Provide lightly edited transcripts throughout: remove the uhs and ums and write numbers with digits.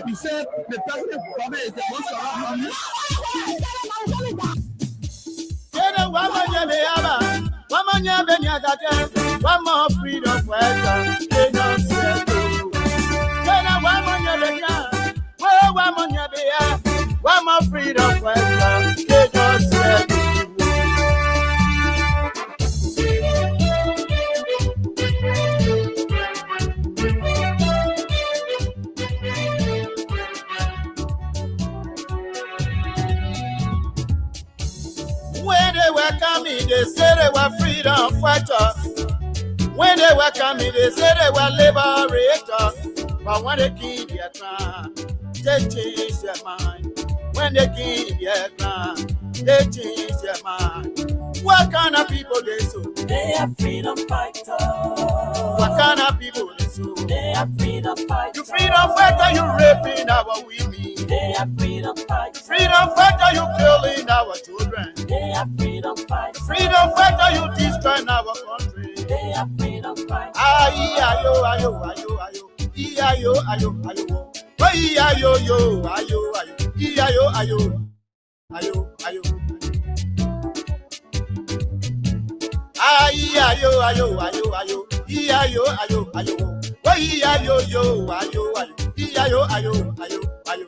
He said the president problem is the most one more freedom When they welcome me, they say they were freedom fighters. When they welcome me, they say they were liberators. But when they kill their time, they change their mind. When they kill their time, they change their mind. What kind of people they so? They are freedom fighters. What kind of people they so? They are freedom fighters. You freedom fighter, you raping our women. They are freedom fighters. Freedom fighter, you killing our children. They are freedom fighters. Freedom fighter, you destroying our country. They are freedom fighters. Ayo, ayo, ayo, ayo. Ayo, ayo, ayo. Oh, ayo, yo, ayo, ayo. Ayo, ayo. Ayo, ayo. Ayo, ayo, ayo, ayo. Ayo, ayo, ayo. Oh, ayo, yo, ayo, ayo. Ayo, ayo, ayo, ayo.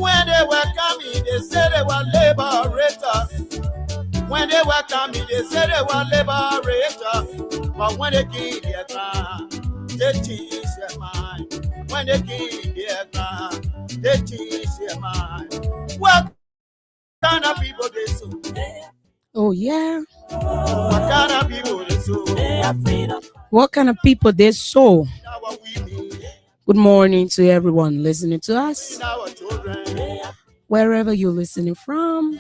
When they welcome me, they say they were liberators. When they welcome me, they say they were liberators. But when they kill their ground, they change their mind. When they kill their ground, they change their mind. What kind of people they so? Oh, yeah. What kind of people they so? They are freedom. What kind of people they so? Good morning to everyone listening to us. Wherever you're listening from,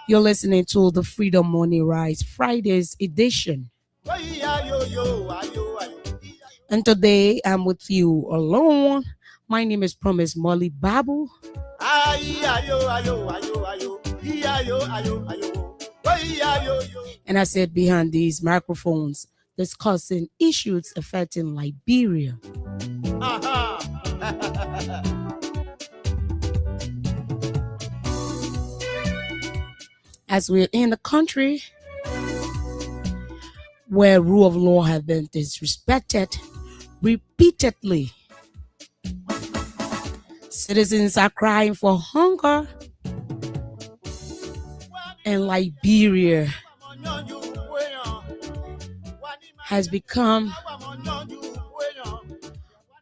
you're listening to the Freedommorning Rise Fridays edition. And today I'm with you alone. My name is Promise Molly Babu. And I sit behind these microphones discussing issues affecting Liberia. As we're in a country where rule of law has been disrespected repeatedly, citizens are crying for hunger, and Liberia has become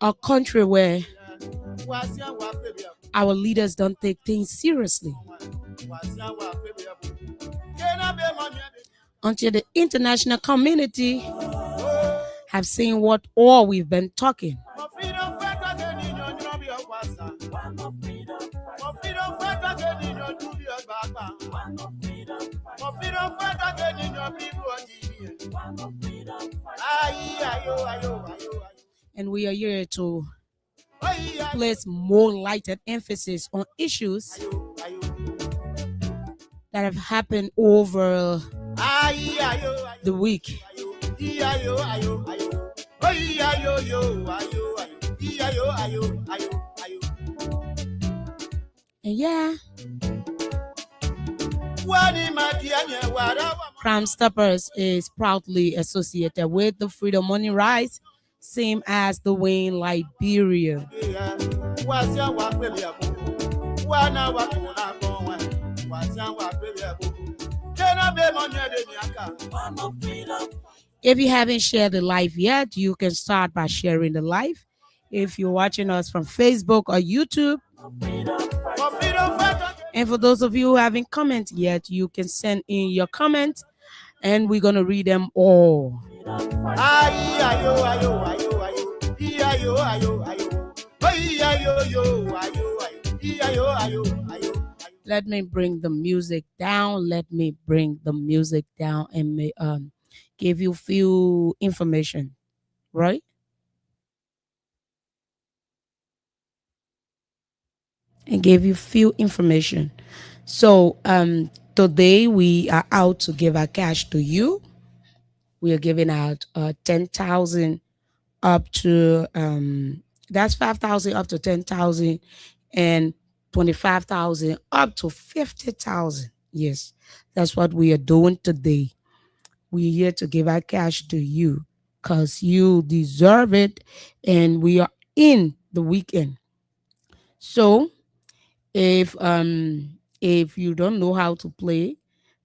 a country where our leaders don't take things seriously. Until the international community have seen what all we've been talking. And we are here to place more light and emphasis on issues that have happened over the week. And yeah, Crime Stoppers is proudly associated with the Freedommorning Rise, same as the way in Liberia. If you haven't shared the live yet, you can start by sharing the live. If you're watching us from Facebook or YouTube, And for those of you who haven't commented yet, you can send in your comments and we're going to read them all. Aye, ayo, ayo, ayo, ayo. Ayo, ayo, ayo. Hey, ayo, yo, ayo, ayo. Ayo, ayo, ayo. Let me bring the music down. Let me bring the music down and give you few information, right? And give you few information. So today we are out to give our cash to you. We are giving out 10,000 up to that's 5,000 up to 10,000 and 25,000 up to 50,000. Yes, that's what we are doing today. We're here to give our cash to you because you deserve it, and we are in the weekend. So if you don't know how to play,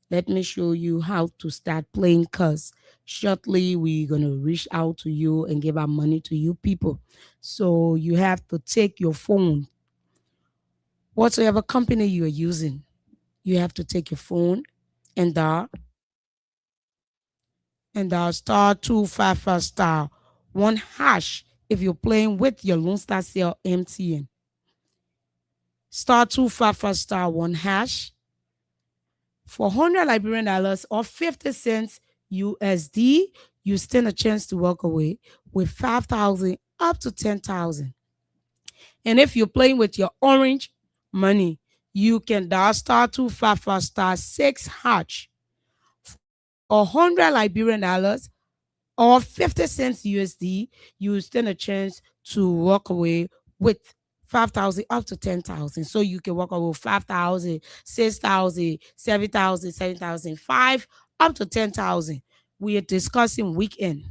let me show you how to start playing, because shortly we're going to reach out to you and give our money to you people. So you have to take your phone, whatsoever company you are using, you have to take your phone and star 255 star 1 hash if you're playing with your Lone Star Cell MTN. Star 255 star 1 hash for 100 Liberian dollars or 50 cents USD. You stand a chance to walk away with 5,000 up to 10,000. And if you're playing with your orange money, you can dial star 255 star 6 hash for 100 Liberian dollars or 50 cents USD. You stand a chance to walk away with 5,000 up to 10,000. So you can walk away with 5,000, 6,000, 7,000, 7,005 up to 10,000. We are discussing weekend,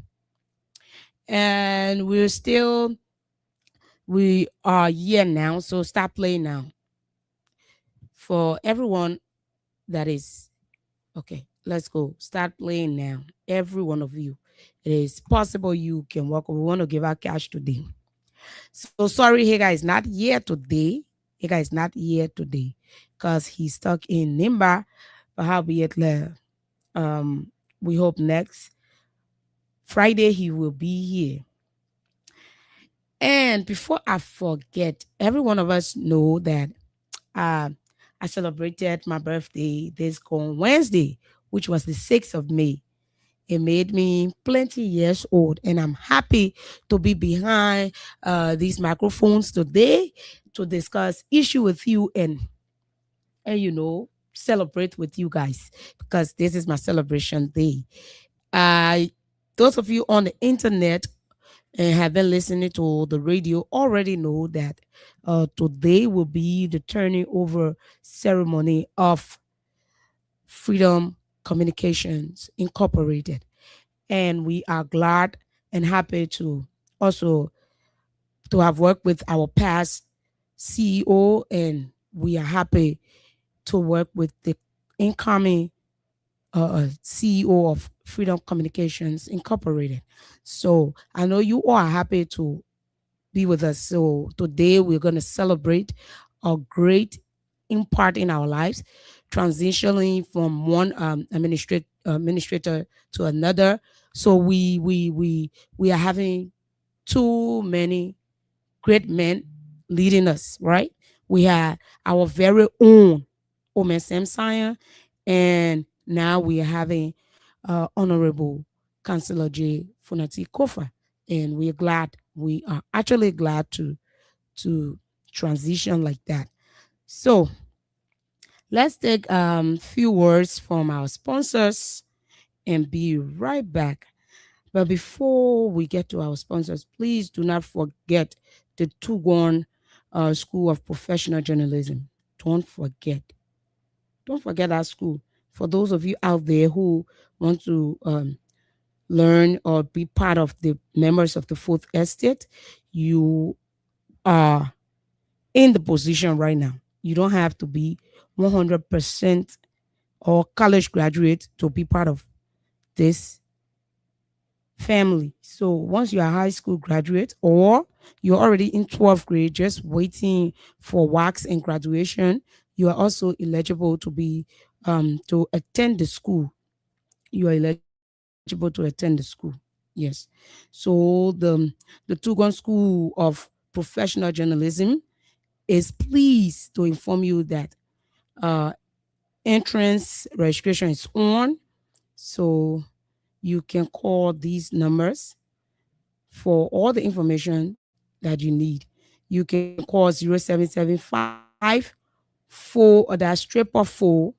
and we are here now. So start playing now. For everyone that is okay, let's go. Start playing now. Every one of you, it is possible you can walk. We want to give out cash today. So sorry, Higa is not here today. Higa is not here today because he's stuck in Nimba. But howbeit, we hope next Friday he will be here. And before I forget, every one of us know that I celebrated my birthday this gone Wednesday, which was the 6th of May. It made me plenty years old, and I'm happy to be behind these microphones today to discuss issue with you and celebrate with you guys, because this is my celebration day. Those of you on the internet and have been listening to the radio already know that today will be the turning over ceremony of Freedom Communications Incorporated. And we are glad and happy to also to have worked with our past CEO, and we are happy to work with the incoming CEO of Freedom Communications Incorporated. So I know you all are happy to be with us. So today we're going to celebrate a great impact in our lives, transitioning from one administrator to another. So we are having too many great men leading us, right? We had our very own Omen Samsaya, and now we are having Honorable Councillor J. Funati Kofa, and we are actually glad to transition like that. So let's take few words from our sponsors and be right back. But before we get to our sponsors, please do not forget the Tugon School of Professional Journalism. Don't forget that school. For those of you out there who want to learn or be part of the members of the Fourth Estate, you are in the position right now. You don't have to be 100% or college graduate to be part of this family. So once you're a high school graduate or you're already in 12th grade just waiting for wax and graduation, You are also eligible to be to attend the school. You are eligible to attend the school. Yes. So the Tugon School of Professional Journalism is pleased to inform you that uh, entrance registration is on. So you can call these numbers for all the information that you need. You can call 0775 4 that's 444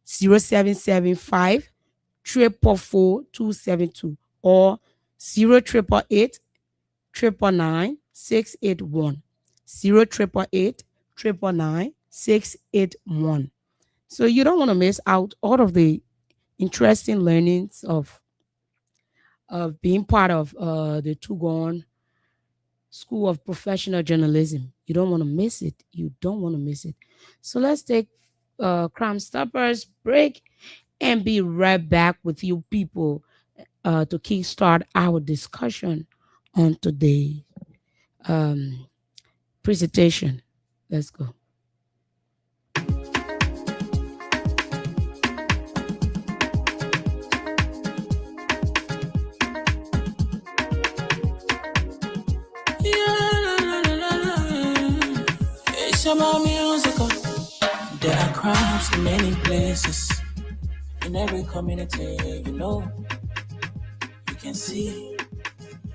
0775 444 or 0888 999 681 0888 999 681. So you don't want to miss out all of the interesting learnings of being part of the Tugon School of Professional Journalism. You don't want to miss it. You don't want to miss it. So let's take Crime Stoppers break and be right back with you people to kickstart our discussion on today's um, presentation. Let's go. It's about musical. There are crimes in many places, in every community, you can see.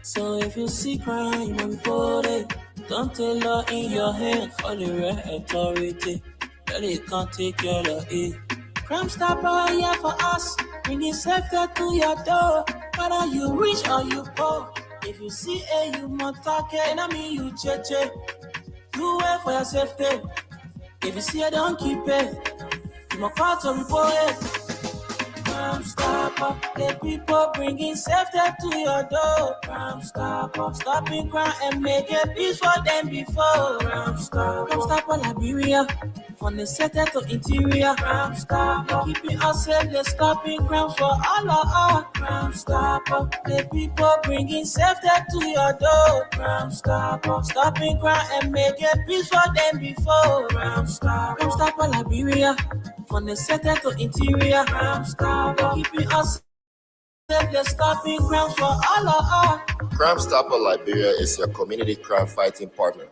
So if you see crime, you report it. Don't take law in your hand, call the right authority. That it can't take care of it. Crime Stopper here for us, bringing safety to your door. Whether you rich or you poor, if you see a you must talk it, and I mean you cheche. Do it for your safety. If you see it, don't keep it. You must call to report it. Crime Stopper, the people bringing safety to your door. Crime Stopper, stopping crime and making peace for them before. Crime Stopper, Liberia, from the center to interior. Crime Stopper, keeping us safe, they're stopping crimes for all of us. Crime Stopper, the people bringing safety to your door. Crime Stopper, stopping crime and making peace for them before. Crime Stopper, Liberia, from the center to interior. Crime Stopper, keeping us safe, they're stopping crimes for all of us. Crime Stopper Liberia is your community crime fighting partner.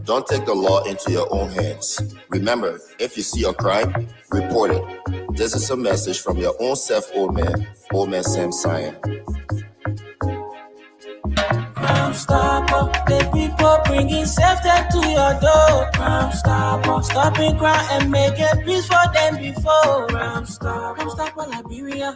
Don't take the law into your own hands. Remember, if you see a crime, report it. This is a message from your own self, Old Man Sam Sion. Crime Stopper, the people bringing safety to your door. Crime Stopper, stopping crime and making peace for them before. Crime Stopper, Liberia,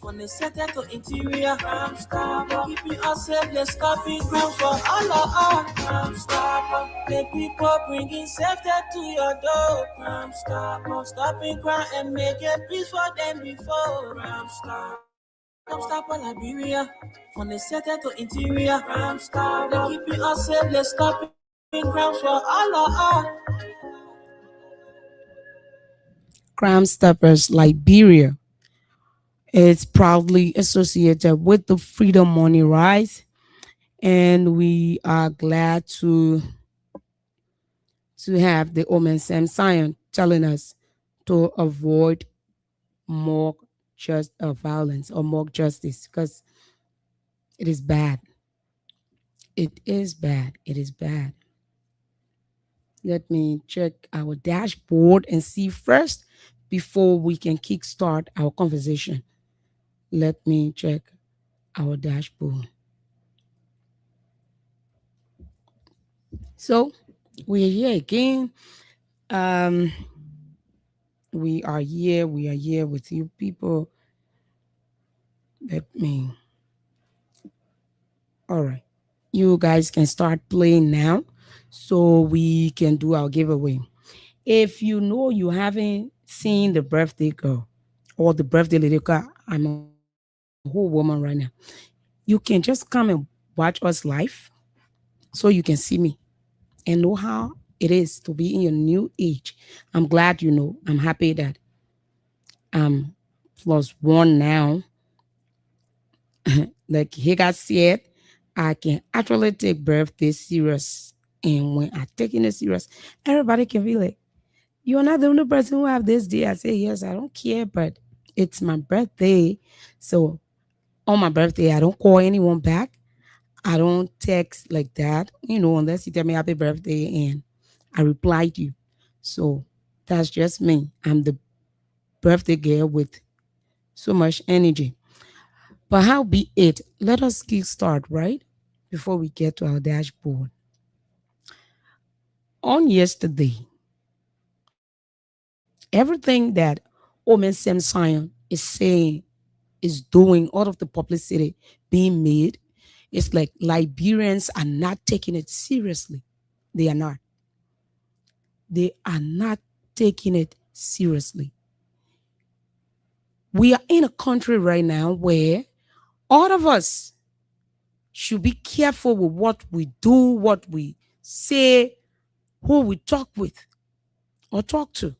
from the center to interior. Crime Stopper, keeping us safe, they're stopping crimes for all of us. Crime Stopper, the people bringing safety to your door. Crime Stopper, stopping crime and making peace for them before. Crime Stopper, Liberia, from the center to interior. Crime Stopper, keeping us safe, they're stopping crimes for all of us. Crime Stoppers Liberia. It's proudly associated with the Freedommorning Rise, and we are glad to have the Omen Sam Sion telling us to avoid mock just violence or mock justice because it is bad. It is bad. It is bad. Let me check our dashboard and see first before we can kickstart our conversation. Let me check our dashboard. So we're here again. Um, we are here. We are here with you people. Let me. All right. You guys can start playing now so we can do our giveaway. If you know you haven't seen the birthday girl or the birthday lady, 'cause I'm a whole woman right now, you can just come and watch us live so you can see me and know how it is to be in your new age. I'm glad you know. I'm happy that I'm +1 now. Like he got said, I can actually take birthday serious And when I taking it serious, everybody can be like, you're not the only person who have this day. I say, yes, I don't care, but it's my birthday. So on my birthday, I don't call anyone back. I don't text like that, unless you tell me happy birthday and I replied you. So that's just me. I'm the birthday girl with so much energy. But how be it? Let us kick start, right? Before we get to our dashboard. On yesterday, everything that Omen Sam is saying, is doing, all of the publicity being made, it's like Liberians are not taking it seriously. They are not. They are not taking it seriously. We are in a country right now where all of us should be careful with what we do, what we say, who we talk with or talk to.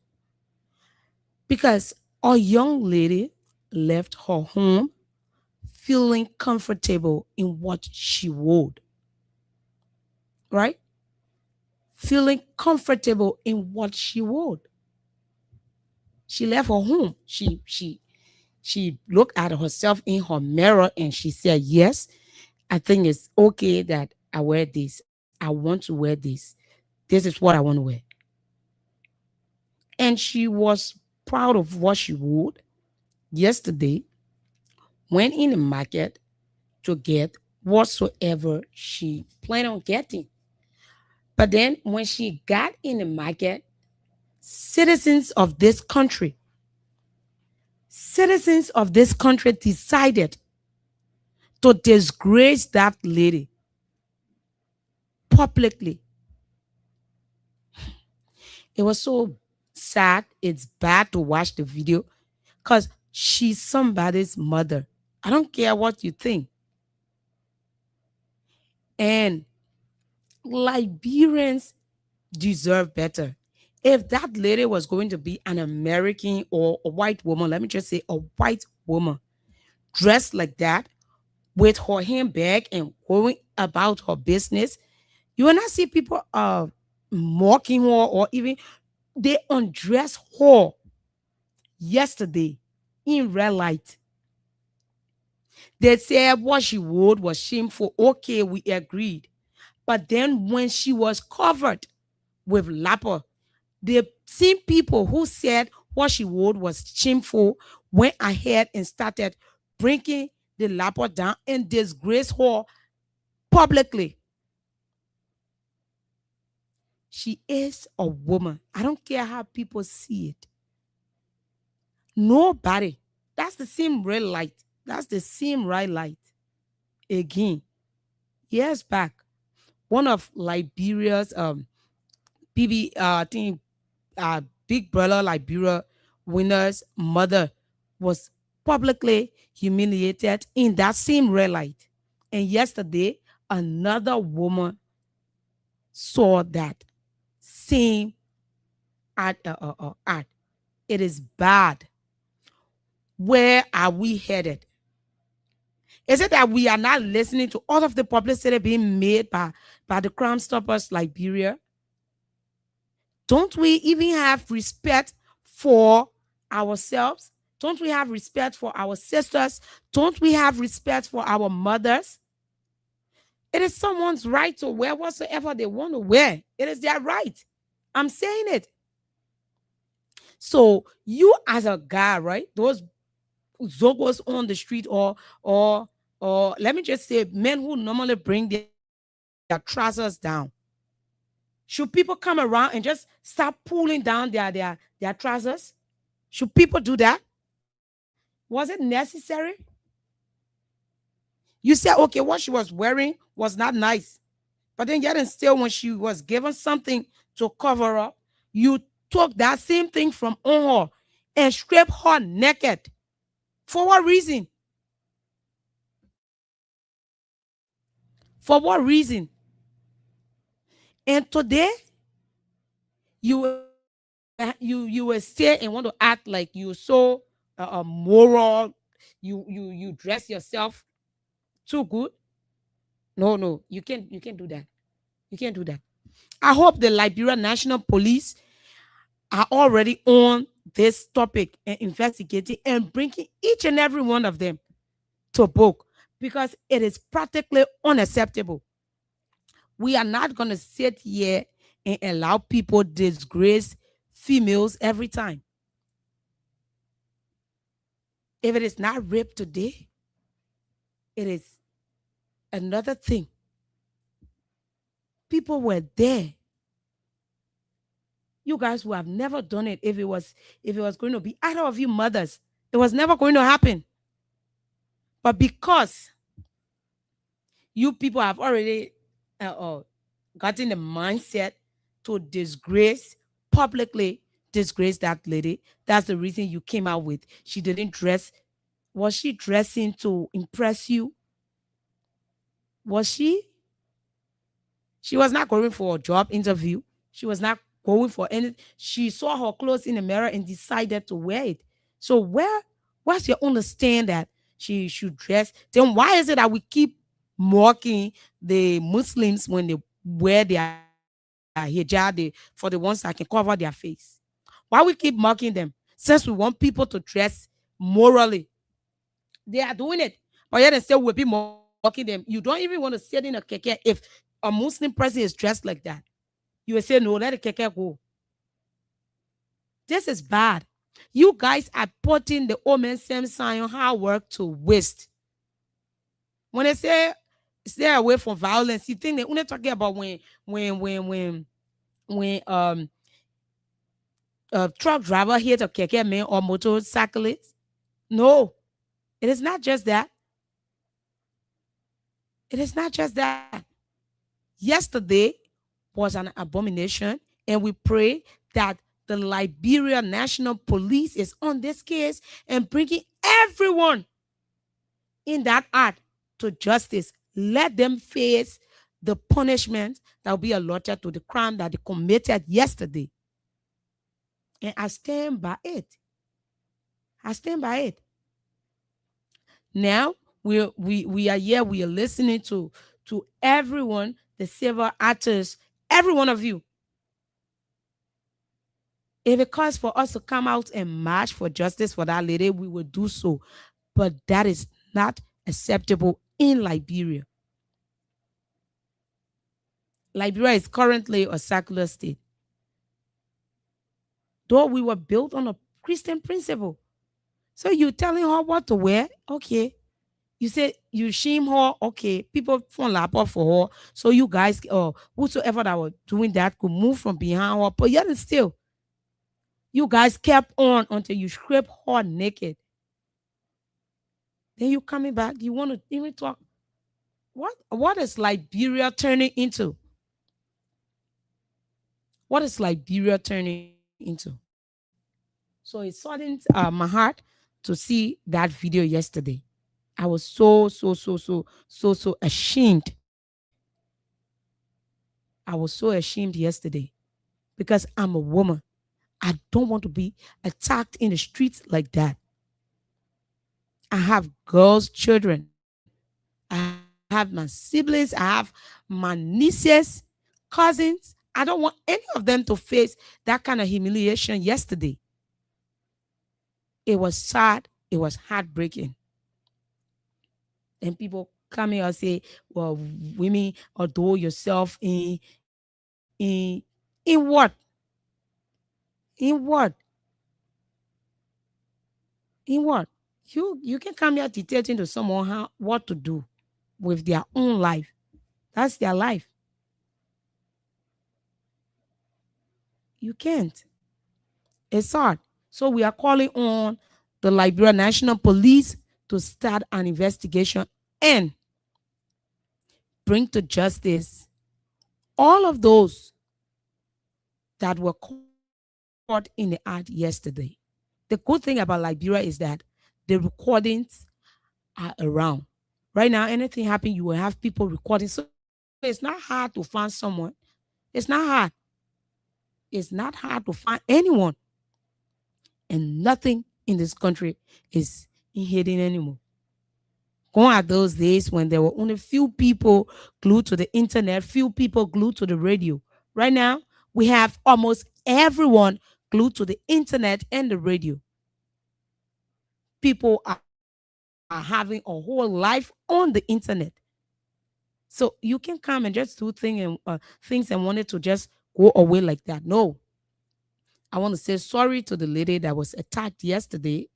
Because a young lady left her home feeling comfortable in what she would, right? Feeling comfortable in what she would. She left her home. She looked at herself in her mirror and she said, yes, I think it's okay that I wear this. I want to wear this. This is what I want to wear. And she was proud of what she wore yesterday, went in the market to get whatsoever she planned on getting. But then when she got in the market, citizens of this country, citizens of this country decided to disgrace that lady publicly. It was so sad. It's bad to watch the video because she's somebody's mother. I don't care what you think. And Liberians deserve better. If that lady was going to be an American or a white woman, let me just say a white woman, dressed like that, with her handbag and going about her business, you will not see people mocking her or even they undressed her yesterday in red light. They said what she wore was shameful. Okay, we agreed. But then when she was covered with lapper, the same people who said what she wore was shameful went ahead and started bringing the lapper down and disgraced her publicly. She is a woman. I don't care how people see it. Nobody. That's the same red light. That's the same red light. Again, years back, one of Liberia's BB I think Big Brother Liberia winner's mother was publicly humiliated in that same red light. And yesterday, another woman saw that same ad. It is bad. Where are we headed? Is it that we are not listening to all of the publicity being made by the Crime Stoppers Liberia? Don't we even have respect for ourselves? Don't we have respect for our sisters? Don't we have respect for our mothers? It is someone's right to wear whatsoever they want to wear. It is their right. I'm saying it. So you as a guy, right? Those zogos on the street or let me just say men who normally bring their trousers down. Should people come around and just start pulling down their trousers? Should people do that? Was it necessary? You said, okay, what she was wearing was not nice. But then yet and still, when she was given something to cover up, you took that same thing from on her and stripped her naked. For what reason? For what reason? And today, you will say and want to act like you're so moral. You dress yourself too good. No, you can't do that. You can't do that. I hope the Liberia National Police are already on this topic and investigating and bringing each and every one of them to book, because it is practically unacceptable. We are not going to sit here and allow people disgrace females every time. If it is not rape today, it is another thing. People were there. You guys who have never done it, if it was going to be either of you mothers, it was never going to happen. But because you people have already gotten the mindset to disgrace, publicly disgrace that lady, that's the reason you came out with she didn't dress. Was she dressing to impress you? Was she? She was not going for a job interview. She was not going for any. She saw her clothes in the mirror and decided to wear it. So where's your understand that she should dress? Then why is it that we keep mocking the Muslims when they wear their hijab for the ones that can cover their face? Why we keep mocking them? Since we want people to dress morally. They are doing it. But yet and still we'll be mocking them. You don't even want to sit in a keke if a Muslim person is dressed like that. You will say, no, let the keke go. This is bad. You guys are putting the omen same sign on hard work to waste. When they say stay away from violence, you think they only talking about when a truck driver hit a keke man or motorcyclist. No, it is not just that. It is not just that. Yesterday was an abomination, and we pray that the Liberia National Police is on this case and bringing everyone in that act to justice. Let them face the punishment that will be allotted to the crime that they committed yesterday. And I stand by it. I stand by it. Now we are here, we are listening to everyone, the civil actors, every one of you. If it calls for us to come out and march for justice for that lady, we will do so. But that is not acceptable in Liberia. Liberia is currently a secular state. Though we were built on a Christian principle. So you telling her what to wear? Okay. You say you shame her, okay. People phone lap up for her. So you guys, whosoever that were doing that could move from behind her. But yet and still, you guys kept on until you scrape her naked. Then you coming back. You want to even talk? What is Liberia turning into? What is Liberia turning into? So it saddened my heart to see that video yesterday. I was so ashamed. I was so ashamed yesterday because I'm a woman. I don't want to be attacked in the streets like that. I have girls, children. I have my siblings. I have my nieces, cousins. I don't want any of them to face that kind of humiliation yesterday. It was sad. It was heartbreaking. And people come here and say, well, women adore yourself in what? In what? In what? You can come here dictating to someone how what to do with their own life. That's their life. You can't. It's hard. So we are calling on the Liberia National Police to start an investigation and bring to justice all of those that were caught in the act yesterday. The good thing about Liberia is that the recordings are around. Right now, anything happen, you will have people recording. So it's not hard to find someone. It's not hard. It's not hard to find anyone. And nothing in this country is hidden anymore. Going at those days when there were only few people glued to the internet, few people glued to the radio. Right now, we have almost everyone glued to the internet and the radio. People are having a whole life on the internet. So you can come and just do things and want it to just go away like that. No, I want to say sorry to the lady that was attacked yesterday.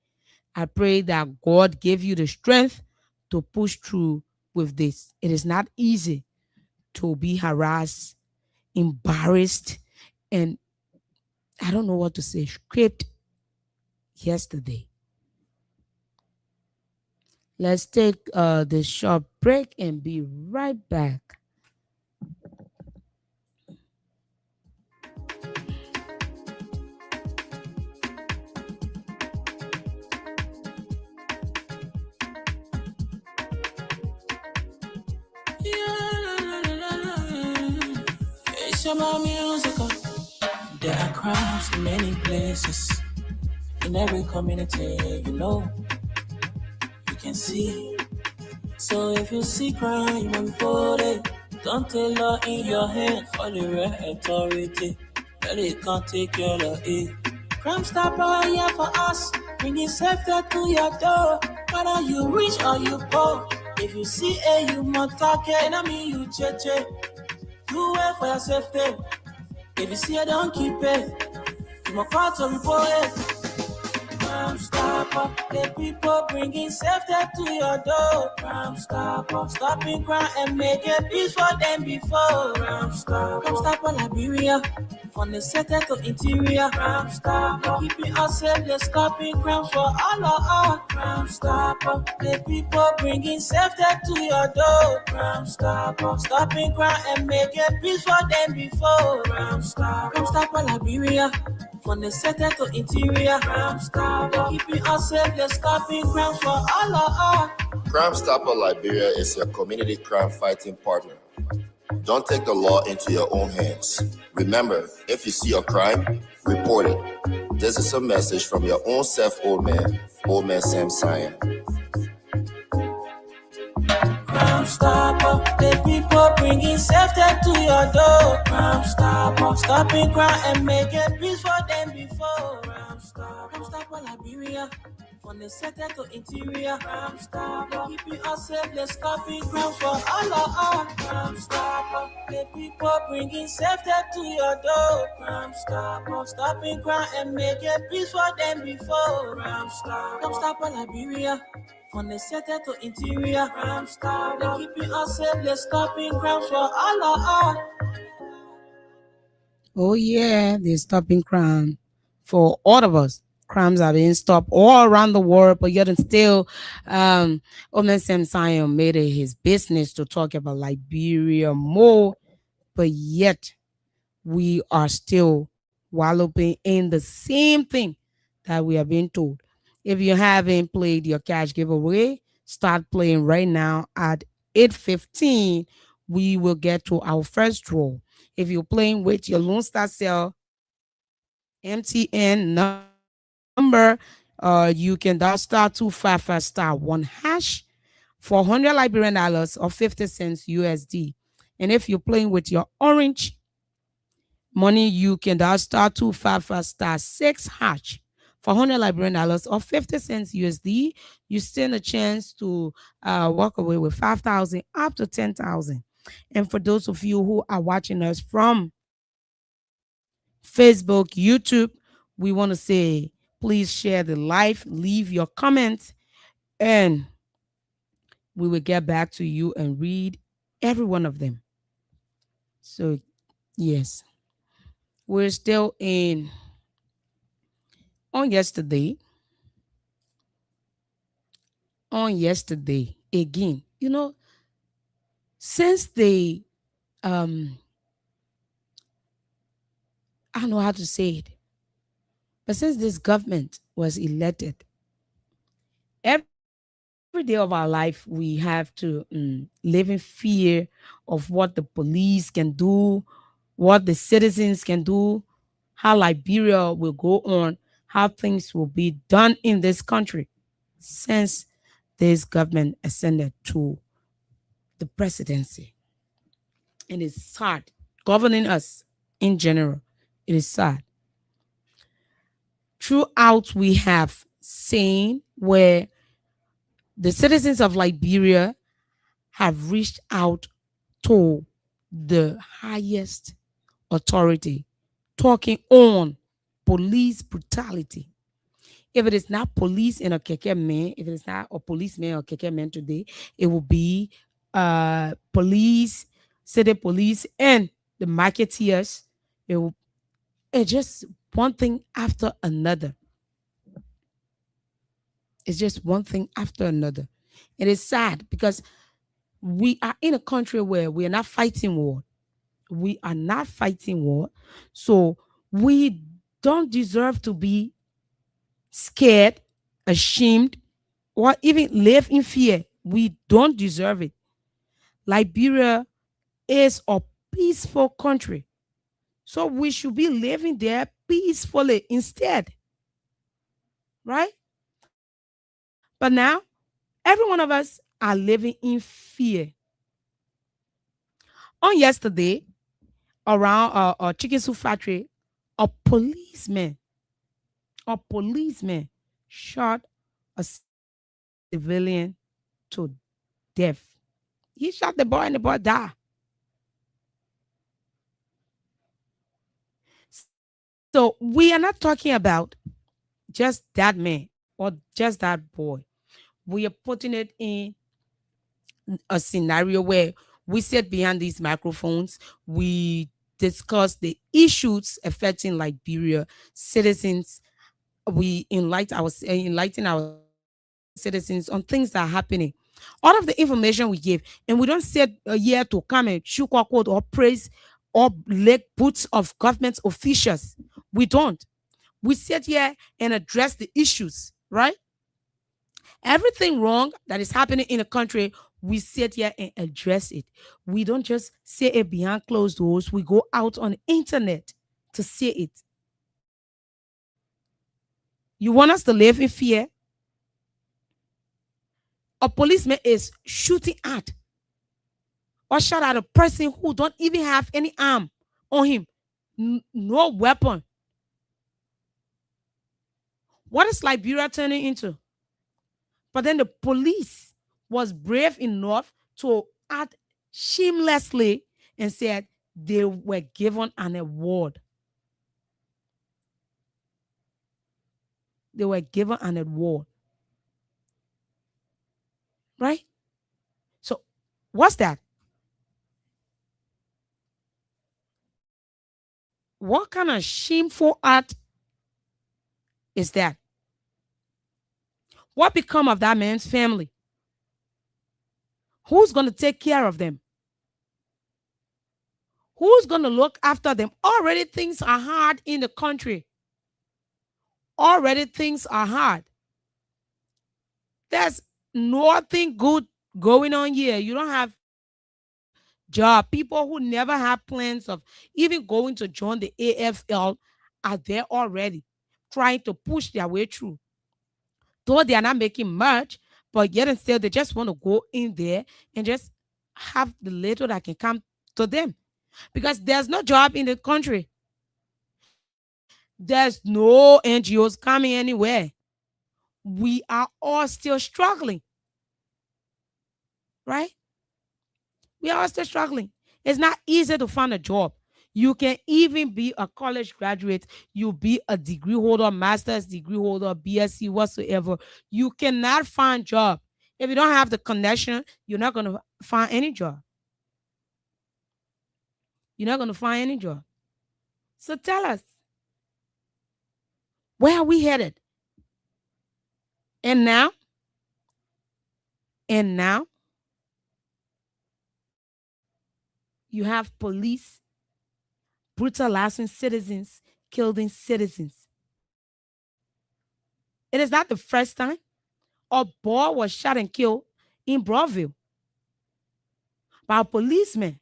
I pray that God gave you the strength to push through with this. It is not easy to be harassed, embarrassed, and I don't know what to say, scraped yesterday. Let's take this short break and be right back. It's about musical. There are crowds in many places. In every community, you can see. So if you see crime and body, don't take law in your hand for the right authority. That it can't take care of it. Crime stopper here for us, bringing safety to your door. Whether you rich or you poor, if you see a you must talk it, I mean you cheche. Do it for your safety. If you see it, don't keep it. You must call to report it. Crime stopper, the people bringing safety to your door. Crime stopper, stopping crime and making peace for them before. Crime stopper, Liberia, from the center to interior. Crime stopper, keeping us safe, they're stopping crime for all of us. Crime stopper, the people bringing safety to your door. Crime stopper, stopping crime and making peace for them before. Crime stopper, Liberia. From the center to interior, Crime Stopper, keeping us safe, they're stopping crime for all of us. Crime Stopper Liberia is your community crime fighting partner. Don't take the law into your own hands. Remember, if you see a crime, report it. This is a message from your own self, Old Man Sam Sion. Crime Stopper, the people bringing safety to your door. Crime Stopper, stopping crime and making peace for them before. Crime Stopper, Liberia, from the center to interior. Crime Stopper, keeping us safe, they're stopping crime for all of us. Crime Stopper, the people bringing safety to your door. Crime Stopper, stopping crime and making peace for them before. Crime Stopper, Liberia. From the center to interior, Crime Stopper, keeping us safe, they're stopping crime for all of us. Oh yeah, they're stopping crime for all of us. Crimes are being stopped all around the world, but yet and still, Omen Sam Sion made it his business to talk about Liberia more, but yet we are still wallowing in the same thing that we are being told. If you haven't played your cash giveaway, start playing right now at 8:15. We will get to our first draw. If you're playing with your Lone Star Cell MTN number, you can dial *255*1# for $100 or 50 cents USD. And if you're playing with your orange money, you can dial *255*6# for $100 or 50 cents USD. You stand a chance to walk away with 5,000 up to 10,000. And for those of you who are watching us from Facebook, YouTube, we want to say please share the live, leave your comments, and we will get back to you and read every one of them. So, yes, we're still in on yesterday. On yesterday again, since they I don't know how to say it, but since this government was elected, every day of our life we have to live in fear of what the police can do, what the citizens can do, how Liberia will go on, how things will be done in this country since this government ascended to the presidency and is hard governing us. in general. It is sad. Throughout, we have seen where the citizens of Liberia have reached out to the highest authority, talking on police brutality. If it is not police in a keke man, if it is not a policeman or keke man today, it will be police, city police, and the marketeers. It will, it's just one thing after another. It's just one thing after another. It is sad because we are in a country where we are not fighting war. We are not fighting war. So we don't deserve to be scared, ashamed, or even live in fear. We don't deserve it. Liberia is a peaceful country. So we should be living there peacefully instead, right? But now, every one of us are living in fear. On yesterday, around a chicken soup factory, a policeman shot a civilian to death. He shot the boy and the boy died. So we are not talking about just that man or just that boy. We are putting it in a scenario where we sit behind these microphones, we discuss the issues affecting Liberia citizens, we enlighten our citizens on things that are happening. All of the information we give, and we don't sit here to come and shoot quote or praise or lick boots of government officials. We don't. We sit here and address the issues, right? Everything wrong that is happening in the country, we sit here and address it. We don't just say it behind closed doors. We go out on the internet to say it. You want us to live in fear? A policeman is shooting at or shot at a person who don't even have any arm on him, no weapon. What is Liberia turning into? But then the police was brave enough to act shamelessly and said they were given an award. They were given an award. Right? So, what's that? What kind of shameful act is that? What become of that man's family? Who's going to take care of them? Who's going to look after them? Already things are hard in the country. Already things are hard. There's nothing good going on here. You don't have job. People who never have plans of even going to join the AFL are there already, trying to push their way through. Though they are not making much, but yet and still they just want to go in there and just have the little that can come to them. Because there's no job in the country. There's no NGOs coming anywhere. We are all still struggling, right? We are all still struggling. It's not easy to find a job. You can even be a college graduate, you be a degree holder, master's degree holder, BSc, whatsoever. You cannot find job. If you don't have the connection, you're not going to find any job. You're not going to find any job. So tell us, where are we headed? And now, and now, you have police brutalizing citizens, killing citizens. It is not the first time a boy was shot and killed in Broadville by a policeman.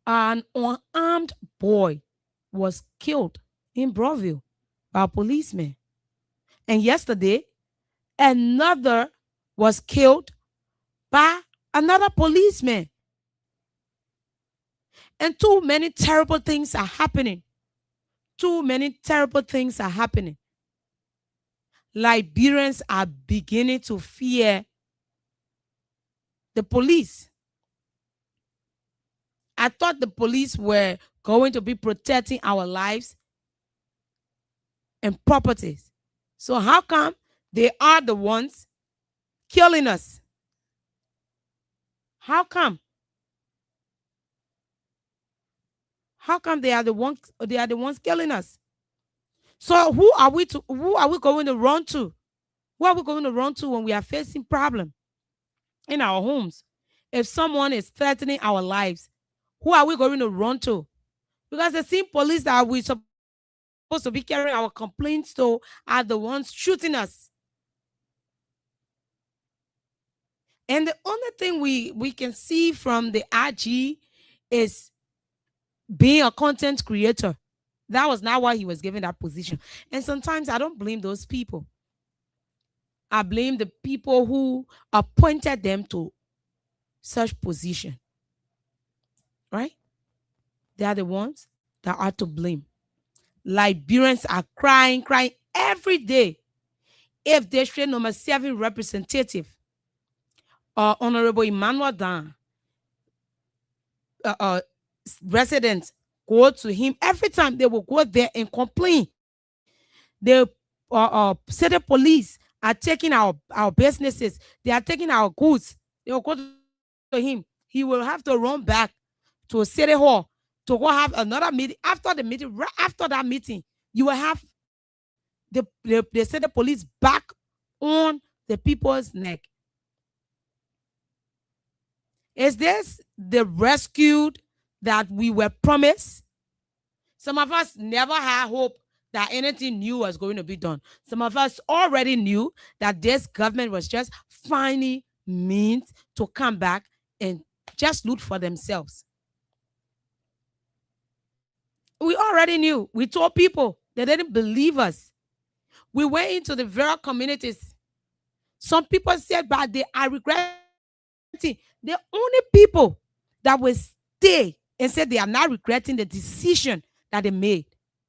An unarmed boy was killed in Broadville by a policeman. And yesterday, another was killed by another policeman. And too many terrible things are happening. Too many terrible things are happening. Liberians are beginning to fear the police. I thought the police were going to be protecting our lives and properties. So how come they are the ones killing us? How come? How come they are the ones killing us? So who are we going to run to? Who are we going to run to when we are facing problem in our homes? If someone is threatening our lives, who are we going to run to? Because the same police that we supposed to be carrying our complaints to are the ones shooting us. And the only thing we can see from the IG is being a content creator. That was not why he was given that position. And sometimes I don't blame those people. I blame the people who appointed them to such position. Right? They are the ones that are to blame. Liberians are crying every day. If district number 7 representative, Honorable Emmanuel Dan, residents go to him, every time they will go there and complain. The city police are taking our businesses. They are taking our goods. They will go to him. He will have to run back to City Hall to go have another meeting. After the meeting, right after that meeting, you will have the city police back on the people's neck. Is this the rescued that we were promised? Some of us never had hope that anything new was going to be done. Some of us already knew that this government was just finding means to come back and just loot for themselves. We already knew. We told people. They didn't believe us. We went into the various communities. Some people said, but they are regretting. The only people that will stay and say they are not regretting the decision that they made,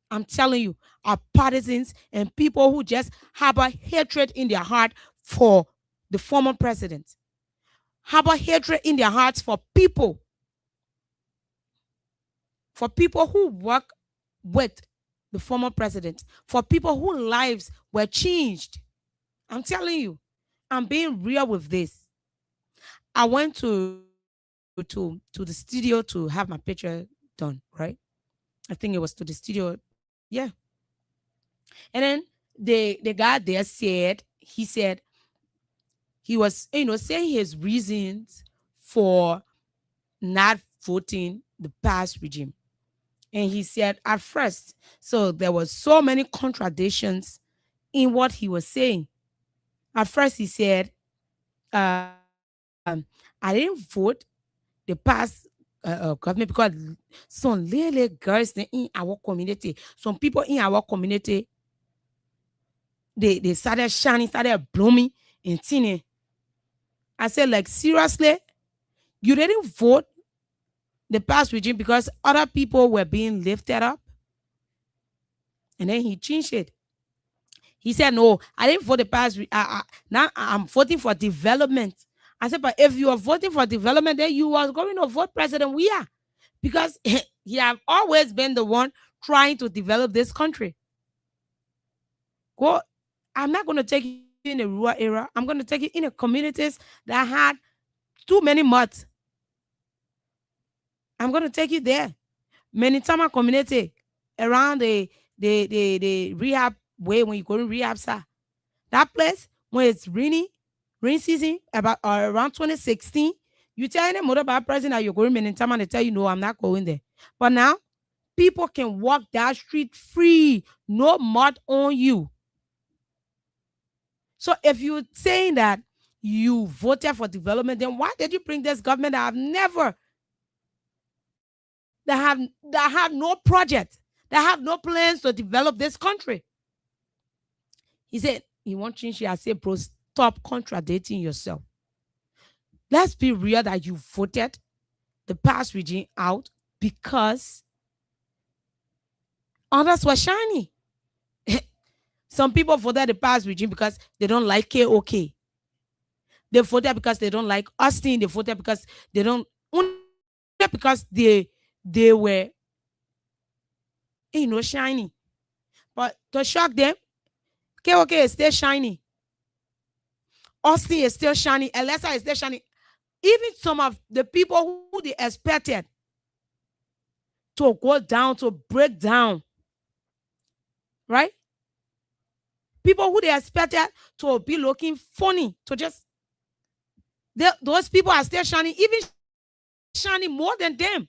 I'm telling you, are partisans and people who just harbor hatred in their heart for the former president. Harbor hatred in their hearts for people who work with the former president, for people whose lives were changed. I'm telling you, I'm being real with this. I went to the studio to have my picture done, right? I think it was to the studio, yeah. And then the guy there said, he was, saying his reasons for not voting the past regime. And he said at first, so there was so many contradictions in what he was saying. At first he said, I didn't vote the past government because some little girls in our community, some people in our community, they started shining, started blooming and thinning. I said, like, seriously, you didn't vote the past regime because other people were being lifted up? And then he changed it. He said, no, I didn't vote the past. Now I'm voting for development. I said, but if you are voting for development, then you are going to vote President Weah, because he have always been the one trying to develop this country. Go, I'm not going to take you in a rural area. I'm going to take you in a communities that had too many mutts. I'm going to take you there. Menitama community around the rehab way when you go to rehab, sir. That place, when it's rain season, about around 2016, you tell any mother about president that you're going to Menitama, and they tell you, no, I'm not going there. But now, people can walk that street free, no mud on you. So if you're saying that you voted for development, then why did you bring this government that have no project, that have no plans to develop this country? He said he won't change it. I said, bro, stop contradicting yourself. Let's be real that you voted the past regime out. because others were shiny. Some people voted the past regime because they don't like KOK. They voted because they don't like Austin. They voted because they don't, because they were, shiny. But to shock them, KOK is still shiny. Austin is still shiny. Alessa is still shiny. Even some of the people who they expected to go down, to break down, right? People who they expected to be looking funny, to just, those people are still shining, even shining more than them.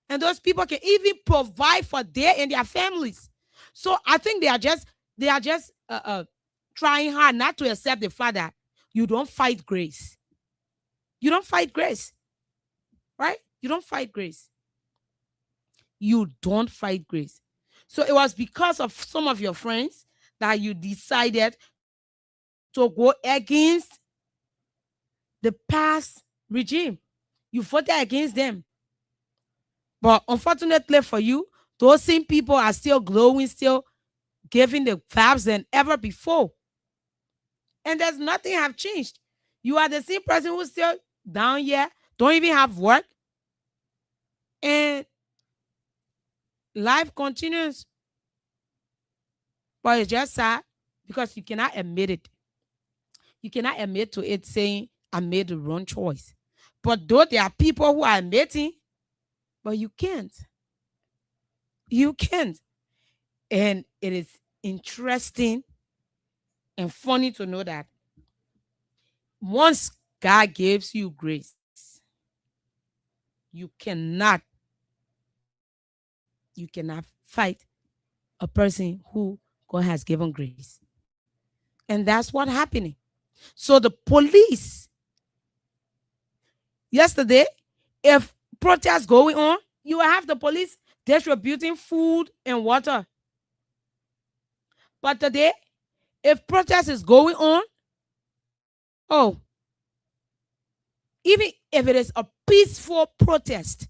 And those people can even provide for their and their families. So I think they are just trying hard not to accept the fact that you don't fight grace. You don't fight grace, right? You don't fight grace. You don't fight grace. So it was because of some of your friends that you decided to go against the past regime. You voted against them. But unfortunately for you, those same people are still glowing, still giving the vibes than ever before. And there's nothing have changed. You are the same person who's still down here, don't even have work. And life continues. But it's just sad because you cannot admit it. You cannot admit to it saying, I made the wrong choice. But though there are people who are admitting, but you can't. You can't. And it is interesting and funny to know that once God gives you grace, you cannot fight a person who God has given grace. And that's what's happening. So the police, yesterday, if protests going on, you will have the police distributing food and water. But today, if protest is going on, oh, even if it is a peaceful protest,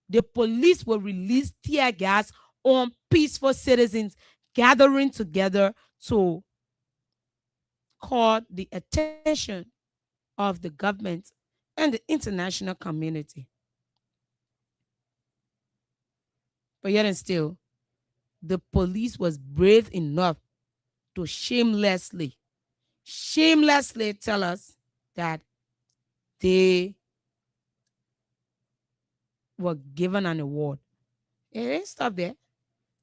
the police will release tear gas on peaceful citizens gathering together to call the attention of the government and the international community. But yet and still, the police was brave enough to shamelessly tell us that they were given an award. It didn't stop there.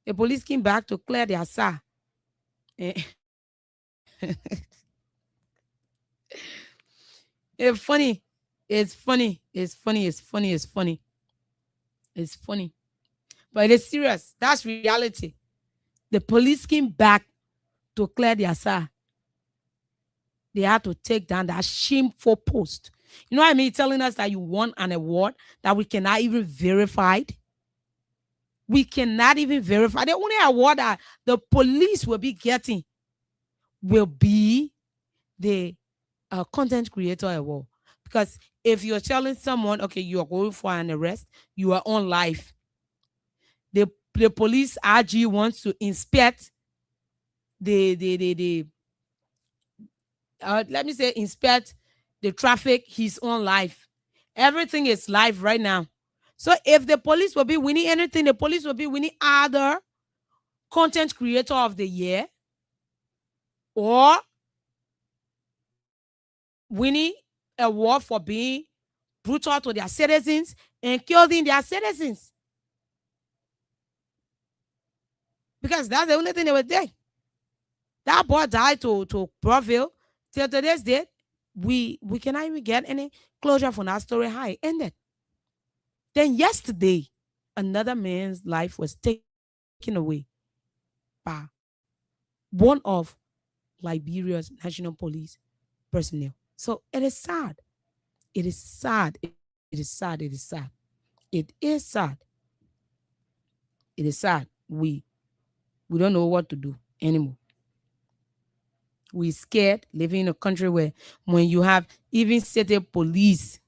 The police came back to clear their SAR. It's funny. It's funny. It's funny. It's funny. It's funny. It's funny. But it's serious. That's reality. The police came back to clear their SAR. They had to take down that shameful post. You know what I mean? Telling us that you won an award that we cannot even verify. We cannot even verify. The only award that the police will be getting will be the content creator award. Because if you're telling someone, okay, you are going for an arrest, you are on live. The police RG wants to inspect let me say inspect the traffic. He's on live. Everything is live right now. So if the police will be winning anything, the police will be winning either content creator of the year or winning award for being brutal to their citizens and killing their citizens. Because that's the only thing they were doing. That boy died to Broadville. Till today's date, we cannot even get any closure from that story. How it ended. Then yesterday, another man's life was taken away by one of Liberia's national police personnel. So it is sad. It is sad. It is sad. It is sad. It is sad. It is sad. We don't know what to do anymore. We're scared living in a country where when you have even state police,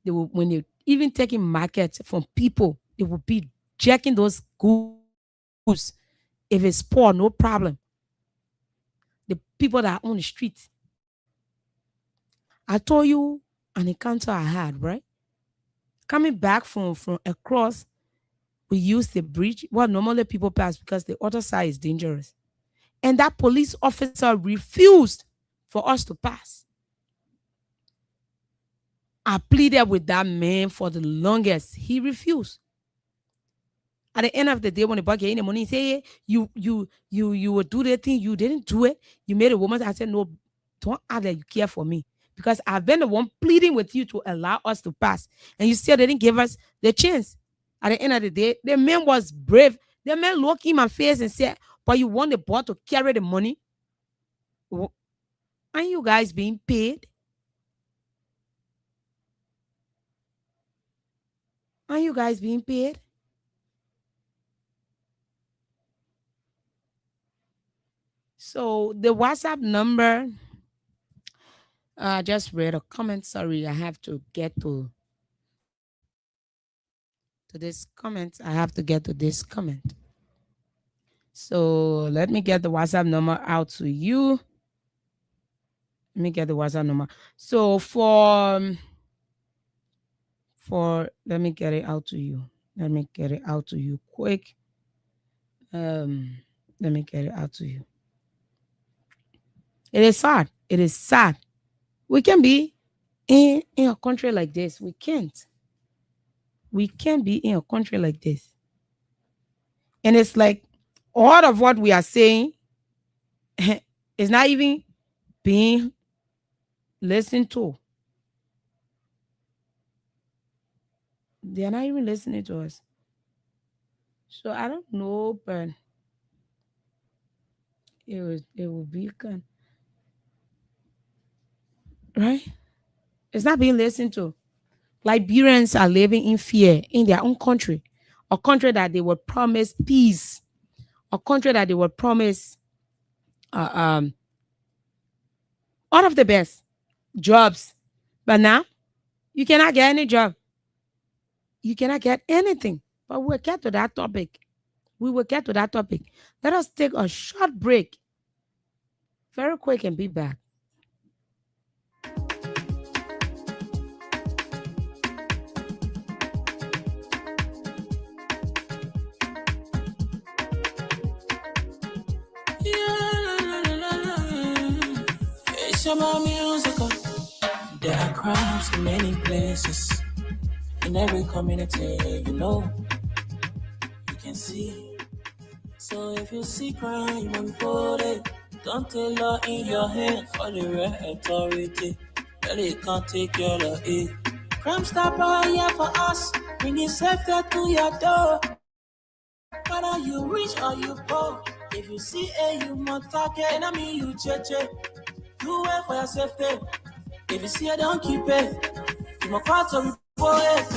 when they even taking markets from people. They will be checking those goods. If it's poor, no problem. The people that are on the street. I told you an encounter I had, right? Coming back from across, we use the bridge. Well, normally people pass because the other side is dangerous. And that police officer refused for us to pass. I pleaded with that man for the longest. He refused. At the end of the day, when the boy gave the money, he said, "Hey, you would do the thing. You didn't do it. You made a woman." I said, "No, don't act like you care for me. Because I've been the one pleading with you to allow us to pass. And you still didn't give us the chance." At the end of the day, the man was brave. The man looked in my face and said, "But you want the boy to carry the money? Aren't you guys being paid? Aren't you guys being paid?" So the WhatsApp number, I just read a comment. Sorry, I have to get to this comment. I have to get to this comment. So let me get the WhatsApp number out to you. Let me get the WhatsApp number. So let me get it out to you. Let me get it out to you quick. Let me get it out to you. It is sad. It is sad. We can be in a country like this. We can't. We can't be in a country like this. And it's like all of what we are saying is not even being listened to. They are not even listening to us. So I don't know, but it will be good. Right? It's not being listened to. Liberians are living in fear in their own country, a country that they were promised peace, a country that they were promised all of the best jobs. But now you cannot get any job. You cannot get anything. But we'll get to that topic. We will get to that topic. Let us take a short break. Very quick and be back. It's about musical. There are crimes in many places. In every community, you can see. So if you see crime unfolded, don't take law in your hand for the right authority. That it can't take care of it. Crime stopper here for us, bringing safety to your door. Whether you rich or you poor, if you see a human target, enemy you cheche. Do it for your safety. If you see it, don't keep it. You must call to report it.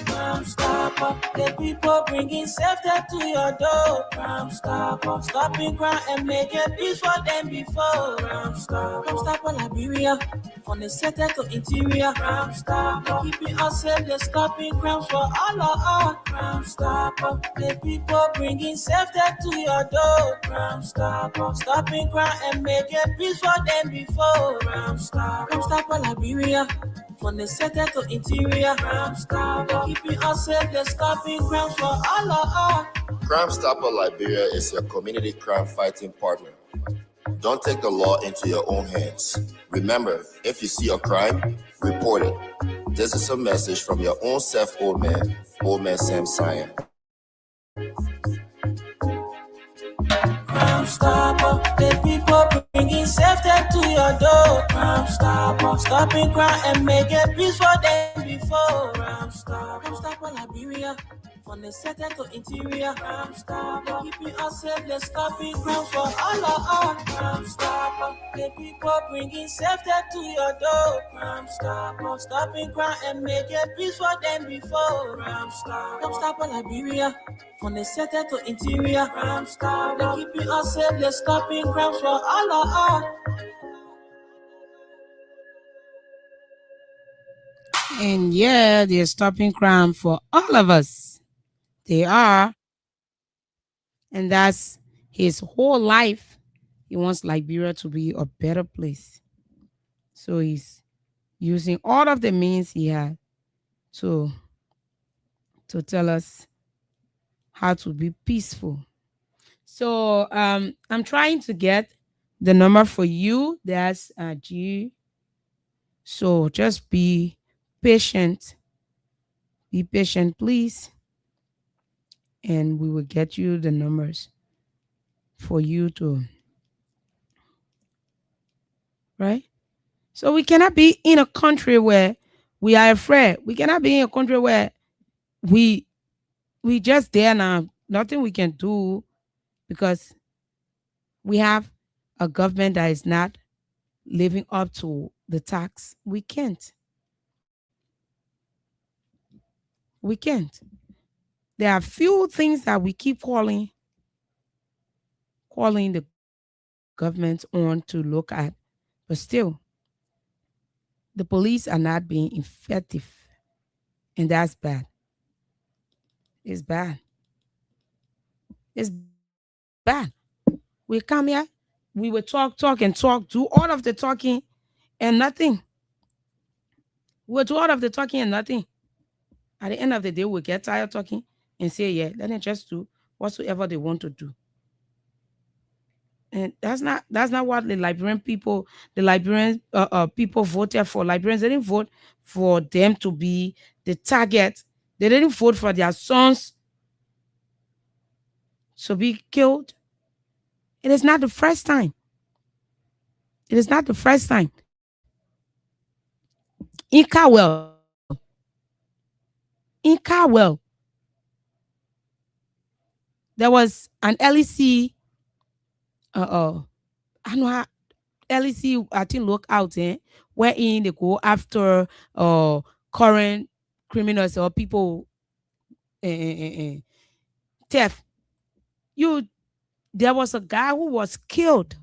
Crime stopper, the people bringing safety to your door. Crime stopper, stopping crime and make it peace for them before. Crime stopper, Liberia, from the center to interior. Crime stopper, keeping us safe, they're stopping crimes for all of us. Crime stopper, the people bringing safety to your door. Crime stopper, stopping crime and make it peace for them before. Crime stopper, Liberia. From the center to interior, Crime Stopper, keeping us safe, they're stopping crimes for all of us. Crime Stopper Liberia is your community crime fighting partner. Don't take the law into your own hands. Remember, if you see a crime, report it. This is a message from your own self, Old Man Sam Cyan. Crime Stopper, the people bringing safety to your door. Crime Stopper, stopping crime and making peace for them before. Crime Stopper, Liberia, from the center to interior. Crime Stopper, keeping us safe, they're stopping crimes for all of us. Crime Stopper, the people bringing safety to your door. Crime Stopper, stopping crime and making peace for them before. Crime Stopper, Liberia, from the center to interior. Crime Stopper, keeping us safe, they're stopping crimes for all of us. And yeah, they're stopping crime for all of us. They are. And that's his whole life. He wants Liberia to be a better place. So he's using all of the means he had to tell us how to be peaceful. So I'm trying to get the number for you. That's G. So just be patient. Be patient, please. And we will get you the numbers for you to, right? So we cannot be in a country where we are afraid. We cannot be in a country where we we just there now. Nothing we can do because we have a government that is not living up to the tax. We can't. We can't. There are few things that we keep calling the government on to look at, but still, the police are not being effective, and that's bad. It's bad. It's bad. We come here, we will talk and talk, do all of the talking and nothing. We'll do all of the talking and nothing. At the end of the day, we'll get tired talking and say, yeah, let them just do whatsoever they want to do. And that's not what the Liberian people voted for. Liberians didn't vote for them to be the target. They didn't vote for their sons to be killed. It is not the first time. It is not the first time. In Cowell, in Cowell, there was an LEC. I know how LEC. I think look out wherein they go after current criminals or people theft. You There was a guy who was killed.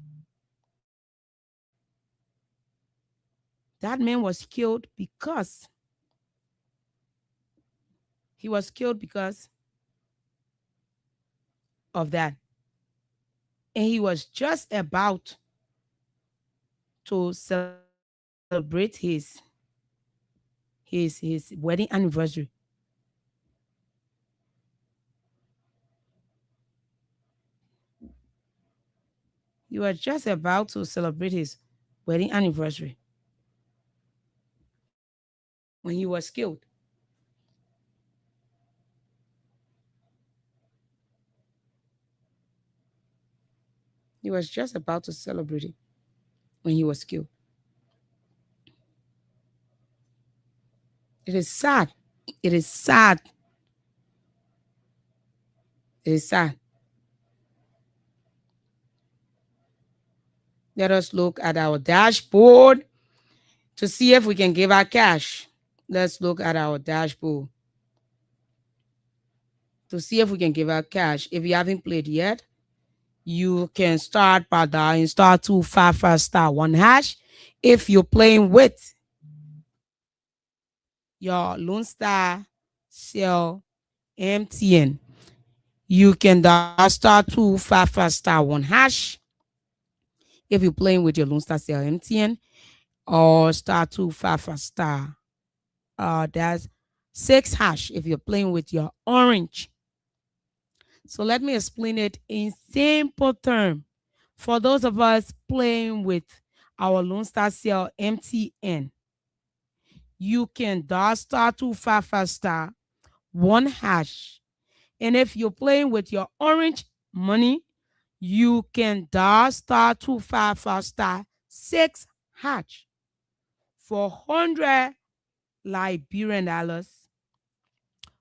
That man was killed because of that. And he was just about to celebrate his wedding anniversary. He was just about to celebrate his wedding anniversary when he was killed. He was just about to celebrate it when he was killed. It is sad. It is sad. It is sad. Let us look at our dashboard to see if we can give out cash. Let's look at our dashboard to see if we can give out cash. If you haven't played yet, you can start by dialing *255*1#. If you're playing with your Lone Star Cell MTN, you can dial *255*1#. If you're playing with your Lone Star Cell MTN, or *255*, that's 6# if you're playing with your orange. So let me explain it in simple terms. For those of us playing with our Lone Star Cell MTN, you can dial *255*1#. And if you're playing with your orange money, you can dial *255*6# for 100 Liberian dollars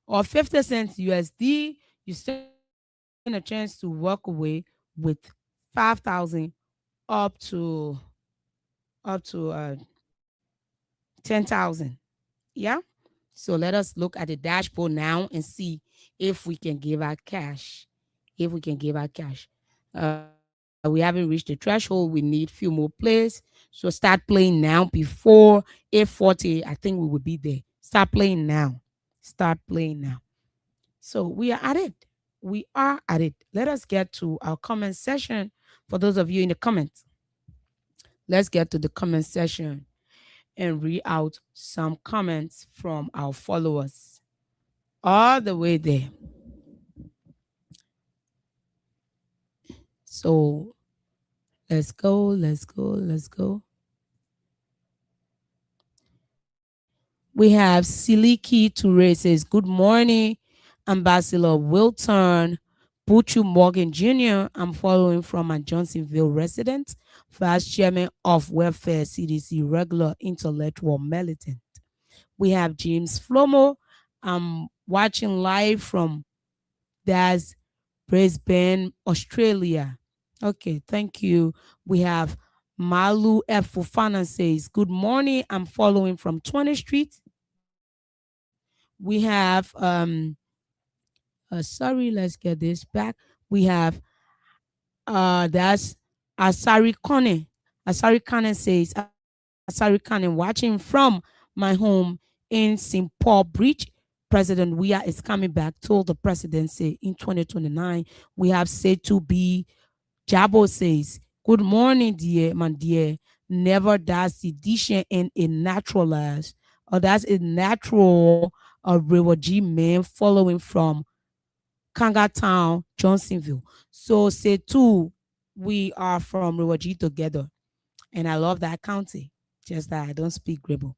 or 50 cents USD. You stand a chance to walk away with 5,000 up to 10,000. Yeah. So let us look at the dashboard now and see if we can give out cash. If we can give out cash. We haven't reached the threshold. We need few more plays. So start playing now before 8:40. I think we will be there. Start playing now. Start playing now. So we are at it. We are at it. Let us get to our comment session. For those of you in the comments, let's get to the comment session and read out some comments from our followers all the way there. So let's go, let's go, let's go. We have Siliki Toure says, good morning, Ambassador Wilton Buchu Morgan Jr. I'm following from a Johnsonville resident, Vice Chairman of Welfare CDC, regular intellectual militant. We have James Flomo. I'm watching live from that's Brisbane, Australia. Okay, thank you. We have Malu F. Fufana says, good morning. I'm following from 20th Street. We have sorry, let's get this back. We have that's Asari Kone. Asari Kane says, Asari Kane watching from my home in St. Paul Bridge. President Weah is coming back, told the presidency in 2029. We have said to be Jabo says, good morning, dear, my dear. Never does sedition in a naturalized, or that's a natural refugee man following from Kanga Town, Johnsonville. So say two, we are from refugee together. And I love that county. Just that I don't speak Grebo.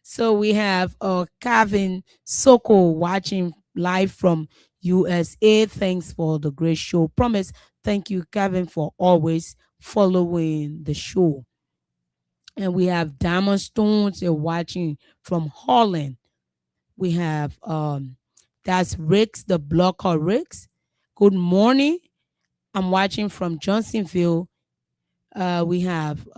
So we have Kevin Soko watching live from USA. Thanks for the great show. Promise. Thank you, Kevin, for always following the show. And we have Diamond Stones watching from Holland. We have that's Ricks, the blocker Ricks. Good morning. I'm watching from Johnsonville. We have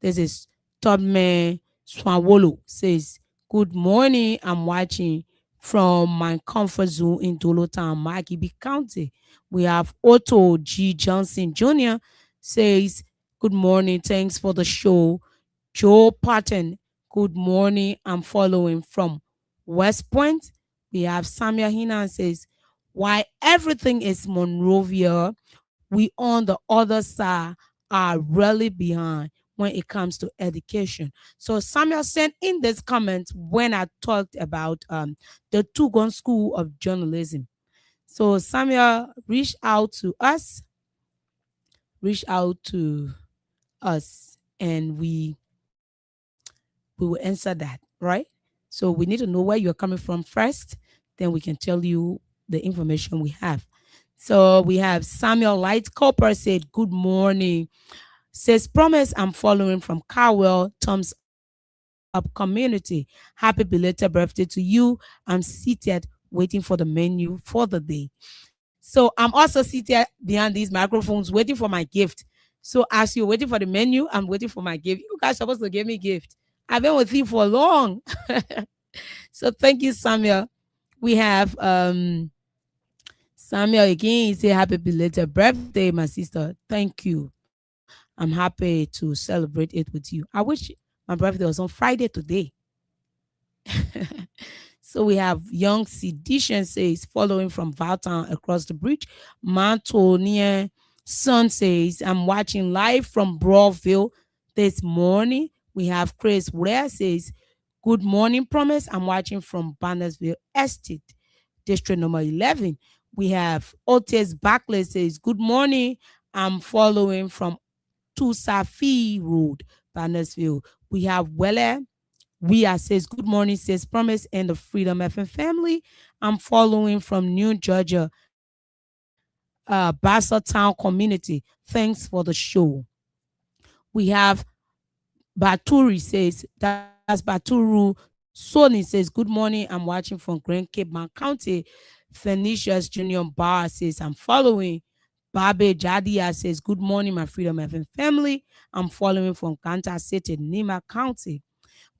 this is Tubman Swawolo says, good morning. I'm watching from my comfort zone in Dolotown, Makibi County. We have Otto G. Johnson Jr. says, good morning. Thanks for the show. Joe Patton, good morning. I'm following from West Point. We have Samia Hina says, why everything is Monrovia, we on the other side are really behind when it comes to education. So Samuel sent in this comment when I talked about the Tugon School of Journalism. So Samuel reached out to us, and we will answer that, right? So we need to know where you're coming from first, then we can tell you the information we have. So we have Samuel Light Copper said, good morning. Says, promise I'm following from Cowell, thumbs up community. Happy belated birthday to you. I'm seated waiting for the menu for the day. So I'm also seated behind these microphones waiting for my gift. So as you're waiting for the menu, I'm waiting for my gift. You guys are supposed to give me a gift. I've been with you for long. So thank you, Samuel. We have Samuel again. He said, happy belated birthday, my sister. Thank you. I'm happy to celebrate it with you. I wish my birthday was on Friday today. So we have Young Sedition says, following from Valtown across the bridge. Mantonia Son says, I'm watching live from Broadville this morning. We have Chris Ware says, good morning, Promise. I'm watching from Bannersville Estate, District number 11. We have Otis Barclay says, good morning. I'm following from Tusafi Road, Bannersville. We have Welle says, good morning, says Promise and the Freedom FM family. I'm following from New Georgia, Basel Town community. Thanks for the show. We have Baturi says, that's Baturu. Sony says, good morning. I'm watching from Grand Cape Mount County. Phoenicia's Junior Bar says, I'm following. Babe Jadia says, good morning, my Freedom FM family. I'm following from Kansas City, Nima County.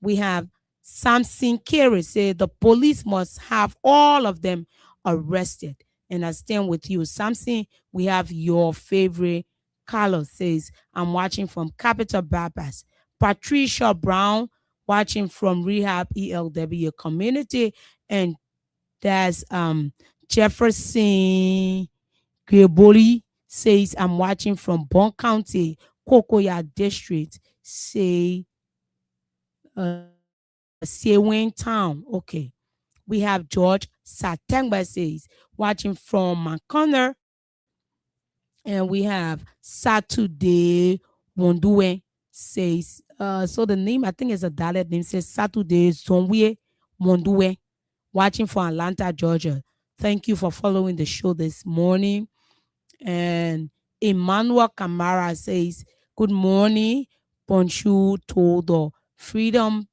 We have Samson Carey say the police must have all of them arrested. And I stand with you. Samson, we have your favorite. Carlos says, I'm watching from Capital Baptist. Patricia Brown watching from Rehab ELW community, and that's Jefferson Greboli says, I'm watching from Bon County, Cocoa District, say Sewing Town. Okay. We have George Satengba says, watching from McConnell. And we have Saturday Wondue says, so the name, I think it's a dialect name, says Saturday Zonwe Wondue, watching from Atlanta, Georgia. Thank you for following the show this morning. And Emmanuel Camara says, good morning, bonjour to the Freedom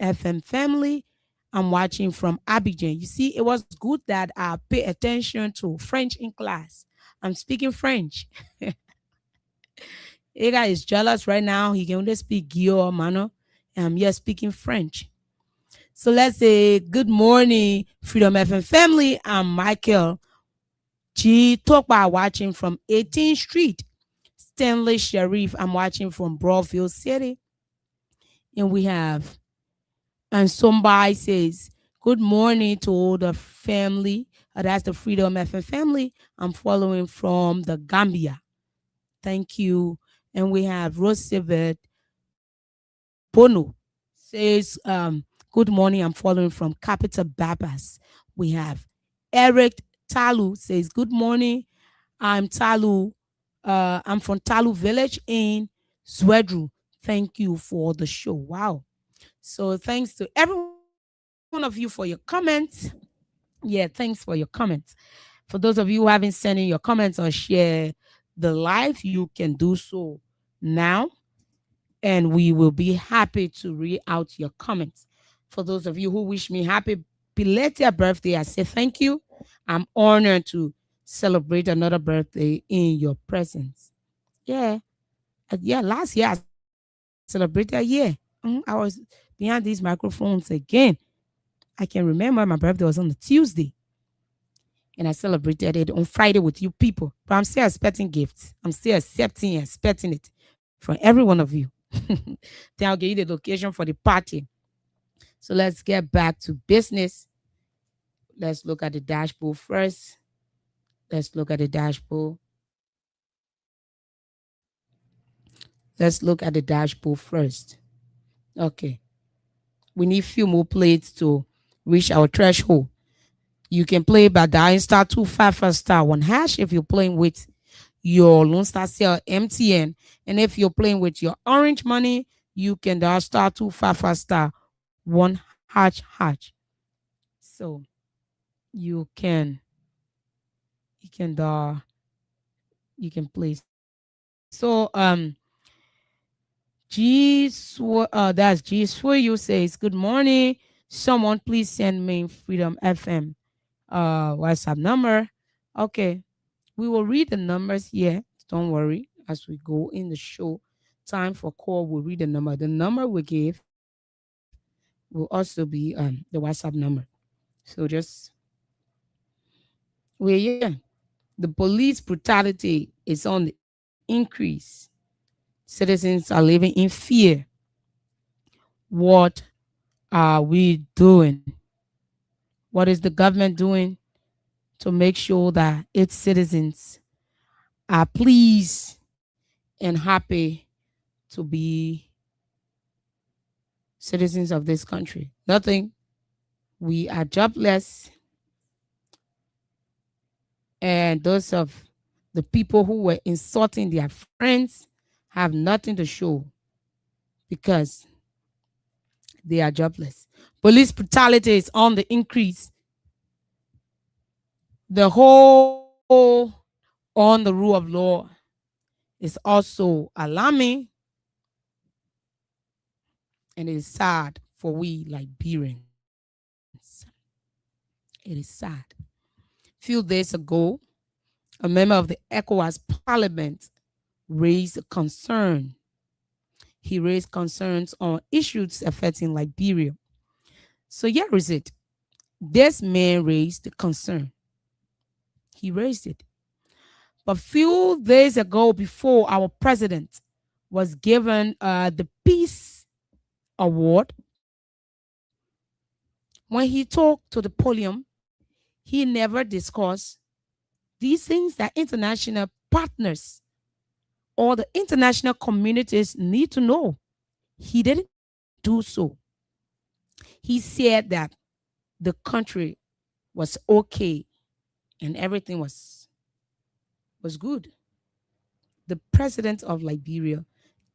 FM family. I'm watching from Abidjan. You see, it was good that I pay attention to French in class. I'm speaking French. Ega is jealous right now. He can only speak Guillaume Mano. And I'm here speaking French. So let's say good morning, Freedom FM family. I'm Michael G. Tokpa watching from 18th Street. Stanley Sharif, I'm watching from Broadville City. And we have, and somebody says, good morning to all the family. That's the Freedom FM family. I'm following from the Gambia. Thank you. And we have Roosevelt Bono says, good morning. I'm following from Capital Babas. We have Eric Talu says, good morning. I'm Talu. I'm from Talu Village in Zwedru. Thank you for the show. Wow. So thanks to every one of you for your comments. Yeah, thanks for your comments. For those of you who haven't sent in your comments or share the live, you can do so now. And we will be happy to read out your comments. For those of you who wish me happy belated birthday, I say thank you. I'm honored to celebrate another birthday in your presence. Yeah. Yeah, last year I celebrated a year. I was behind these microphones again. I can remember my birthday was on the Tuesday and I celebrated it on Friday with you people. But I'm still expecting gifts. I'm still accepting and expecting it from every one of you. Then I'll give you the location for the party. So let's get back to business. Let's look at the dashboard first. Let's look at the dashboard. Let's look at the dashboard first. Okay. We need few more plates to reach our threshold. You can play by dialing star 255 star 1 hash if you're playing with your Lone Star Cell MTN. And if you're playing with your Orange Money, you can dial star 255 star 1 hash. So you can dial, you can play. So that's G Swayu says, good morning. Someone please send me Freedom FM WhatsApp number. Okay. We will read the numbers here. Don't worry. As we go in the show, time for call, we'll read the number. The number we give will also be the WhatsApp number. So just yeah. The police brutality is on the increase. Citizens are living in fear. What are we doing? What is the government doing to make sure that its citizens are pleased and happy to be citizens of this country? Nothing. We are jobless. And those of the people who were insulting their friends have nothing to show because they are jobless. Police brutality is on the increase. The whole on the rule of law is also alarming, and it is sad for we Liberians. It is sad. Few days ago, a member of the ECOWAS Parliament raised a concern. He raised concerns on issues affecting Liberia. So here is it. This man raised the concern. He raised it. But few days ago, before our president was given the Peace Award, when he talked to the podium, he never discussed these things that international partners or the international communities need to know. He didn't do so. He said that the country was okay and everything was good. The president of Liberia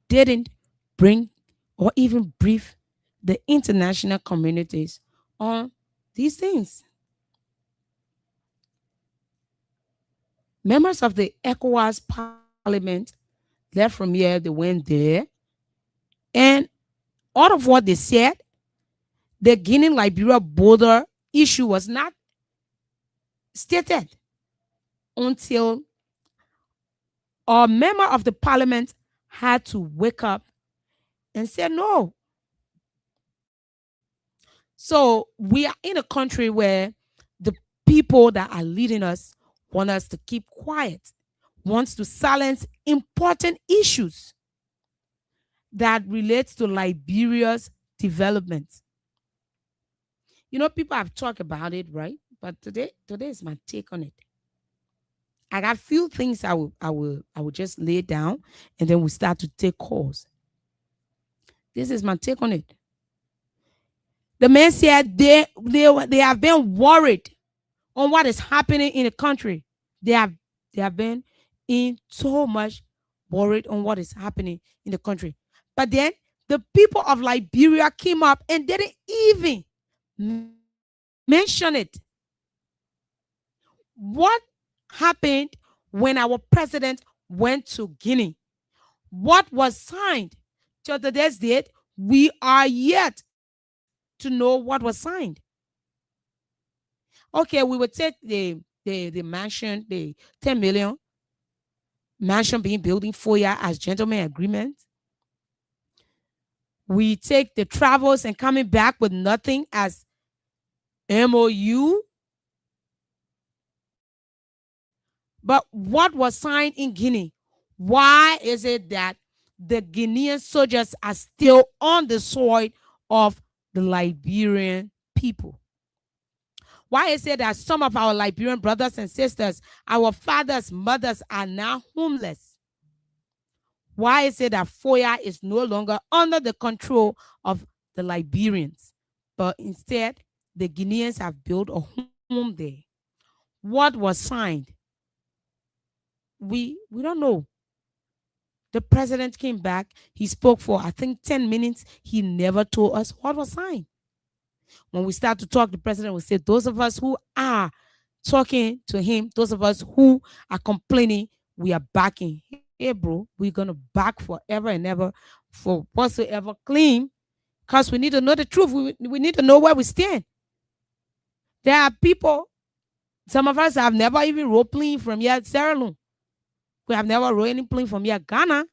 didn't bring or even brief the international communities on these things. Members of the ECOWAS parliament left from here, they went there, and out of what they said, the Guinea Liberia border issue was not stated until a member of the parliament had to wake up and say no. So we are in a country where the people that are leading us want us to keep quiet, wants to silence important issues that relates to Liberia's development. You know, people have talked about it, right? But today is my take on it. I got few things I will just lay down, and then we start to take calls. This is my take on it. The man said they have been worried on what is happening in the country. They have been in so much worried on what is happening in the country. But then the people of Liberia came up and didn't even mention it. What happened when our president went to Guinea? What was signed? To today's date, we are yet to know what was signed. Okay, we would take the mansion, the 10 million mansion being built in 4 years as gentleman agreement. We take the travels and coming back with nothing as MOU. But what was signed in Guinea? Why is it that the Guinean soldiers are still on the soil of the Liberian people? Why is it that some of our Liberian brothers and sisters, our fathers, mothers are now homeless? Why is it that Foya is no longer under the control of the Liberians, but instead the Guineans have built a home there? What was signed? We don't know. The president came back. He spoke for, I think, 10 minutes. He never told us what was signed. When we start to talk, the president will say, those of us who are talking to him, those of us who are complaining, we are backing. Hey, bro, we're going to back forever and ever for whatsoever claim, because we need to know the truth. We need to know where we stand. There are people, some of us have never even rode plane from here, Sierra Leone. We have never rode any plane from here, Ghana.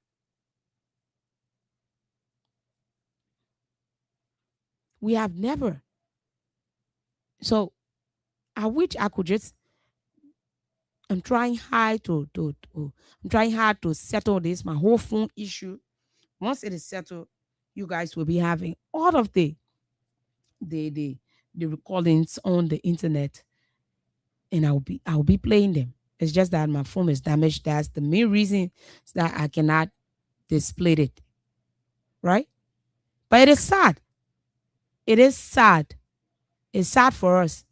We have never. So I wish I could just. I'm trying hard to settle this, my whole phone issue. Once it is settled, you guys will be having all of the recordings on the internet, and I'll be playing them. It's just that my phone is damaged. That's the main reason that I cannot display it. Right? But it is sad. It is sad. It's sad for us.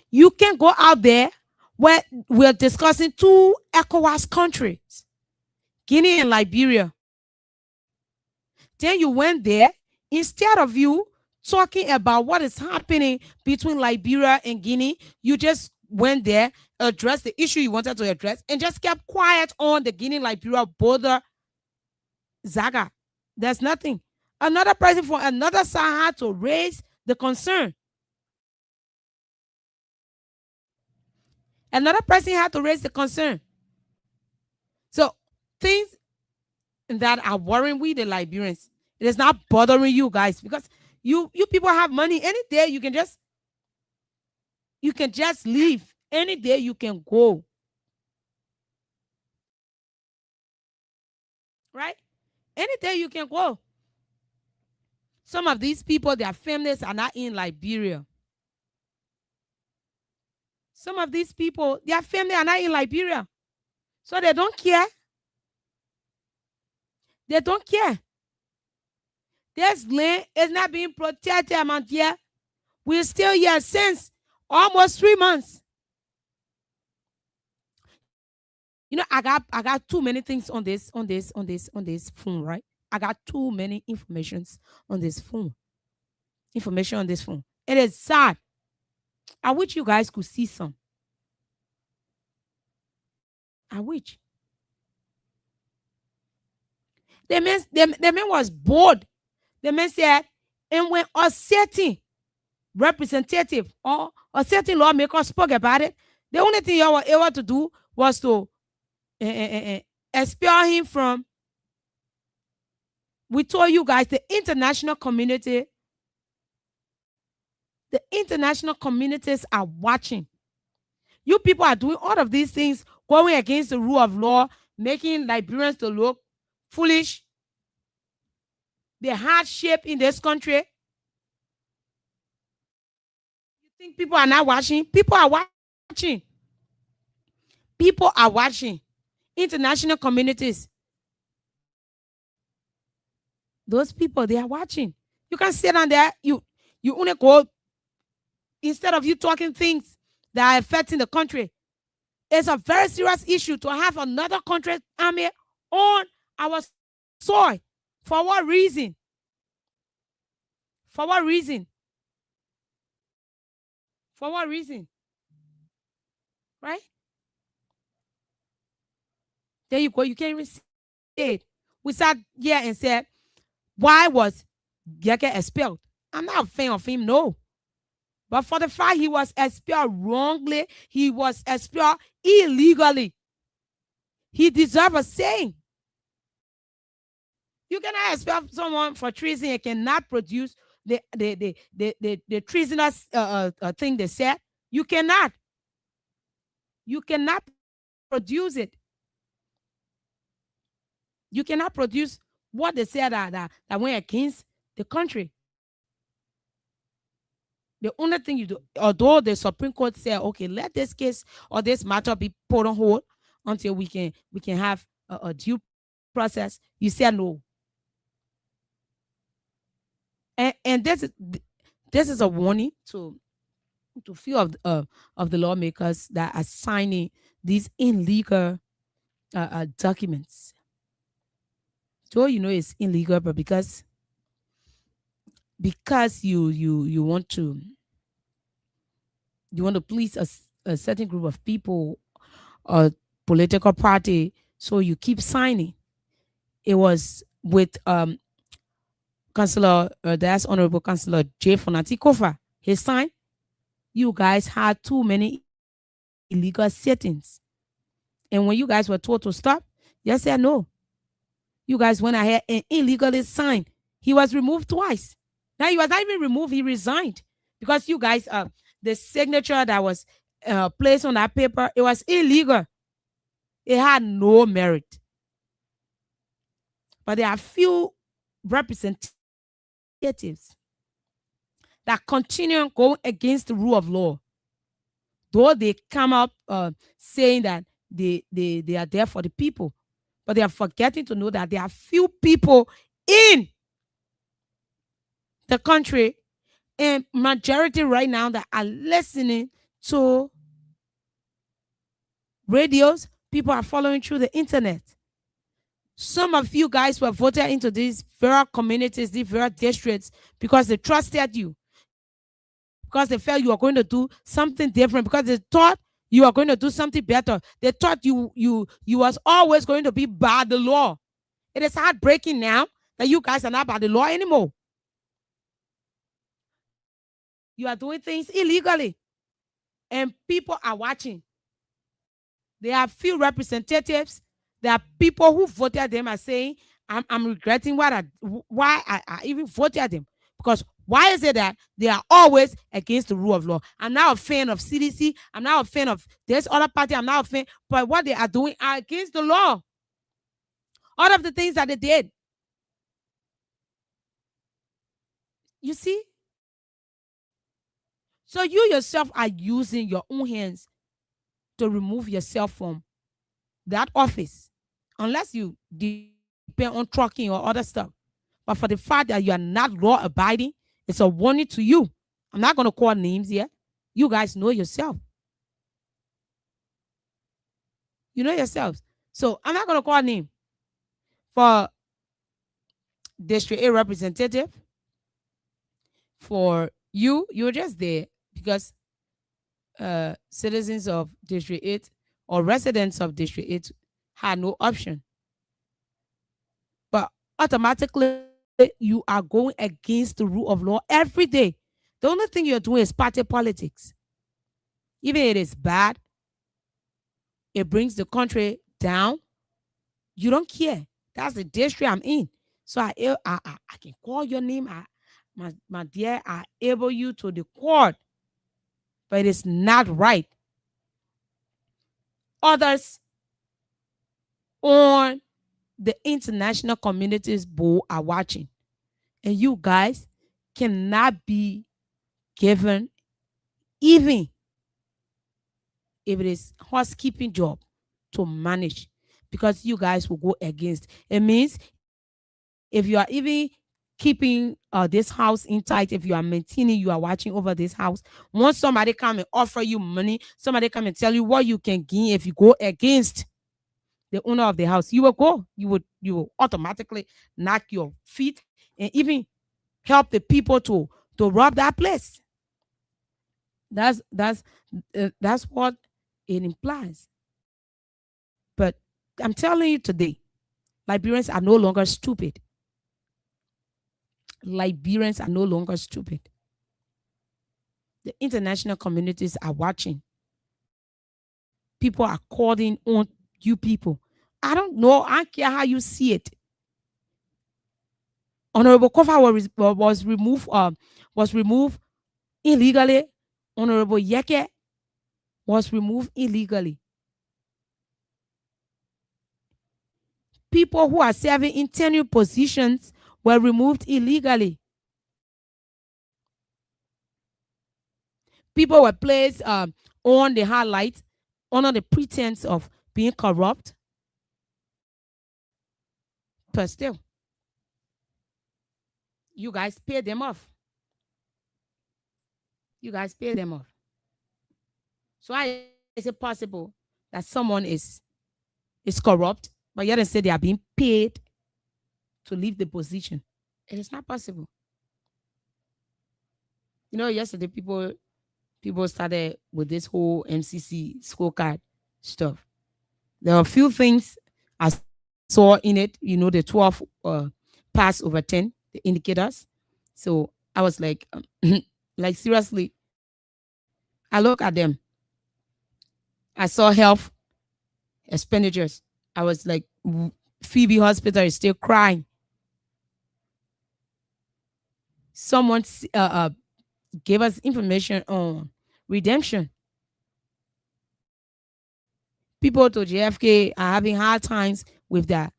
You can go out there where we're discussing two ECOWAS countries, Guinea and Liberia. Then you went there, instead of you talking about what is happening between Liberia and Guinea, you just went there, addressed the issue you wanted to address, and just kept quiet on the Guinea-Liberia border Zaga. There's nothing. Another person from another side had to raise the concern. Another person had to raise the concern. So things that are worrying we the Liberians, it is not bothering you guys, because you people have money. Any day you can just leave. Any day you can go. Right? Any day you can go. Some of these people, their families are not in Liberia. Some of these people, their family are not in Liberia. So they don't care. They don't care. This land is not being protected among here. We're still here since almost 3 months. You know, I got too many things on this phone, right? I got too many informations on this phone. Information on this phone. It is sad. I wish you guys could see some. I wish. The man was bored. The man said, and when a certain representative or a certain lawmaker spoke about it, the only thing you were able to do was to expel him from. We told you guys the international communities are watching. You people are doing all of these things, going against the rule of law, making Liberians to look foolish. The hardship in this country. You think people are not watching? People are watching. People are watching. International communities. Those people, they are watching. You can sit down there. You only go, instead of you talking things that are affecting the country. It's a very serious issue to have another country's army on our soil. For what reason? For what reason? For what reason? Right? There you go. You can't even say it. We sat here and said, why was Geke expelled? I'm not a fan of him, no. But for the fact he was expelled wrongly, he was expelled illegally, he deserves a saying. You cannot expel someone for treason and cannot produce the treasonous thing they said. You cannot. You cannot produce it. You cannot produce what they said that went against the country. The only thing you do, although the Supreme Court said, okay, let this case or this matter be put on hold until we can have a due process, you said no. And this is a warning to few of the lawmakers that are signing these illegal documents. So you know it's illegal, but because you want to please a certain group of people or political party, so you keep signing. It was with Councillor, that's Honorable Councillor J. Fonati Kofa. He signed. You guys had too many illegal settings. And when you guys were told to stop, you said no. You guys went ahead and illegally signed. He was removed twice. Now he was not even removed, he resigned. Because you guys, the signature that was placed on that paper, it was illegal. It had no merit. But there are few representatives that continue going against the rule of law. Though they come up saying that they are there for the people, but they are forgetting to know that there are few people in the country and majority right now that are listening to radios. People are following through the internet. Some of you guys were voted into these very communities, these very districts, because they trusted you, because they felt you were going to do something different, because they thought you are going to do something better. They thought you was always going to be by the law. It is heartbreaking now that you guys are not by the law anymore. You are doing things illegally, and people are watching. There are few representatives. There are people who voted them are saying, I'm regretting why I even voted them. Because why is it that they are always against the rule of law? I'm not a fan of CDC. I'm not a fan of this other party. I'm not a fan. But what they are doing are against the law. All of the things that they did. You see? So you yourself are using your own hands to remove yourself from that office, unless you depend on trucking or other stuff. But for the fact that you are not law abiding, it's a warning to you. I'm not going to call names here. You guys know yourself. You know yourselves. So I'm not going to call name. For District A representative, for you're just there because citizens of District 8 or residents of District 8 had no option. But automatically, you are going against the rule of law every day. The only thing you're doing is party politics. Even if it is bad, it brings the country down. You don't care. That's the district I'm in. So I can call your name. My dear, I able you to the court, but it is not right. Others on the international communities board are watching, and you guys cannot be given even if it is housekeeping job to manage, because you guys will go against. It means if you are even keeping this house intact, if you are maintaining, you are watching over this house. Once somebody come and offer you money, somebody come and tell you what you can gain if you go against the owner of the house, you will go. You will automatically knock your feet and even help the people to rob that place. That's what it implies. But I'm telling you today, Liberians are no longer stupid. Liberians are no longer stupid. The international communities are watching. People are calling on you people. I don't know. I don't care how you see it. Honorable Kofa was removed illegally. Honorable Yeke was removed illegally. People who are serving in tenure positions were removed illegally. People were placed on the highlight under the pretense of being corrupt, but still, you guys pay them off. You guys pay them off. So how is it possible that someone is corrupt, but yet they say they are being paid to leave the position? It is not possible. You know, yesterday people started with this whole MCC scorecard stuff. There are a few things I saw in it. You know, the 12 pass over 10, the indicators. So I was like, like seriously, I look at them. I saw health expenditures. I was like, Phoebe Hospital is still crying. Someone gave us information on redemption. People to JFK are having hard times with that.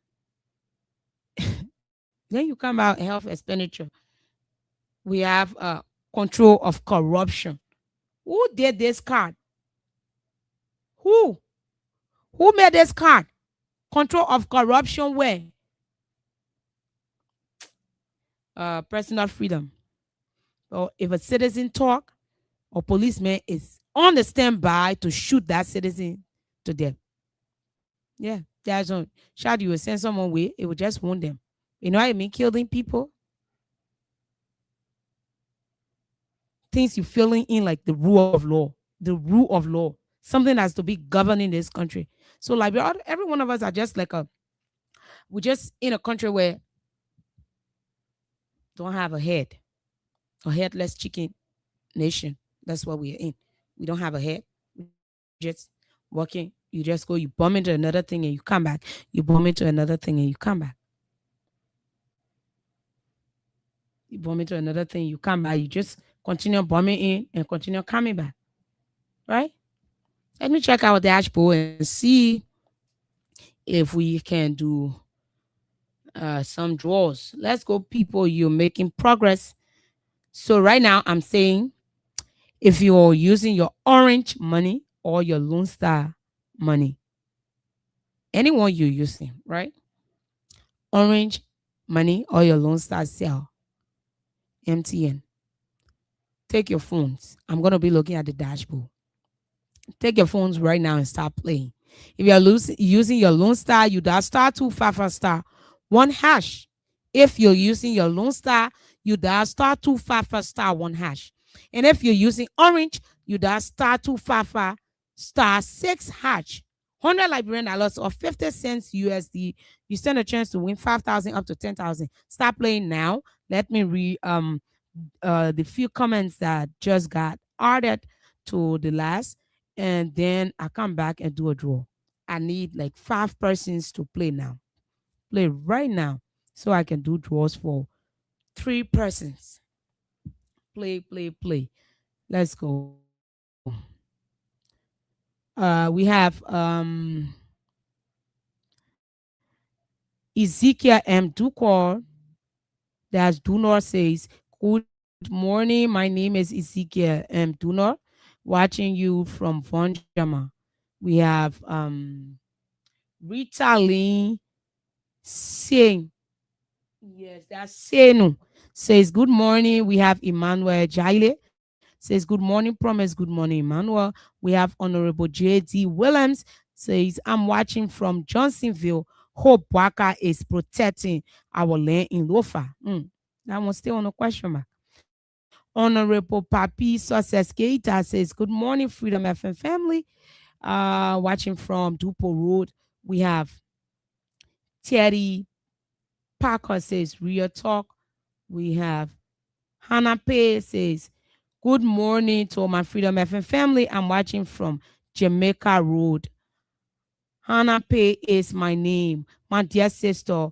Then you come out health expenditure. We have control of corruption. Who did this card? Who? Who made this card? Control of corruption where? Personal freedom. Or if a citizen talk, or policeman is on the standby to shoot that citizen to death. Yeah, there's no shot. You will send someone away, it will just wound them. You know what I mean? Killing people. Things you feeling in like the rule of law. The rule of law. Something has to be governing this country. So like every one of us are just like we're just in a country where don't have a head. A headless chicken nation. That's what we're in. We don't have a head. We just walking. You just go, you bump into another thing and you come back. You bump into another thing and you come back. You bump into another thing, you come back. You just continue bumming in and continue coming back. Right? Let me check our dashboard and see if we can do some draws. Let's go, people. You're making progress. So right now I'm saying if you're using your Orange money or your Lone Star money, anyone you're using, right? Orange money or your Lone Star cell, MTN. Take your phones. I'm gonna be looking at the dashboard. Take your phones right now and start playing. If you're using your Lone Star, you dial star 255 star 1#. If you're using your Lone Star, you dial star 255 star 1#. And if you're using Orange, you dial star 255 star 6#. 100 Liberian dollars or 50 cents USD. You stand a chance to win 5,000 up to 10,000. Start playing now. Let me read the few comments that just got added to the last, and then I come back and do a draw. I need like 5 persons to play now. Play right now so I can do draws for 3 persons. Play, play, play. Let's go. We have Ezekiel M. Dukor. That's Dunor says, "Good morning. My name is Ezekiel M. Dunor, watching you from Vonjama." We have Rita Lee saying, yes, that's Senu. Says, "Good morning." We have Emmanuel Jaile. Says, "Good morning, Promise." Good morning, Emmanuel. We have Honorable J.D. Williams. Says, "I'm watching from Johnsonville. Hope Waka is protecting our land in Lofa." That one's still on a question mark. Honorable Papi Success Keita says, "Good morning, Freedom FM family. Watching from Dupo Road." We have Thierry Parker says, "Real talk." We have Hannah Pay says, "Good morning to my Freedom FM family. I'm watching from Jamaica Road." Hannah Pay is my name. My dear sister,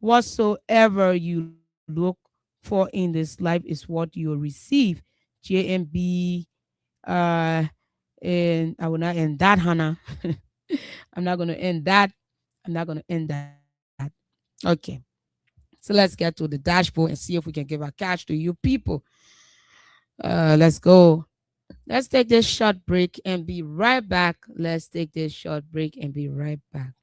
whatsoever you look for in this life is what you will receive. JMB, uh, and I will not end that, Hannah. I'm not going to end that. I'm not going to end that. Okay. So let's get to the dashboard and see if we can give a cash to you people. Let's go. Let's take this short break and be right back. Let's take this short break and be right back.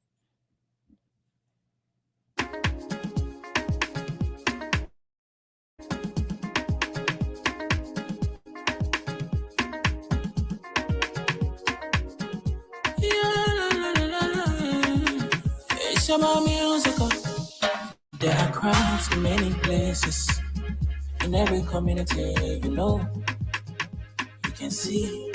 It's about musical. There are crowds in many places. In every community, you can see.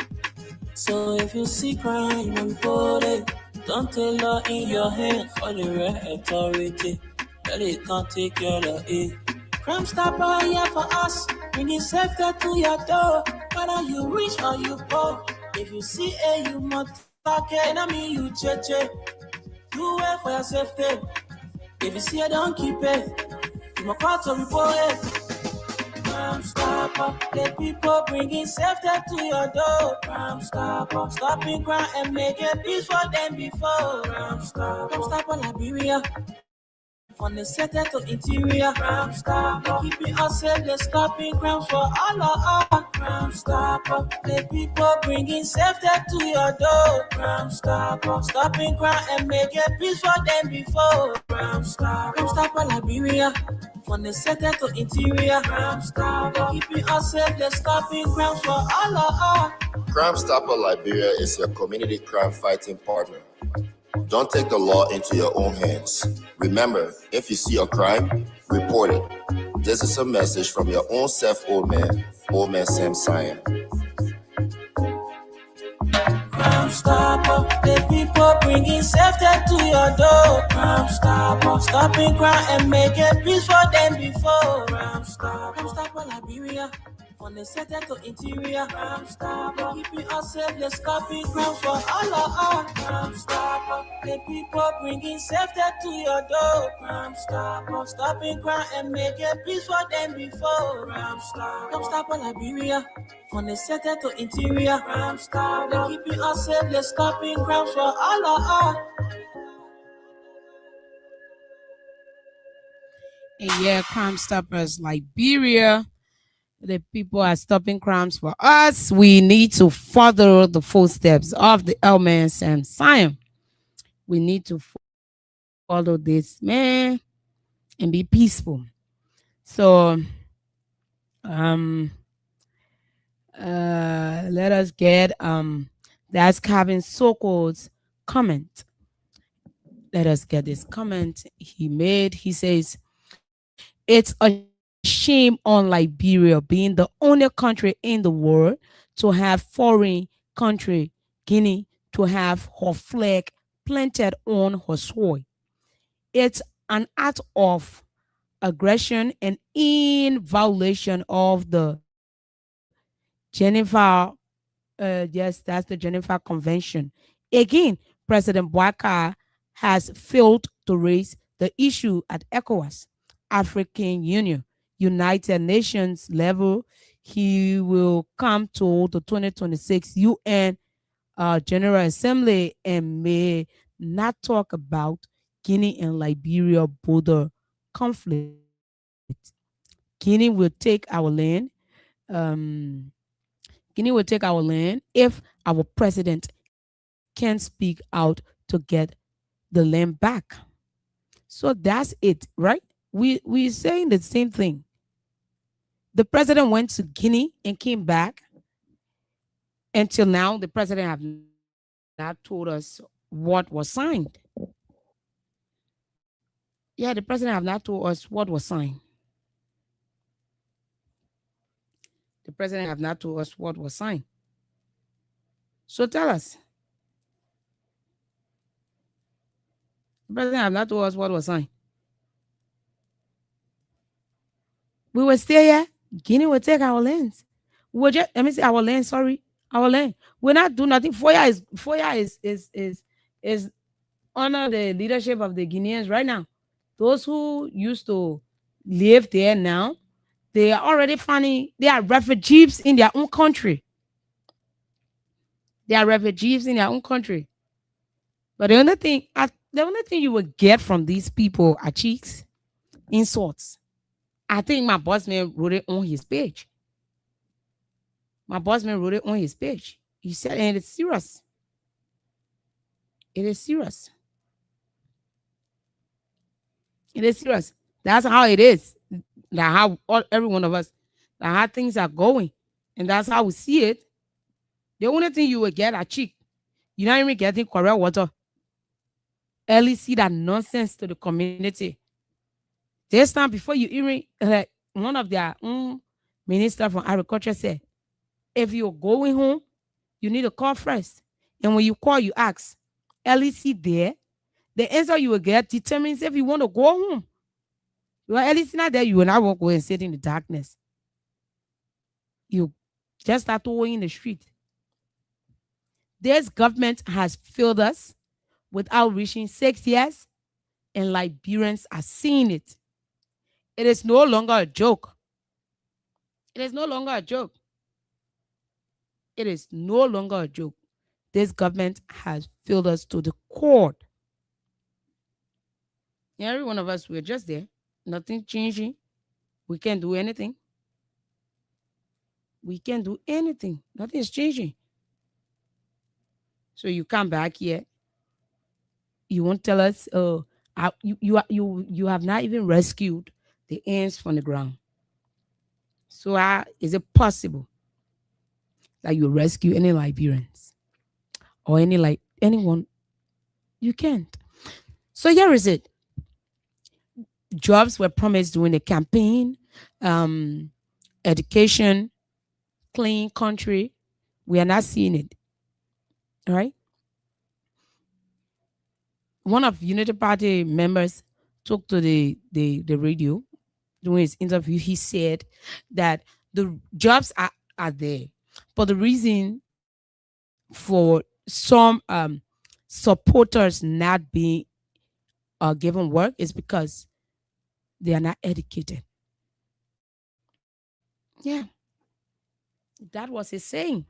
So if you see crime and it, don't take law in your hand for the right authority. That it can't take care of it. Crime stopper here for us, bringing safety to your door. Whether you rich or you poor, if you see a you must talk it. I mean you cheche. Do well for your safety. If you see it, don't keep it. You must call to report it. Crime stopper, the people bringing safety to your door. Crime stopper, stopping crime and making peace for them before. Crime stopper, Liberia. From the center to interior, Crime Stopper, keeping us safe, they're stopping crimes for all of us. Crime Stopper, the people bringing safety to your door. Crime Stopper, stopping crime and making peace for them before. Crime Stopper, Liberia. From the center to interior, Crime Stopper, keeping us safe, they're stopping crimes for all of us. Crime Stopper Liberia is your community crime fighting partner. Don't take the law into your own hands. Remember, if you see a crime, report it. This is a message from your own self, old man Sam Cyan. Crime Stopper, the people bringing safety to your door. Crime Stopper, stopping crime and making peace for them before. Crime Stopper, Liberia. From the center to interior, Crime Stopper, keeping us safe, they're stopping crimes for all of us. Crime Stopper, the people bringing safety to your door. Crime Stopper, stopping crime and making peace for them before. Crime Stopper, Liberia. From the center to interior, Crime Stopper, keeping us safe, they're stopping crimes for all of us. And yeah, Crime Stoppers Liberia. The people are stopping crimes for us. We need to follow the footsteps of the elements and Zion. We need to follow this, man, and be peaceful. So, um, let us get that's Kevin Sokol's comment. Let us get this comment he made. He says, it's a shame on Liberia being the only country in the world to have foreign country, Guinea, to have her flag planted on her soil. It's an act of aggression and in violation of the Geneva, yes, that's the Geneva Convention. Again, President Bouacar has failed to raise the issue at ECOWAS, African Union, United Nations level. He will come to the 2026 UN General Assembly and may not talk about Guinea and Liberia border conflict. Guinea will take our land. Um, Guinea will take our land if our president can speak out to get the land back. So that's it, right? We're saying the same thing. The president went to Guinea and came back. Until now, the president have not told us what was signed. Yeah, the president have not told us what was signed. The president have not told us what was signed. So tell us. The president have not told us what was signed. We will stay here. Guinea will take our lands. We will just, let me say our land, sorry. Our land. We're not doing nothing. Foya is under the leadership of the Guineans right now. Those who used to live there now, they are already finding they are refugees in their own country. They are refugees in their own country. But the only thing you will get from these people are cheeks, insults. I think my boss man wrote it on his page. My boss man wrote it on his page. He said, and it's serious. It is serious. It is serious. That's how it is. That how every one of us, that how things are going. And that's how we see it. The only thing you will get are cheek. You're not even getting correct water. Early see that nonsense to the community. This time before you even one of their own minister from agriculture said, if you're going home, you need to call first. And when you call, you ask, LEC there? The answer you will get determines if you want to go home. You are LEC not there, you will not walk away and sit in the darkness. You just start throwing in the street. This government has failed us without reaching 6 years, and Liberians are seeing it. It is no longer a joke. It is no longer a joke. It is no longer a joke. This government has failed us to the core. Yeah, every one of us, we're just there. Nothing changing. We can't do anything. We can't do anything. Nothing is changing. So you come back here. You won't tell us, you have not even rescued the ants from the ground. So is it possible that you rescue any Liberians or anyone? You can't. So here is it. Jobs were promised during the campaign, education, clean country. We are not seeing it. All right. One of Unity Party members took to the radio during his interview. He said that the jobs are there, but the reason for some supporters not being given work is because they are not educated. Yeah, that was his saying.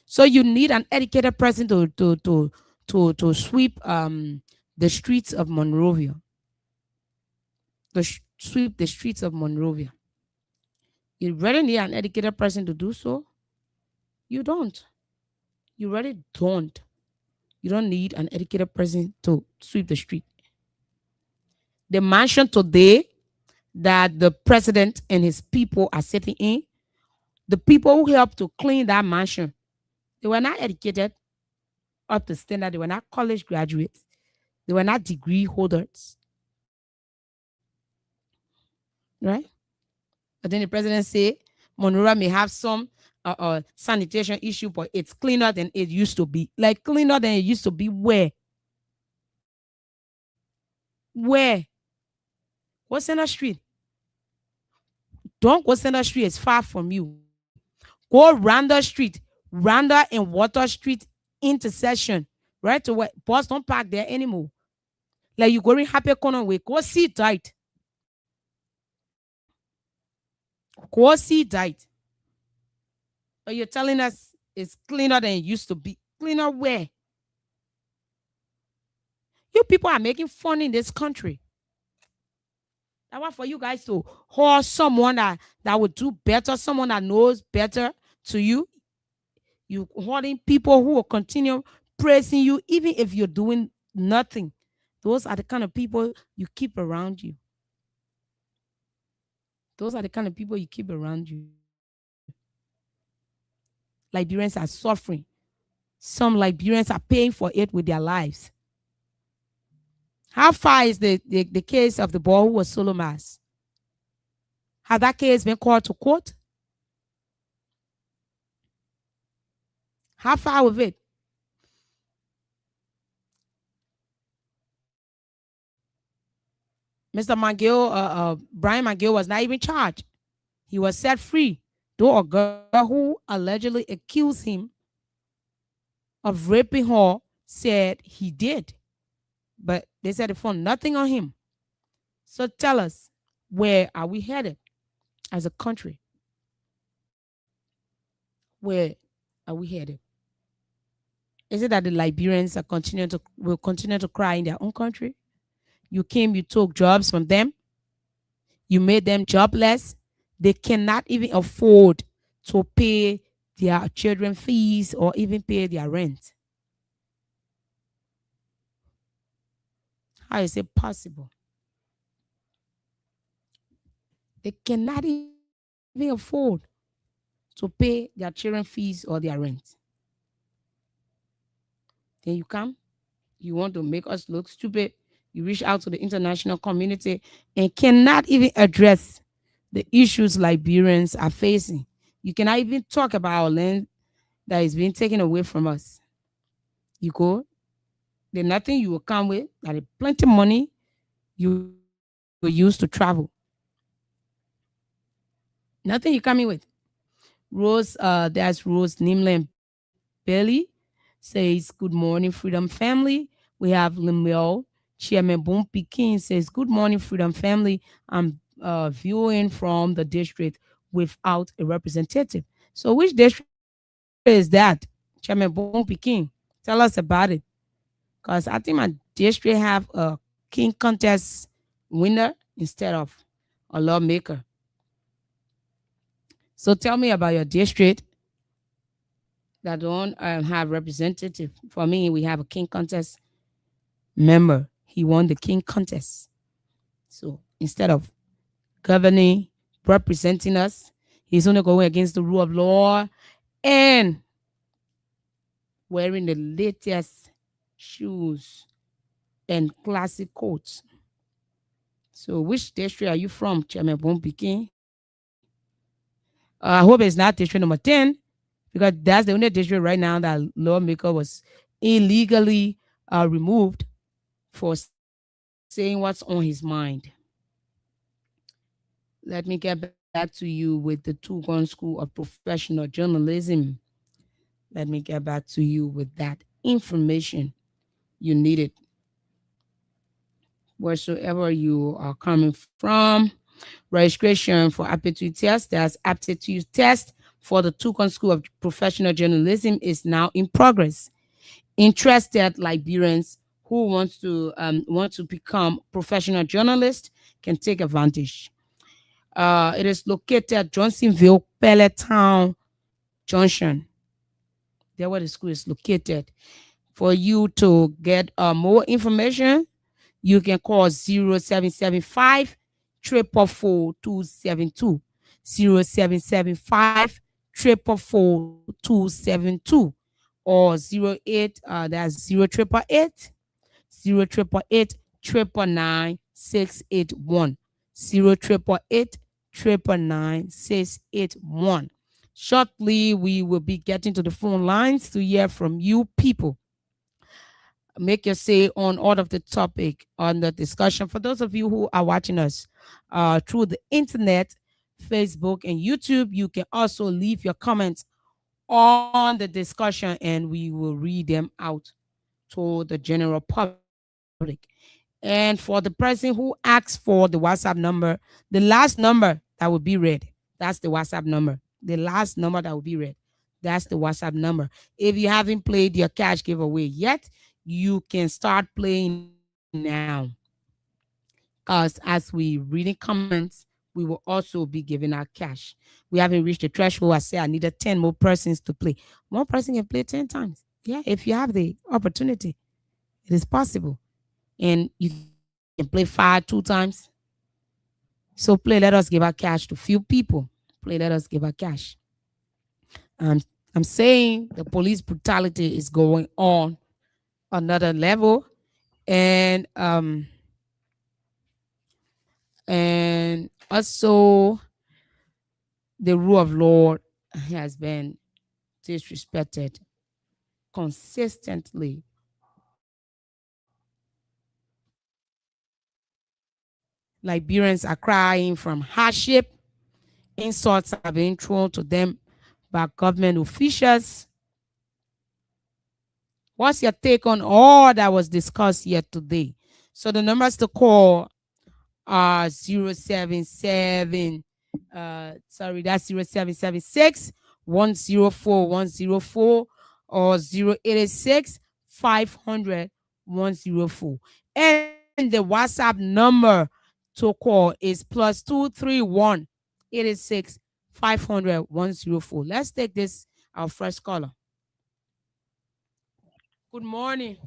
So you need an educated person to sweep the streets of Monrovia. Sweep the streets of Monrovia. You really need an educated person to do so? You don't. You really don't. You don't need an educated person to sweep the street. The mansion today that the president and his people are sitting in, the people who helped to clean that mansion, they were not educated up to standard. They were not college graduates. They were not degree holders. Right? But then the president said Monroe may have some sanitation issue, but it's cleaner than it used to be. Like cleaner than it used to be where? Where? What's in the street? Don't go Center Street. It's far from you. Go Randa Street, Randa and Water Street intersection. Right to where bus don't park there anymore. Like you going Happy Corner way. Go see tight. Go see tight. But you're telling us it's cleaner than it used to be. Cleaner where? You people are making fun in this country. I want for you guys to hold someone that would do better, someone that knows better to you. You holding people who will continue praising you, even if you're doing nothing. Those are the kind of people you keep around you. Those are the kind of people you keep around you. Liberians are suffering. Some Liberians are paying for it with their lives. How far is the case of the boy who was solo mass? Has that case been called to court? How far with it? Mr. McGill, Brian McGill was not even charged. He was set free, though a girl who allegedly accused him of raping her said he did. But they said they found nothing on him. So tell us, where are we headed as a country? Where are we headed? Is it that the Liberians will continue to cry in their own country? You came, you took jobs from them. You made them jobless. They cannot even afford to pay their children fees or even pay their rent. How is it possible? They cannot even afford to pay their children fees or their rent. Then you come, you want to make us look stupid. You reach out to the international community and cannot even address the issues Liberians are facing. You cannot even talk about our land that is being taken away from us. You go, there's nothing you will come with, that is plenty of money you will use to travel. Nothing you coming with. Rose, that's Rose Nimland Bailey says, good morning, Freedom Family. We have Lemuel Chairman Boom Pekin says, good morning, Freedom Family. I'm viewing from the district without a representative. So which district is that? Chairman Boom Pekin, tell us about it. Because I think my district have a king contest winner instead of a lawmaker. So tell me about your district that don't have representative. For me, we have a king contest member. He won the king contest. So instead of governing, representing us, he's only going against the rule of law and wearing the latest shoes and classic coats. So which district are you from, Chairman Bompikin? I hope it's not district number 10, because that's the only district right now that lawmaker was illegally removed for saying what's on his mind. Let me get back to you with the Tugon School of Professional Journalism. Let me get back to you with that information you needed. Wheresoever you are coming from, registration for aptitude test, that's aptitude test for the Tugon School of Professional Journalism is now in progress. Interested Liberians who want to become professional journalists can take advantage. It is located at Johnsonville, Pellettown Junction. There where the school is located. For you to get more information, you can call 0775 444 272. 0775 444 272 or 08 that's 0888 0888 999 681. 0888 999 681. Shortly, we will be getting to the phone lines to hear from you people. Make your say on all of the topic on the discussion. For those of you who are watching us through the internet, Facebook, and YouTube, you can also leave your comments on the discussion and we will read them out to the general public. And for the person who asks for the WhatsApp number, the last number that will be read, that's the WhatsApp number. The last number that will be read, that's the WhatsApp number. If you haven't played your cash giveaway yet, you can start playing now. Because as we reading comments, we will also be giving out cash. We haven't reached the threshold. I say I needed 10 more persons to play. One person can play 10 times. Yeah, if you have the opportunity, it is possible. And you can play 5 2 times. So play, let us give out cash to few people. Play, let us give out cash. I'm saying the police brutality is going on another level, and also the rule of law has been disrespected consistently. Liberians are crying from hardship. Insults are being thrown to them by government officials. What's your take on all that was discussed here today? So the numbers to call are 077 that's 0776 104 104 or 0886 500 104. And the WhatsApp number to call is +231 86 500 104. Let's take this, our first caller. Good morning.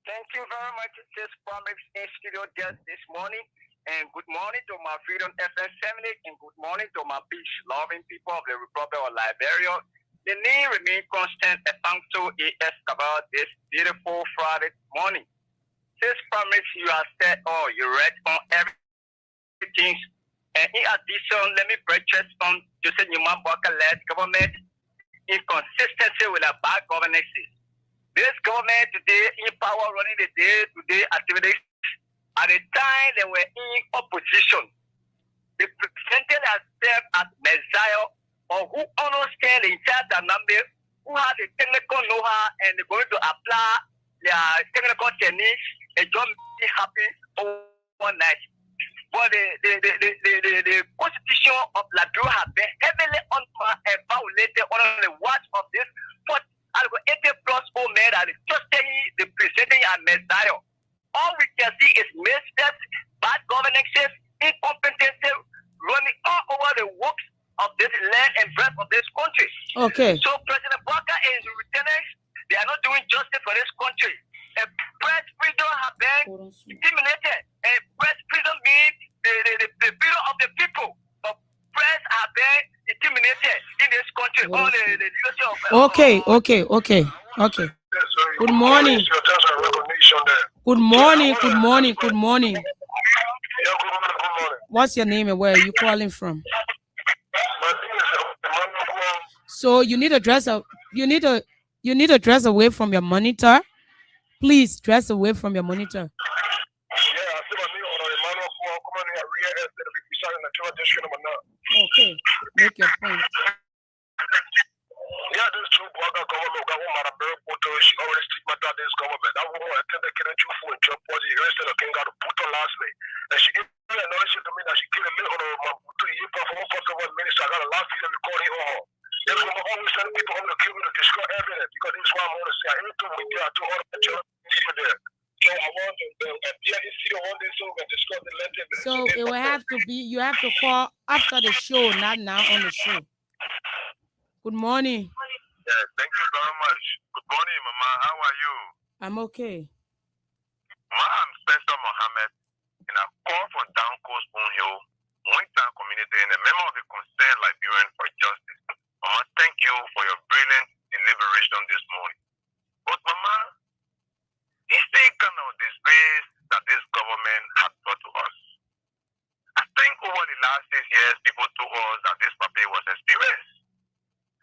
Thank you very much. This Promise in studio just this morning. And good morning to my Freedom FM family. And good morning to my peace-loving people of the Republic of Liberia. The name remains constant and functional AS about this beautiful Friday morning. This Promise you have said, you read on everything. And in addition, let me purchase on Joseph Newman Barker-led government in consistency with our bad governance. This government today in power running the day-to-day activities. At the time they were in opposition, they presented themselves as Messiah or who understand the entire dynamic, who have the technical know-how and they're going to apply their technical techniques and just be happy overnight. But the constitution of Liberia has been heavily violated under the watch of this 80+ old men that is just saying the presenting and Messiah. All we can see is missteps, bad governance, incompetency, running all over the works of this land and breadth of this country. Okay. So President Barker and his lieutenants, they are not doing justice for this country. And press freedom has been intimidated. And press freedom means the freedom of the people. But press have been intimidated in this country. Okay. Good morning. Good morning. What's your name and where are you calling from? So you need to dress up. You need to dress away from your monitor. Please dress away from your monitor. Okay, make your point. Yeah, this true Bwaga government got one of the photo. She already stigmatized this government. That woman attended killing you for and jump was the rest of the king got a photo last night. And she gave me a knowledge to me that she killed a million on my photo. You for 1 minutes. I got a last video recording on her. They're going to always send people home to kill me to destroy evidence because this is why I want to say. Anything we do, I do all the children there. So I want to appear in you one day so we can discuss the later. So it will have to be, you have to call after the show, not now on the show. Good morning. Yeah, thank you very much. Good morning, Mama. How are you? I'm okay. I'm Spencer Mohammed, and I call from Down Coast Spoon Hill, Wingtown community, and a member of the Concerned Liberian for Justice. Mama, thank you for your brilliant deliberation this morning. But Mama, it's the kind of disgrace that this government has brought to us. I think over the last 6 years, people told us that this paper was experienced.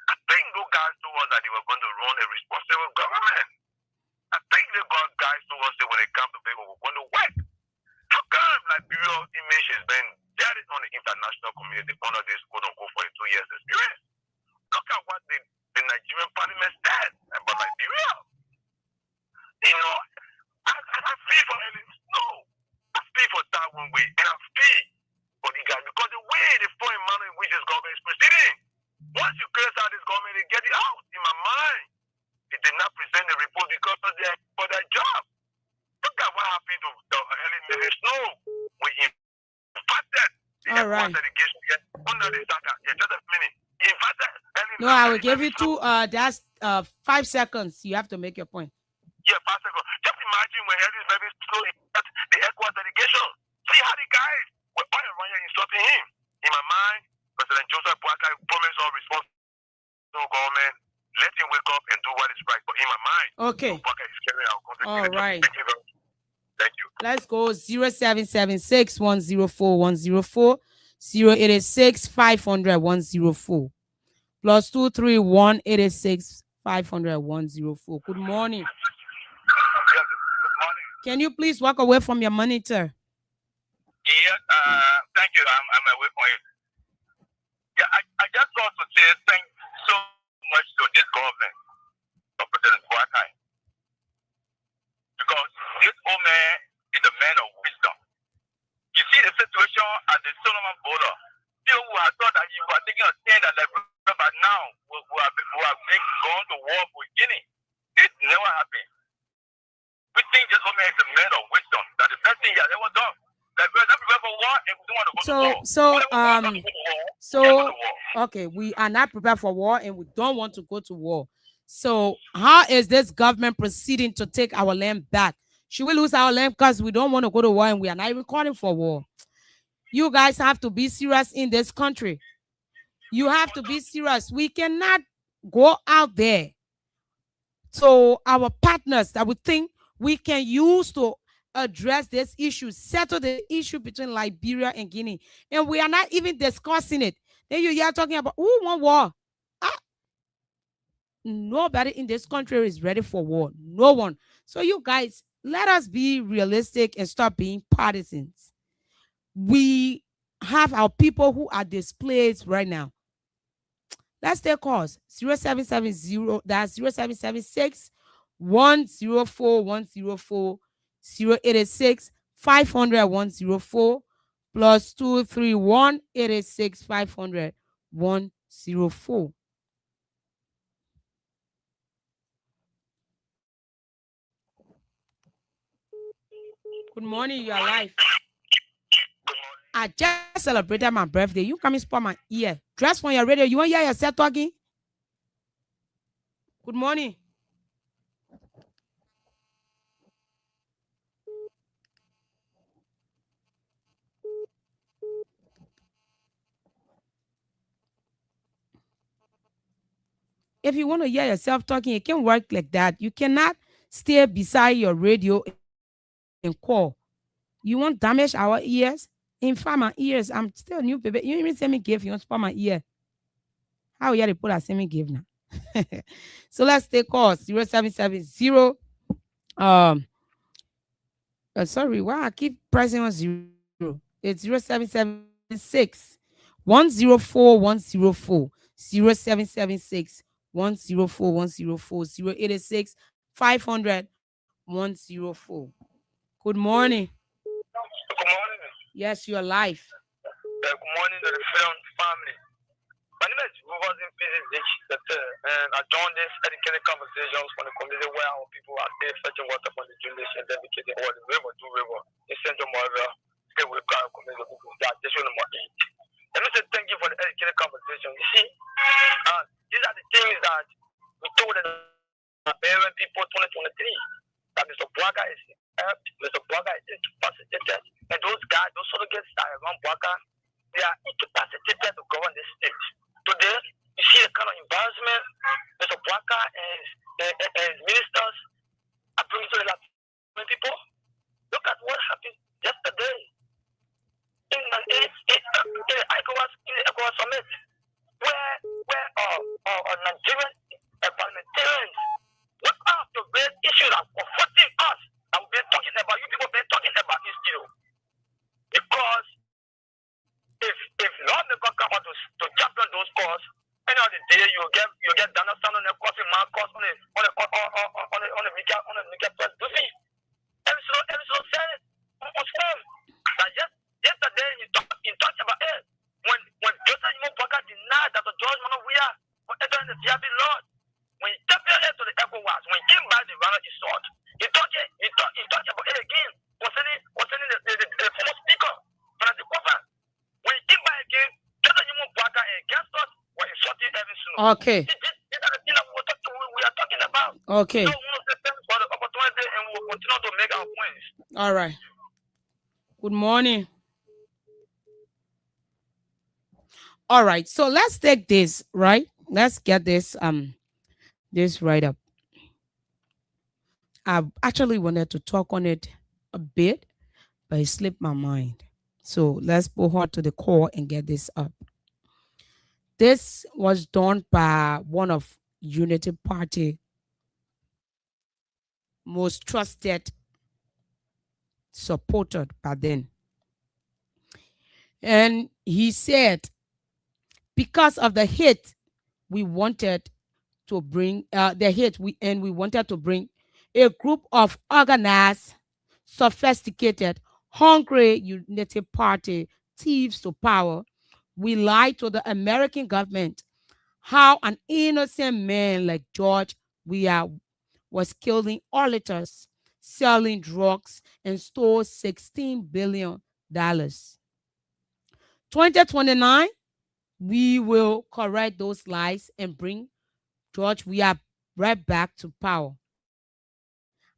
I think those guys told us that they were going to run a responsible government. I think the guys told us that when it comes to people, we're going to work. How come Liberian image has been carried on the international community under this quote-unquote 42 years experience? Look at what the Nigerian parliament said about Liberia. You know, I feel for Ellen Snow. I feel for that one way. And I feel for the guy because the way the foreign manner in which this government is proceeding, once you criticize this government, they get it out. In my mind, they did not present the report because of their job. Look at what happened to Ellen Snow. We invited the All right. delegation under the saga. Yeah, just a minute. He invited Ellen. No, I will give you that's 5 seconds. You have to make your point. Yeah, 5 seconds. Just imagine when Ellen Snow invited the ECOWAS delegation. See how the guys were all around here insulting him. In my mind, President Joseph Boakai promised all responsible to government. Let him wake up and do what is right. But in my mind, Okay. Boakai is carrying out. All right. Thank you very much. Thank you. Let's go 0776 104 104 0886 500 104 plus 231 886 500 104. Good morning. Yes, good morning. Can you please walk away from your monitor? Yes, thank you. I'm away from you. Yeah, I just want to say thank you so much to this government of President Boakai. Because this old man is a man of wisdom. You see the situation at the Solomon border. People who had thought that you were taking a stand at Liberia, but now who have gone to war with Guinea. It never happened. We think this old man is a man of wisdom. That's the best thing he has ever done. Liberia is not prepared for war, and we don't want to go to war. Okay, we are not prepared for war and we don't want to go to war. So how is this government proceeding to take our land back? Should we lose our land because we don't want to go to war and we are not even calling for war? You guys have to be serious in this country. You have to be serious. We cannot go out there. So our partners that we think we can use to address this issue, settle the issue between Liberia and Guinea, and we are not even discussing it. Then you are talking about who want war? Nobody in this country is ready for war. No one. So you guys, let us be realistic and stop being partisans. We have our people who are displaced right now. Let's take calls. 0770, that's 0776 104 104 0886 500 104 plus 231 886 500 104. Good morning, you are live. I just celebrated my birthday. You come and spoil my ear. Dress from your radio. You want to hear yourself talking? Good morning. If you want to hear yourself talking, it can work like that. You cannot stay beside your radio and call. You want damage our ears? In fact, my ears, I'm still new, baby. You even send me gift. You want to spoil my ear? How you put a send me gift now? So let's take calls. 0770. Sorry, why I keep pressing on 0? It's 0776 104 104 0776 104 104 0886 500 104. Good morning. Good morning. Yes, you're live. Good morning to the film family. By name is Rivers in Pieces Ditch, and I joined this educated conversations from the community where our people are there fetching water from the drainage and dedicating all the river to river in Central Moravia. They will cry community of people that they show them more eat. Let me say thank you for the educated conversation. You see, these are the things that we told the Nigerian people 2023 that Mr. Braga is helped, Mr. Braga is incapacitated, and those guys, those surrogates that are around Braga, they are incapacitated to govern this state. Today, you see the kind of embarrassment Mr. Braga and his ministers are bringing to the people. Look at what happened yesterday in the ECOWAS summit, where Nigerian parliamentarians look out to raise issues that confronting us that we've been talking about, you people been talking about this deal. Because if lawmakers come out to champion those cause, end of the day you get Donald Trump on the causing my cause on the media press. You see, Emerson said it on film that yesterday he talked about it when Joseph Mubarak denied that the George Manawia was entering the VIP Lord. When he tapped it to the ECOWAS, when he came back the Rana Resort, he talked about it again concerning the former speaker, Francis Kofa. When he came back again, Joseph Mubarak against us was insulting Emerson. Okay. These are the things that we are talking about. Okay. So we want to thank for the opportunity and we will continue to make our points. All right. Good morning. All right. So let's take this, right? Let's get this right up. I actually wanted to talk on it a bit, but it slipped my mind. So let's go hard to the core and get this up. This was done by one of Unity Party most trusted supported by then. And he said, because of the hit we wanted to bring, we wanted to bring a group of organized, sophisticated, hungry Unity Party thieves to power, we lied to the American government how an innocent man like George Weah was killing auditors, selling drugs, and stole $16 billion. 2029, we will correct those lies and bring George Weah right back to power.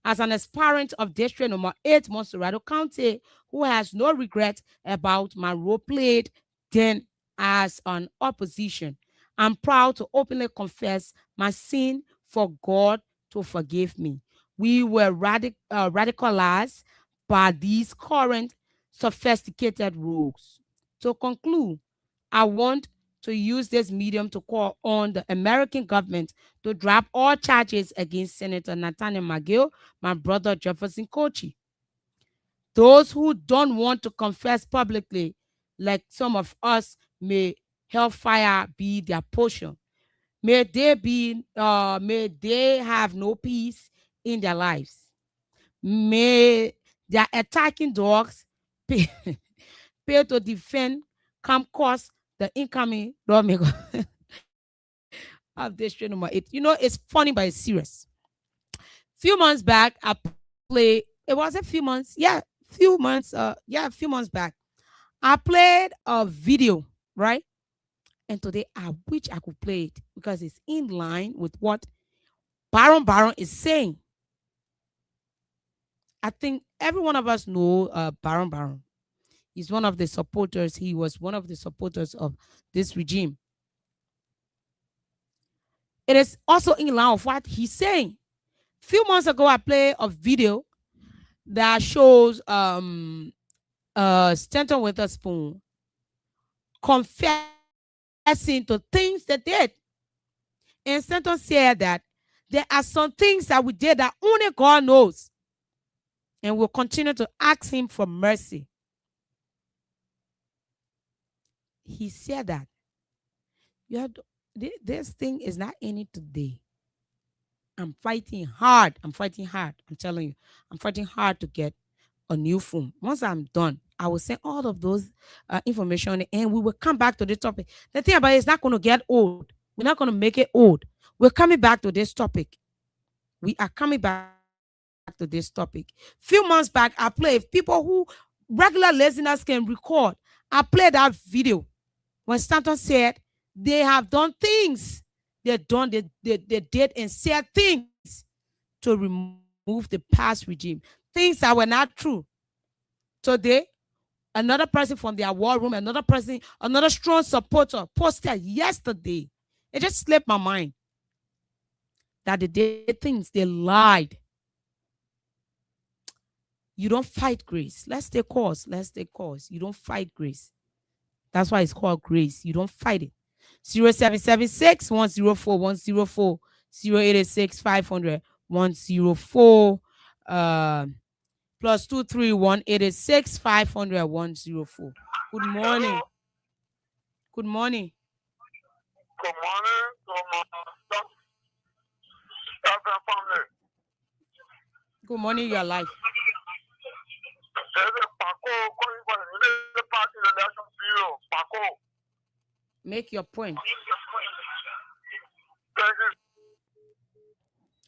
As an aspirant of District Number 8, Montserrado County, who has no regret about my role played then as an opposition, I'm proud to openly confess my sin for God to forgive me. We were radicalized by these current sophisticated rogues. To conclude, I want to use this medium to call on the American government to drop all charges against Senator Nathaniel McGill, my brother Jefferson Kochi. Those who don't want to confess publicly, like some of us, may hellfire be their portion. May they have no peace in their lives. May their attacking dogs pay to defend come cost the incoming lawmaker of District Number 8. You know, it's funny, but it's serious. Few months back, I played, it was a few months, a few months back. I played a video, right? And today I wish I could play it because it's in line with what Baron is saying. I think every one of us know Baron. He's one of the supporters. He was one of the supporters of this regime. It is also in line with what he's saying. A few months ago, I played a video that shows Stanton Witherspoon confessing to things they did. And Stanton said that there are some things that we did that only God knows. And we'll continue to ask him for mercy. He said that this thing is not ending today. I'm fighting hard. I'm telling you, I'm fighting hard to get a new phone. Once I'm done, I will send all of those information, and we will come back to this topic. The thing about it is not going to get old. We're not going to make it old. We're coming back to this topic. We are coming back to this topic. Few months back, I played, if people who regular listeners can record, I played that video when Stanton said they have done things. They did and said things to remove the past regime. Things that were not true. Today, another person from their war room, another person, another strong supporter posted yesterday. It just slipped my mind that they did things, they lied. You don't fight grace. Let's take course. Let's take course. You don't fight grace. That's why it's called grace. You don't fight it. 0776 104 104 0886 500 104 plus 231 886 500 104. Good morning. Hello. Good morning. Good morning to my staff and family. Good morning, your life. There's a Paco calling for the party election bureau. Paco. Make your point. Thank you.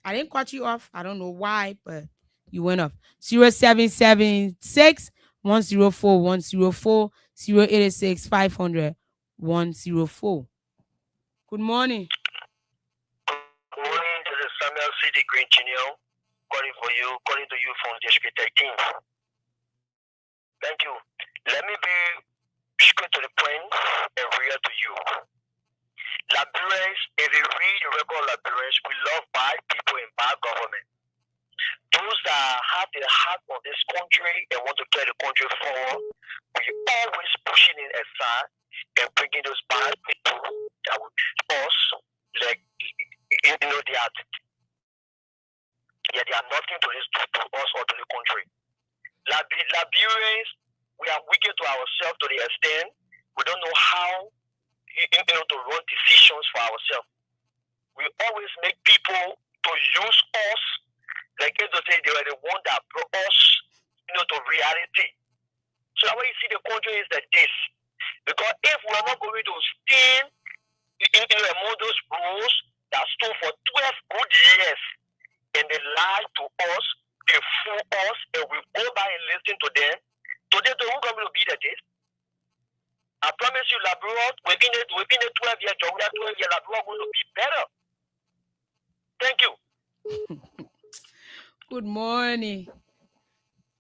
I didn't cut you off. I don't know why, but you went off. 0776 104 104 0886 500 104. Good morning. Good morning, this is Samuel C.D. Green Jr. calling to you from District 13. Thank you. Let me be straight to the point and real to you. Liberians, if you read the record of Liberians, we love bad people in bad government. Those that have the heart of this country and want to carry the country forward, we always pushing it aside and bringing those bad people that would us, like, they are nothing to this to us or to the country. Liberians, we are wicked to ourselves to the extent we don't know how to run decisions for ourselves. We always make people to use us, like to say they were the one that brought us to reality. So that way you see the country is like this. Because if we are not going to stand among those rules that stood for 12 good years and they lie to us, they fool us, and we go by and listen to them, today they're going to be the this. I promise you, Labrador, within the 12 years, 12 years, Labrador going to be better. Thank you. Good morning.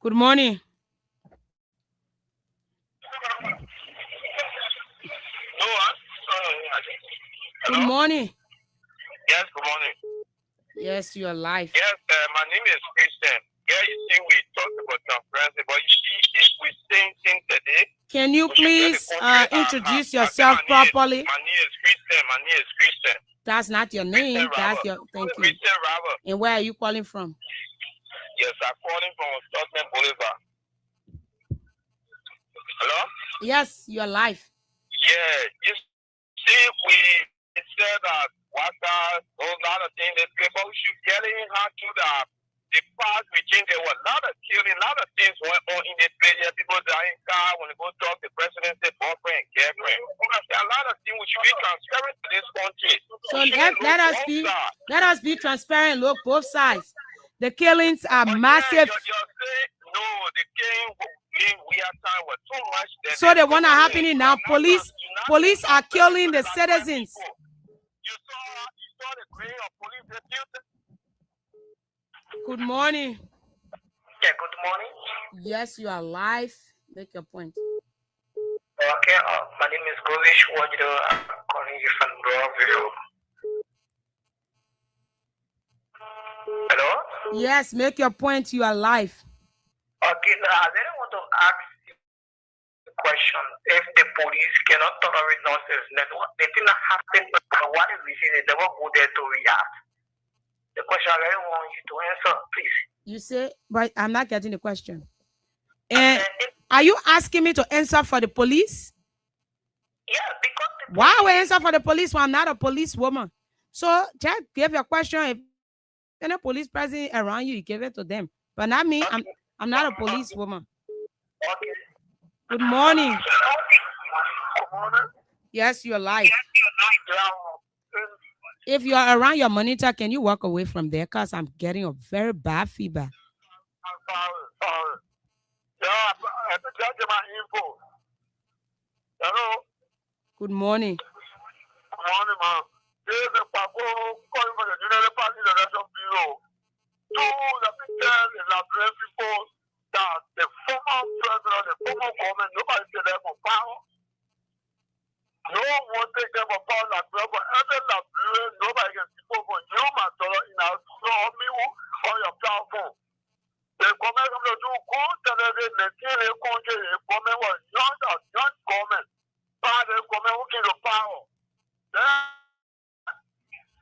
Good morning. Good morning. Yes, good morning. Yes, you are live. Yes, my name is Christian. Yeah, you see, we talked about transparency, but you see, if we say things today, can you please introduce yourself properly? My name is Christian. My name is Christian. That's not your name. That's your. Thank you. Christian Robert. And where are you calling from? Yes, I'm calling from Stockton Boulevard. Hello? Yes, you're live. Yeah, you see, we said that water, a lot of things that people should get in how to the past regime. There were a lot of killing, a lot of things went on in this place. People dying car when they go talk to the president, say boyfriend and girlfriend. There are a lot of things we should be transparent to this country. So let us be transparent. Look, both sides. The killings are massive. You're saying, no, the killing we are time was too much. So the one are happening now. Police are killing the citizens. You saw the grade of police deputy. Good morning. Yeah, good morning. Yes, you are live. Make your point. Okay, my name is Govish Wajdo. I'm calling you from Broadview. Hello? Yes, make your point. You are live. Okay, now I really want to ask you a question. If the police cannot tolerate nonsense, then what the thing that happened, what is the reason they never go there to react? The question I really want you to answer, please. You say, but I'm not getting the question. And are you asking me to answer for the police? Yeah, because why would I answer for the police when I'm not a police woman? So just give your question. If any police present around you, you give it to them. But not me. I'm not a police woman. Okay. Good morning. Good morning. Yes, you're live. If you are around your monitor, can you walk away from there? Because I'm getting a very bad feedback. Sorry. Yeah, that's my info. Hello. Good morning. Good morning, ma'am. This is a Paco calling for the General Party Election Bureau. To let me tell the Liberian people that the former president, the former government, nobody said them for power. No one take them for power like that, but every Liberian, nobody can speak over you, my dollar, in our me on your platform. The government of the two good, the Nigerian country, the government was young government. But the government who came to power. Then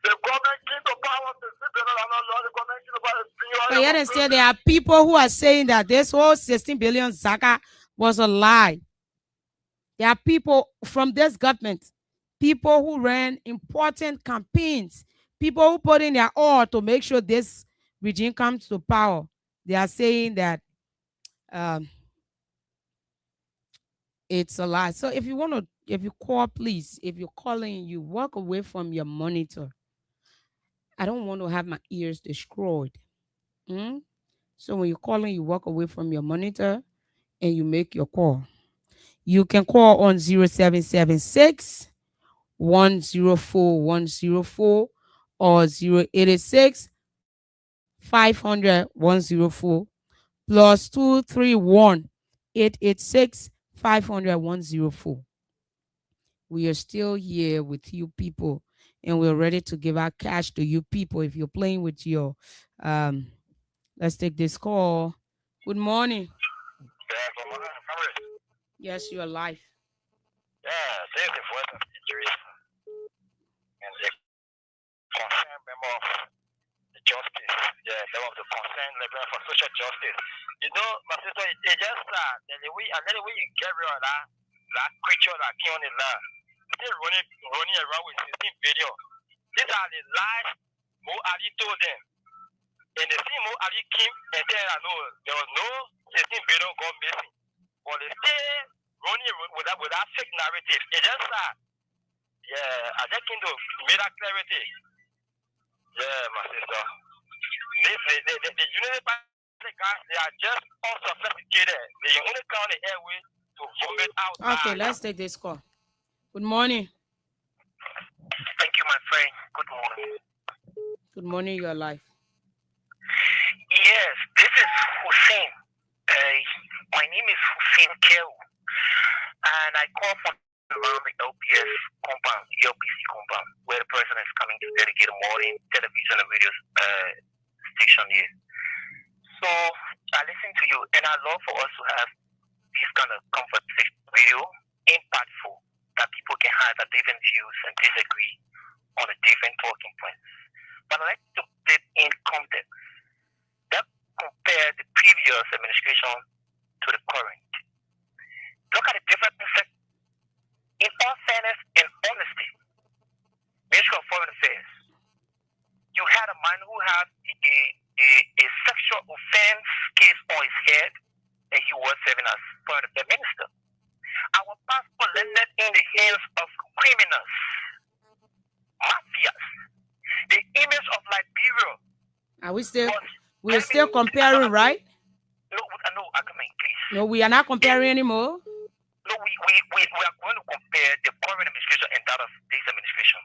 the government came to power, the government came to power. But yet and still, there are people who are saying that this whole 16 billion Zaka was a lie. There are people from this government, people who ran important campaigns, people who put in their all to make sure this regime comes to power. They are saying that it's a lie. So if you call, please, if you're calling, you walk away from your monitor. I don't want to have my ears destroyed. So when you're calling, you walk away from your monitor and you make your call. You can call on 0776 104 104 or 086 500 104 plus 231 886 500 104. We are still here with you people, and we're ready to give out cash to you people. If you're playing with your let's take this call. Good morning. Yes, you are live. Yeah, this is the voice of Idris and the concerned member of the justice. Yeah, member of the concerned liberal for social justice. You know, my sister, it's just that and then we get rid of that creature that came on the land. Still running around with 16 billion. These are the lies Mo Ali told them. And the same Mo Ali came and said, I know there was no 16 billion gone missing. But they still running with that fake narrative. It's just that, I just came to make that clarity. Yeah, my sister. The Unity Party guys, they are just unsophisticated. They only come on the airway to vomit out. Okay, let's take this call. Good morning. Thank you, my friend. Good morning. Good morning, you are live. Yes, this is Hussein. My name is Hussein Kel. And I call from around the LPS compound, LPC compound, where the president is coming to dedicate a morning television and radio station here. So I listen to you, and I love for us to have this kind of conversation video, impactful, that people can have a different views and disagree on a different talking points. But I like to put it in context. That compare the previous administration to the current. Look at the difference. In all fairness and honesty, Ministry of Foreign Affairs, you had a man who had a sexual offense case on his head, and he was serving as Foreign Affairs Minister. Our passport landed in the hands of criminals, mafias. The image of Liberia. Are we still? We're still comparing, right? No, Akaman, please. No, we are not comparing anymore. No, we are going to compare the current administration and that of this administration.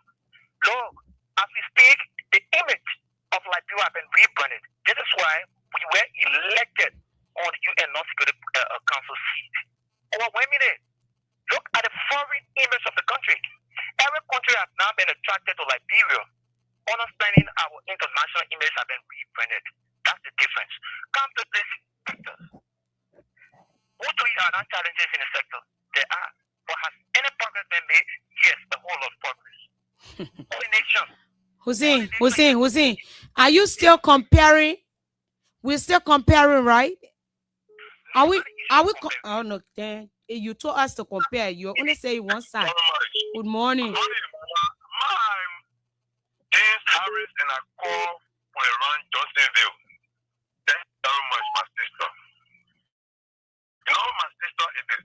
Look, as we speak, the image of Liberia has been rebranded. This is why we were elected on the UN Non-Security Council seat. Overwhelmingly, look at the foreign image of the country. Every country has now been attracted to Liberia. Understanding our international image has been rebranded. That's the difference. Come to this sector. What three are not challenges in the sector? There are. But has any progress been made? Yes, a whole lot of progress. Hussein, are you still comparing? We're still comparing, right? Are we? Oh no, then you told us to compare. You only say one side. Good morning. I'm James Harris, and I call for around Johnsonville. Thank you very much, my sister. You know, my sister is a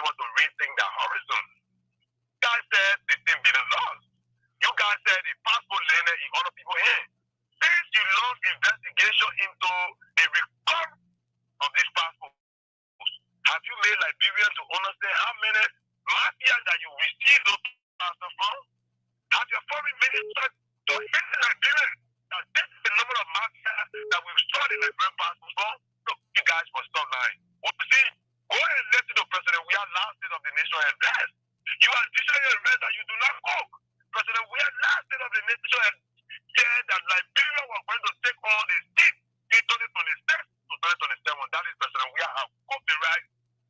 want to rethink the horizon. You guys said $15 billion. You guys said the passport landed in other people's hands. Since you launched investigation into the recovery of these passports, have you made Liberians to understand how many mafia that you received those passports from? Have your foreign minister to hit Liberians that this is the number of mafia that we've started Liberian passports from? Look, you guys must stop lying. Well, see, go and listen to President. We are last state of the nation at best. You are additionally arrested that you do not cook. President, we are last state of the nation and said that Liberia was going to take all the seats in 2026 to 2027. That is President. We have cooked the right.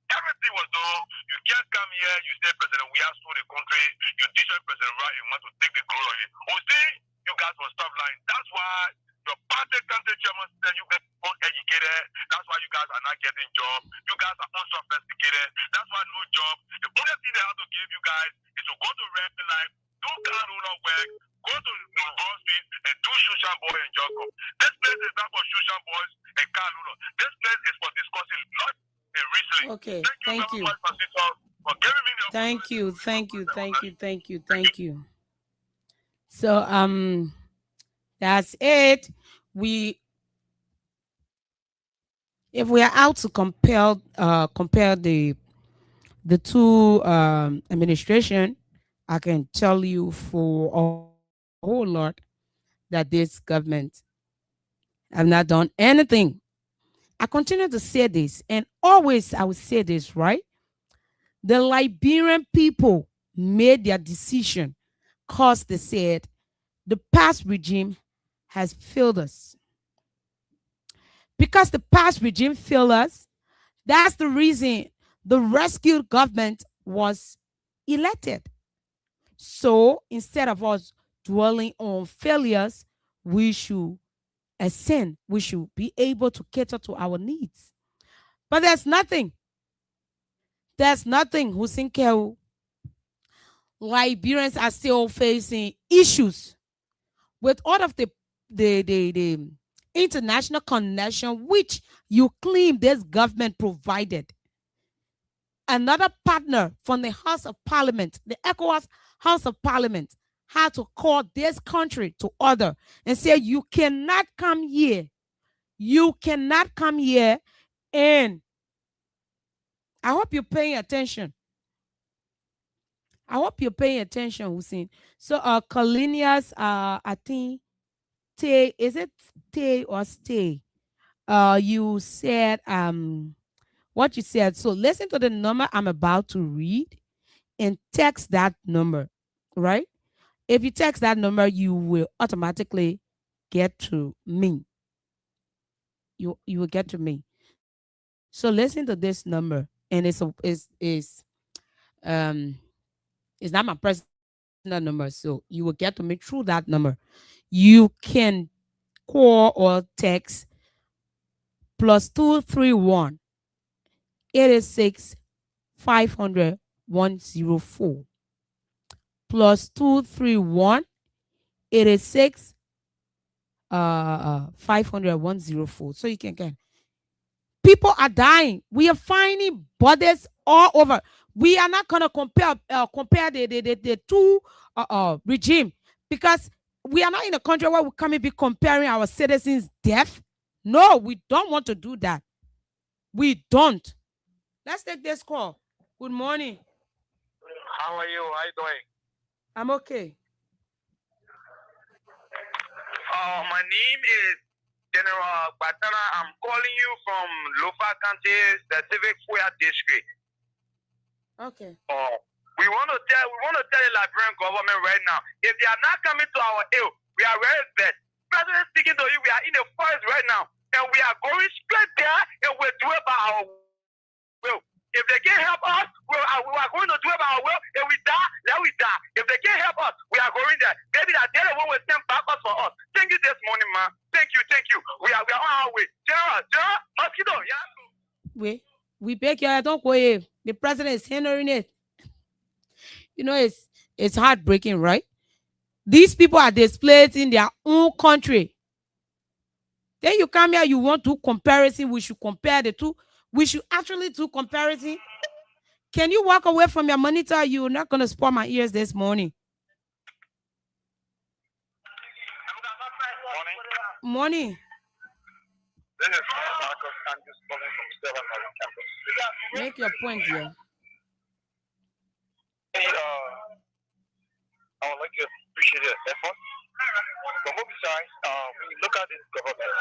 Everything was done. You can't come here. You say, President, we have sold the country. You teach President right and want to take the glory of it. Oh, see, you guys will stop lying. That's why your party country chairman said you guys are uneducated. That's why you guys are not getting jobs. You guys are unsophisticated. That's why no job. The only thing they have to give you guys is to go to red life, do car owner work, go to Wall Street and do Shushan boy and Jacob. This place is not for Shushan boys and car owner. This place is for discussing lot and research. Okay, Thank you. For giving me the thank you. So that's it. If we are out to compare the two administration, I can tell you for a whole lot that this government have not done anything. I continue to say this, and always I will say this, right? The Liberian people made their decision because they said the past regime has failed us. Because the past regime failed us, that's the reason the rescued government was elected. So instead of us dwelling on failures, we should ascend. We should be able to cater to our needs. But there's nothing. Hussein Kew. Liberians are still facing issues with all of the international connection which you claim this government provided. Another partner from the House of Parliament, the ECOWAS House of Parliament, had to call this country to order and say, you cannot come here. You cannot come here. And I hope you're paying attention. Hussein. So Colinias, I think Tay, is it Tay or Stay? You said what you said. So listen to the number I'm about to read and text that number, right? If you text that number, you will automatically get to me. You will get to me. So listen to this number, and it's not my personal number, so you will get to me through that number. You can call or text +231 86 500 104 +231 86 500 104. So you can get. People are dying. We are finding bodies all over. We are not gonna compare the two regime, because we are not in a country where we come and be comparing our citizens' death. No, we don't want to do that. We don't. Let's take this call. Good morning. How are you? How are you doing? I'm okay. My name is General Batana. I'm calling you from Lofa County, the Civic Square District. Okay. We want to tell the Liberian government right now, if they are not coming to our aid, we are very bad. President speaking to you, we are in the forest right now, and we are going straight there, and we're doing by our will. If they can't help us, we are going to do it by our will. If we die, let we die. If they can't help us, we are going there. Maybe that they're the one will send backups for us. Thank you this morning, man. Thank you. We are on our way. General, mosquito, yeah. We beg you, don't go here. The president is hindering it. You know, it's heartbreaking, right? These people are displaced in their own country. Then you come here, you want to do comparison. We should compare the two. We should actually do comparison. Can you walk away from your monitor? You're not going to spoil my ears this morning. Morning. This is Marcus Andrews calling from Stella Marine Campus. Make your point here. Hey, I would like to appreciate your effort. From both sides, when you look at this government,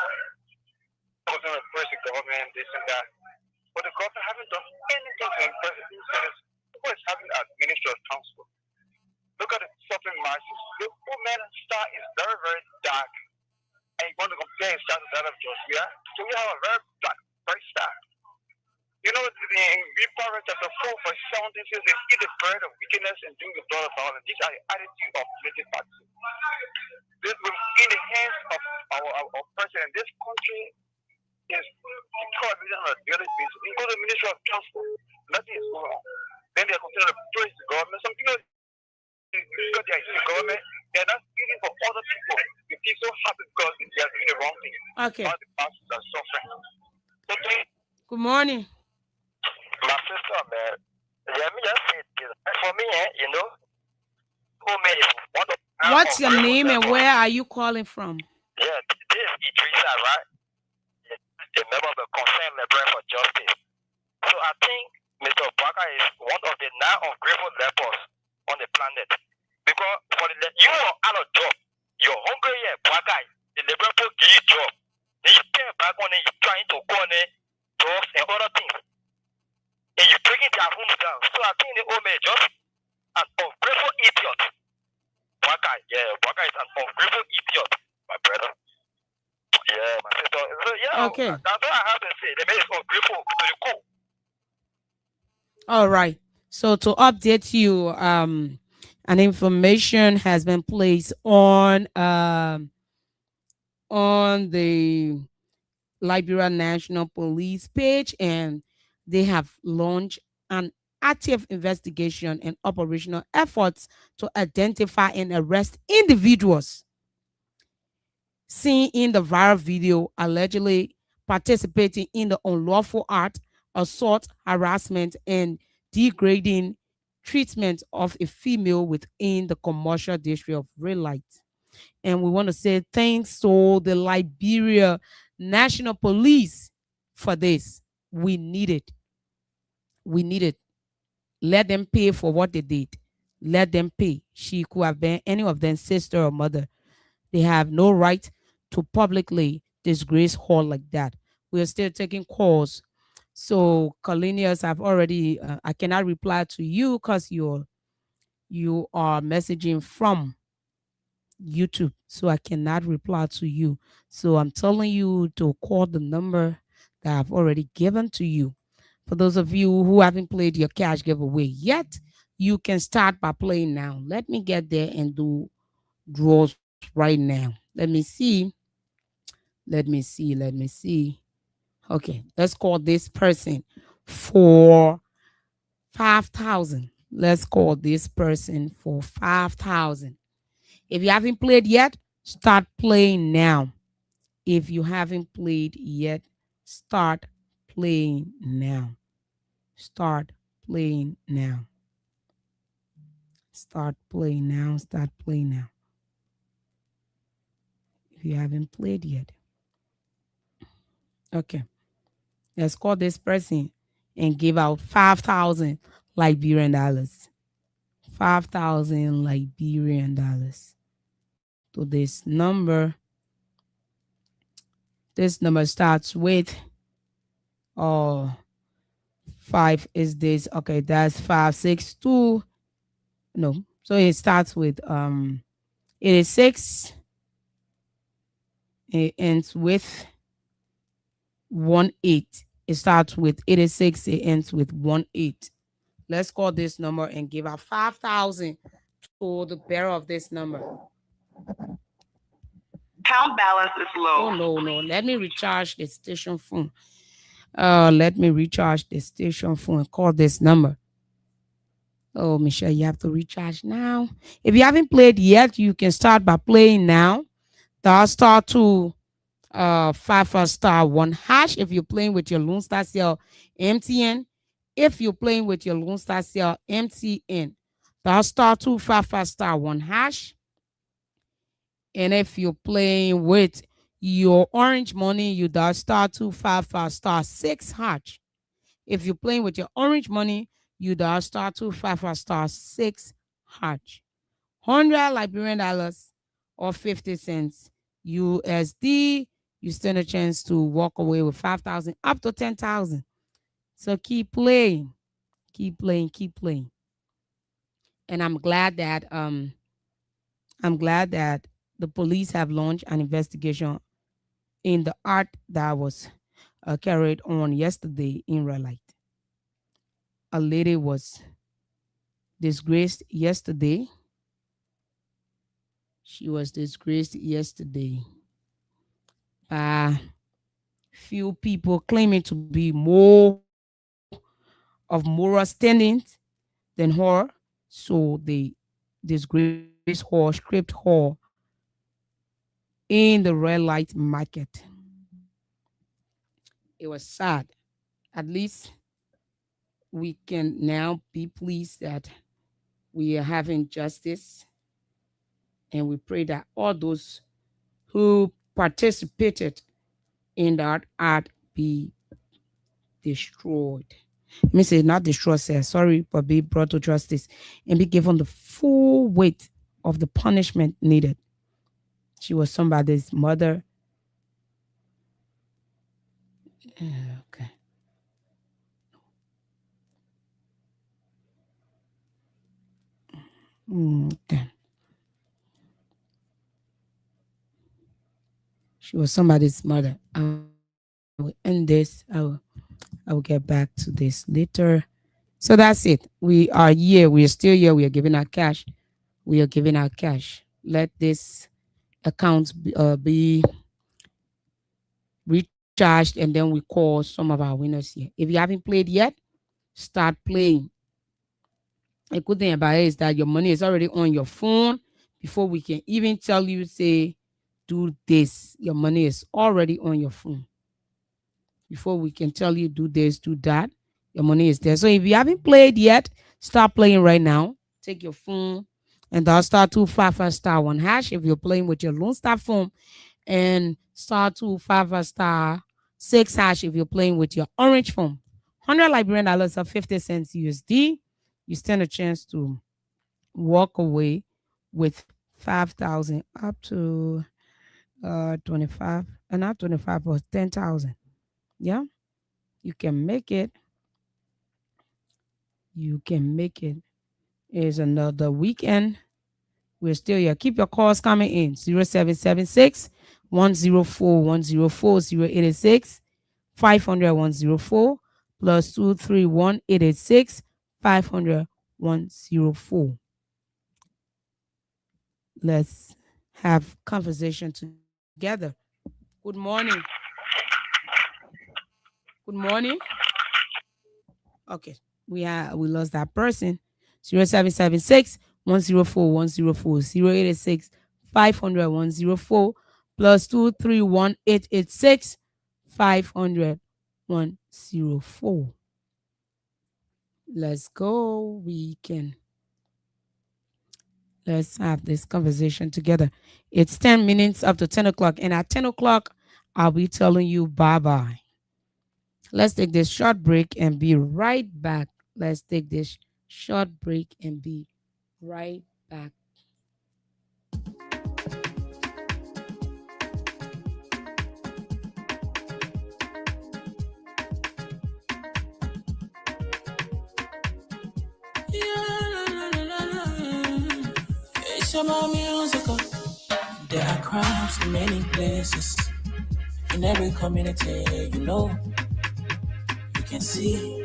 I was going to praise the government, this and that. But the government haven't done anything to impress the citizens. What is happening at Ministry of Transport? Look at the suffering masses. The woman star is very, very dark. And you want to compare his star to that of Joshua. So we have a very black, bright star. You know, in Proverbs chapter 4, verse 17 says, they eat the bread of wickedness and drink the blood of violence. These are the attitude of native parties. This will in the hands of our president. This country is becoming on a daily basis. We go to the Ministry of Transport, nothing is going on. Then they continue to praise the government. Some people, because they are in the government, they are not speaking for other people. They feel so happy because they are doing the wrong thing. Okay. All the pastors are suffering. So, good morning. my sister, man, let me just say this. For me, you know, What's your name and where are you calling from? Yeah, this is Idrissa, right? The member of the Concerned Librarian for Justice. So I think Mr. Obaka is one of the 9 ungrateful lepers on the planet. Because for you are out of job, you're hungry, Obaka, the liberal give you job. Then you came back on it, you're trying to go on it, drugs and other things. And you're breaking their homes down. So I think the old man is just an ungrateful idiot. Obaka is an ungrateful idiot, my brother. Yeah, my sister. So, yeah, okay. That's what I have to say. The man is ungrateful. Cool. All right. So to update you, an information has been placed on the Liberia National Police page, and they have launched an active investigation and operational efforts to identify and arrest individuals seen in the viral video allegedly participating in the unlawful act, assault, harassment, and degrading treatment of a female within the commercial district of Red Light. And we want to say thanks to the Liberia National Police for this. We need it. We need it. Let them pay for what they did. Let them pay. She could have been any of them, sister or mother. They have no right to publicly disgrace her like that. We are still taking calls. So, Colinius, I've already, I cannot reply to you because you are messaging from YouTube. So I cannot reply to you. So I'm telling you to call the number that I've already given to you. For those of you who haven't played your cash giveaway yet, you can start by playing now. Let me get there and do draws right now. Let me see. Let me see. Okay, let's call this person for 5,000. Let's call this person for 5,000. If you haven't played yet, start playing now. If you haven't played yet, start playing now. Start playing now. Start playing now. Start playing now. If you haven't played yet. Okay. Let's call this person and give out 5,000 Liberian dollars. 5,000 Liberian dollars to this number. This number starts with 5 is this. Okay, that's 562. No. So it starts with 86. It ends with 18. It starts with 86. It ends with 18. Let's call this number and give out 5,000 to the bearer of this number. Account balance is low. Oh, no. Let me recharge the station phone. Let me recharge the station phone and call this number. Oh, Michelle, you have to recharge now. If you haven't played yet, you can start by playing now. Dial star 2 5 star 1 hash if you're playing with your Lone Star Cell MTN. If you're playing with your Lone Star Cell MTN, dial star 255 star 1 hash. And if you're playing with your Orange Money, you dial star 255 star 6 hash. If you're playing with your Orange Money, you dial star 255 star 6 hash. 100 Liberian dollars or 50 cents USD. You stand a chance to walk away with 5,000 up to 10,000. So keep playing, keep playing, keep playing. And I'm glad that the police have launched an investigation in the art that was carried on yesterday in Red Light. A lady was disgraced yesterday. She was disgraced yesterday by few people claiming to be more of moral standings than her. So they disgraced her, stripped her in the red light market. It was sad. At least we can now be pleased that we are having justice. And we pray that all those who participated in that art be destroyed. Let me say not destroyed, sir, sorry, but be brought to justice and be given the full weight of the punishment needed. She was somebody's mother. Okay. Okay. She was somebody's mother. I will end this. I will get back to this later. So that's it. We are here. We are still here. We are giving out cash. We are giving out cash. Let this account be recharged, and then we call some of our winners here. If you haven't played yet, start playing. A good thing about it is that your money is already on your phone before we can even tell you, say, do this. Your money is already on your phone. Before we can tell you, do this, do that, your money is there. So if you haven't played yet, start playing right now. Take your phone and dial star 255 star 1 hash if you're playing with your Lone Star phone, and star 255 star 6 hash if you're playing with your Orange phone. 100 Liberian dollars or 50 cents USD. You stand a chance to walk away with 5,000 up to 25, and not 25, but 10,000. Yeah, you can make it. You can make it. It's another weekend. We're still here. Keep your calls coming in. 0776 104 104 0886 500 104 plus 231 886 500 104. Let's have conversation together. Good morning. Good morning. Okay, we lost that person. 0776 104 104 0886 500 104 plus 231 886 500 104. Let's go. Let's have this conversation together. It's 10 minutes after 10 o'clock, and at 10 o'clock, I'll be telling you bye-bye. Let's take this short break and be right back. Let's take this short break and be right back. It's about musical. There are crimes in many places. In every community, you can see.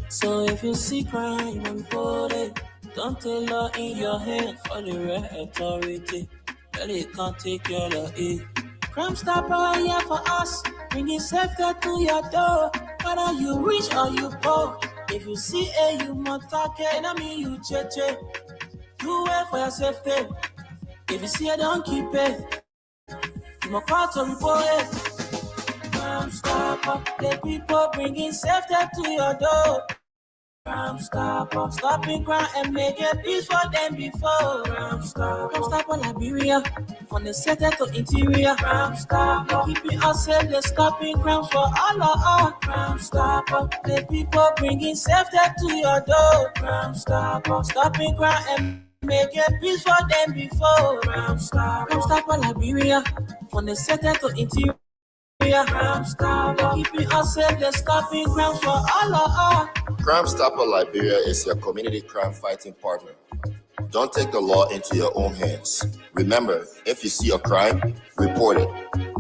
So if you see crime unfolding, don't take law in your hand for the right authority. Well, it can't take care of it. Crime Stopper here for us, bringing safety to your door. Whether you rich or you poor, if you see a you must take it. I mean you cheche, you wait for your safety. If you see it, don't keep it. You must call to report it. Crime Stopper, the people bringing safety to your door. Crime Stopper, stopping crime and making peace for them before. Crime Stopper Liberia, from the center to interior. Crime Stopper, keeping us safe, they're stopping crimes for all of us. Crime Stopper, the people bringing safety to your door. Crime Stopper, stopping crime and making peace for them before. Crime Stopper Liberia, from the center to interior. Crime Stopper, keeping us safe, they're stopping crimes for all of us. Crime Stopper Liberia is your community crime fighting partner. Don't take the law into your own hands. Remember, if you see a crime, report it.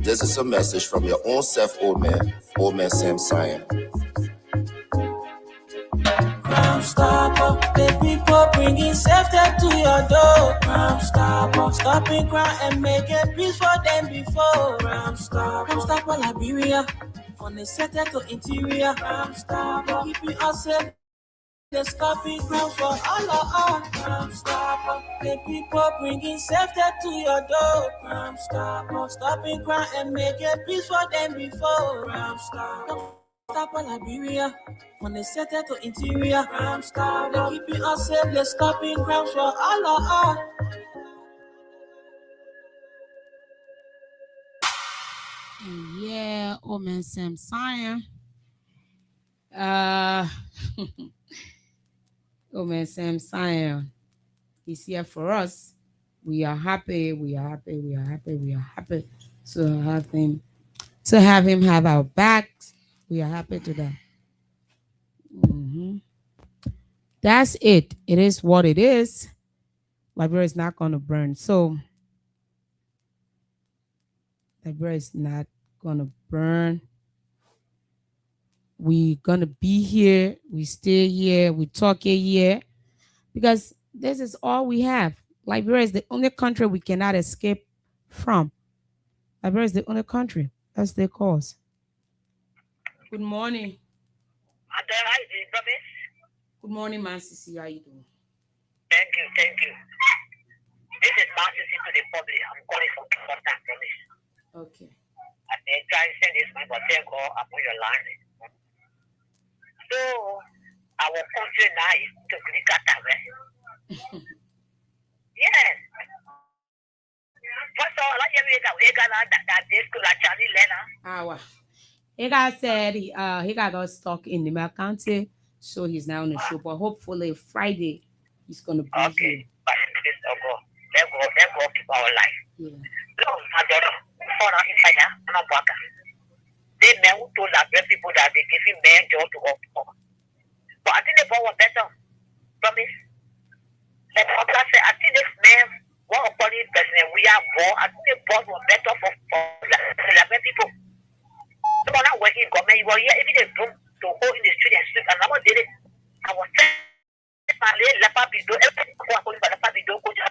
This is a message from your own self, Old Man Sam Cyan. Crime Stopper, the people bringing safety to your door. Crime Stopper, stopping crime and making peace for them before. Crime Stopper Liberia, from the center to interior. Crime Stopper, keeping us safe, they're stopping crime for all of us. Crime Stopper, the people bringing safety to your door. Crime Stopper, stopping crime and making peace for them before. Crime Stopper Liberia, from the center to interior. Crime Stopper, keeping us safe, they're stopping crimes for all of us. Yeah, Old Man Sam Cyan. Old Man Sam Cyan. He's here for us. We are happy. We are happy. We are happy. We are happy to have him have our backs. We are happy to that. That's it. It is what it is. Liberia is not going to burn. So Liberia is not going to burn. We're going to be here. We stay here. We talk here because this is all we have. Liberia is the only country we cannot escape from. Liberia is the only country. That's their cause. Good morning. Good morning, man. Sisi. How you doing? Thank you. This is Marcy to the public. I'm calling from Kingston, promise. Okay. And they try to send this my hotel call upon your line. So our country now is totally cut away. Yes. First of all, like we got that this school actually learner. He got said he got stuck in the County, so he's now on the show. But hopefully Friday he's gonna be here. But let's go keep our life. Yeah. Look, my daughter, for inside there, I'm not working. They men who told that people that they giving men job to work for. But I think they bought better. Promise. And I think this man, one of the person we are born, I think they bought was better for 11 people. So when I went in government, you were here, even they room to go in the street and sleep, and I was did it. I was saying, everything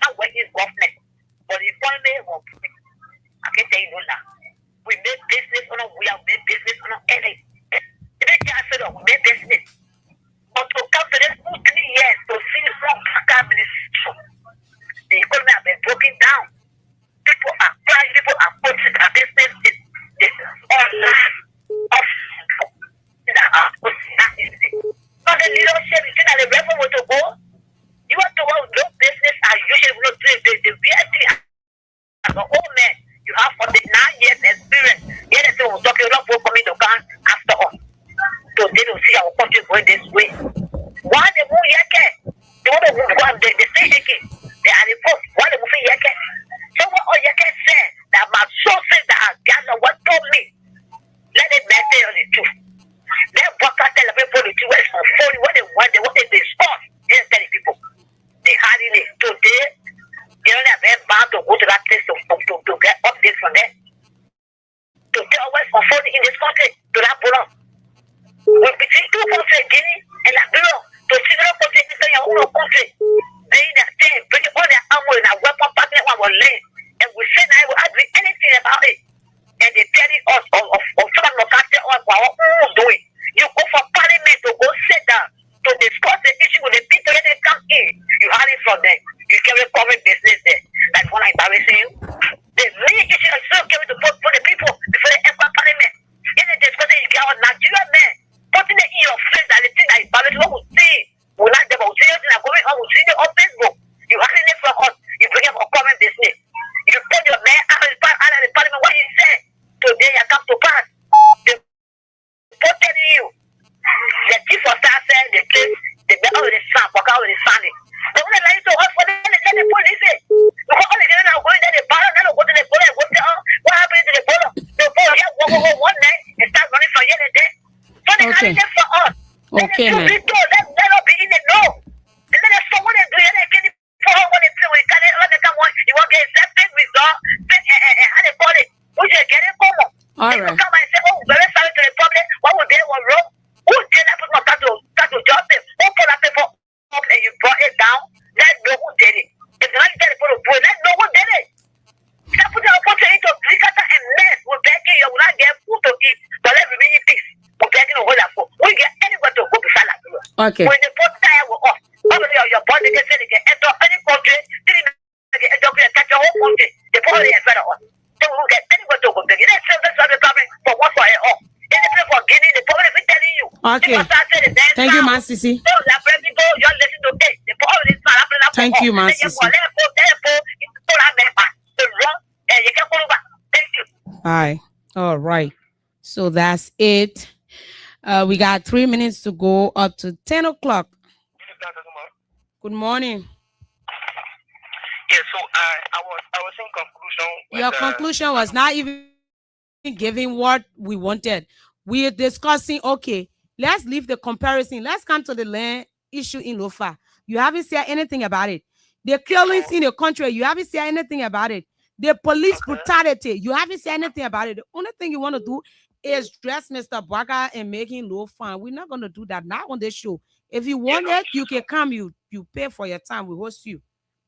I went in government. But the economy was, I can tell you now. We made business on we have made business on any. If they can't say that we made business. But to come to this 2-3 years to see from the economy has been broken down. People are crying, people are putting their business is online. But the leadership is that the revenue want to go. You want to go no business as usual, not the reality. As an old man, you have 49 years experience. Yet they will talk about people coming to come after us. So they don't see our country going this way. Why they move here? They want to move on. They say here. They are the first. Why they move here? So what all you can say that my sources that are gathered what told me. Let it matter on the truth. They work out tell people the truth for phone what they want, they discuss. They tell the people. They hardly live today. You know they're very bound to go to that place to get updates from them. To tell always for phone in this country to that pull up. Between two countries, Guinea and Liberia, to see the country into your own country. Bring that thing, bring all their armor and their weapon partner on our land. And we say I will agree anything about it. And they telling us of some of our own doing. You go for parliament to go sit down to discuss the issue with the people that they come in. You have it from them. You carry common business there. That's what I'm embarrassing you. The main issue is still carry to put for the people before they enter parliament. In the discussion, you get on Nigeria man, putting it in your face that the thing that is embarrassing, what we see. Okay, Truth man. be told, let not be in the know. And then there's someone that do it, for when it's doing, can it let come on, you won't get accepted result, how they call it, which you get it come on. All They right. come and say, oh, very sorry to the public, what was there was wrong? Who did that put my cut to justice? Who put that paper up and you brought it down? Let's know who did it. If not, you tell the people, let's know who did it. If I put your opportunity to Bricata and mess, we're begging you will not get food to eat, but let me eat this. We're begging a whole lot for. We get anywhere to go beside that. Okay. When the post tire will off, probably your body gets in again, enter any country, didn't catch your whole country. The body is better on. So we will get anywhere to go. The next service of the government for one for it off. In the place for Guinea, the public is telling you. Okay. Thank you, man, Sisi. So the people, you're listening to this. The public is not happening. Thank you, man, Sisi. Hi. All right. So that's it. We got 3 minutes to go up to 10 o'clock. Good morning. Yeah, so I was in conclusion. Your conclusion was not even giving what we wanted. We're discussing, okay, let's leave the comparison. Let's come to the land issue in Lofa. You haven't said anything about it. The killings in the country, you haven't said anything about it. The police brutality, you haven't said anything about it. The only thing you want to do is dress Mr. Baga and make him low fun. We're not going to do that. Not on this show. If you want it, you can come. You pay for your time. We host you.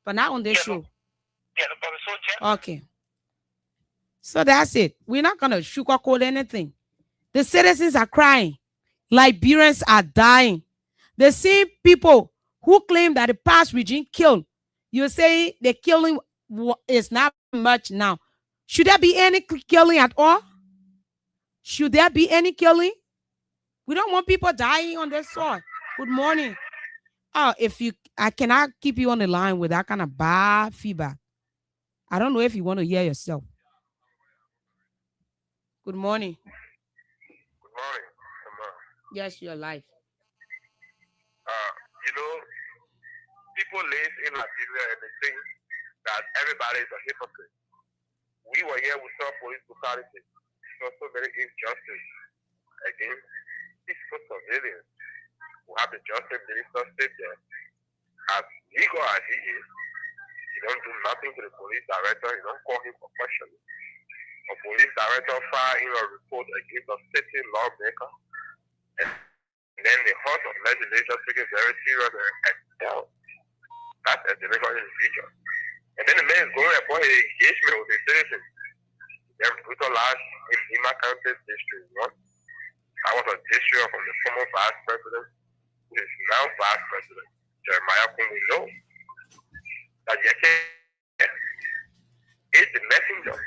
But not on this show. Okay. So that's it. We're not going to sugarcoat anything. The citizens are crying. Liberians are dying. The same people who claim that the past regime killed, you say the killing is not much now. Should there be any killing at all? Should there be any killing? We don't want people dying on this soil. Good morning. Oh, I cannot keep you on the line with that kind of bad feedback. I don't know if you want to hear yourself. Good morning. Good morning. Yes, you're live. People live in Nigeria and they think that everybody is a hypocrite. We were here, we saw police brutality. We saw so many injustice against peaceful civilians. We have the justice minister sit there. As legal as he is, he don't do nothing to the police director. He don't call him for questioning. A police director file in a report against a sitting lawmaker. And then the House of Legislature took it very serious and down. That's a difficult individual. And then the man is going for his engagement with the citizens. They're brutalized in Lima County District 1. I was a district from the former vice president, who is now vice president, Jeremiah Kungu, that Yeke is the messenger.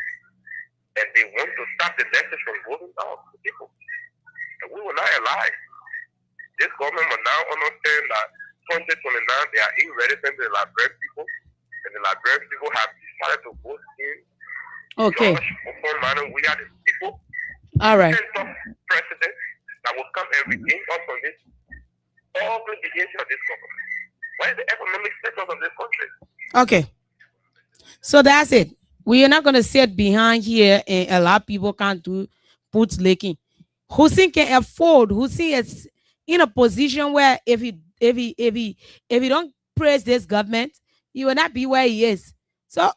And they want to stop the message from going out to people. And we will not allow it. This government will now understand that 2029 they are irrelevant to the Liberian people, and the Liberian people have decided to vote in. Okay. We are the people. All right. President that will come and redeem us from this ugly behavior of this government. What is the economic status of this country? Okay. So that's it. We are not going to sit behind here and allow people can't do bootlicking. Hussein can afford. Hussein is in a position where if he don't praise this government, he will not be where he is. So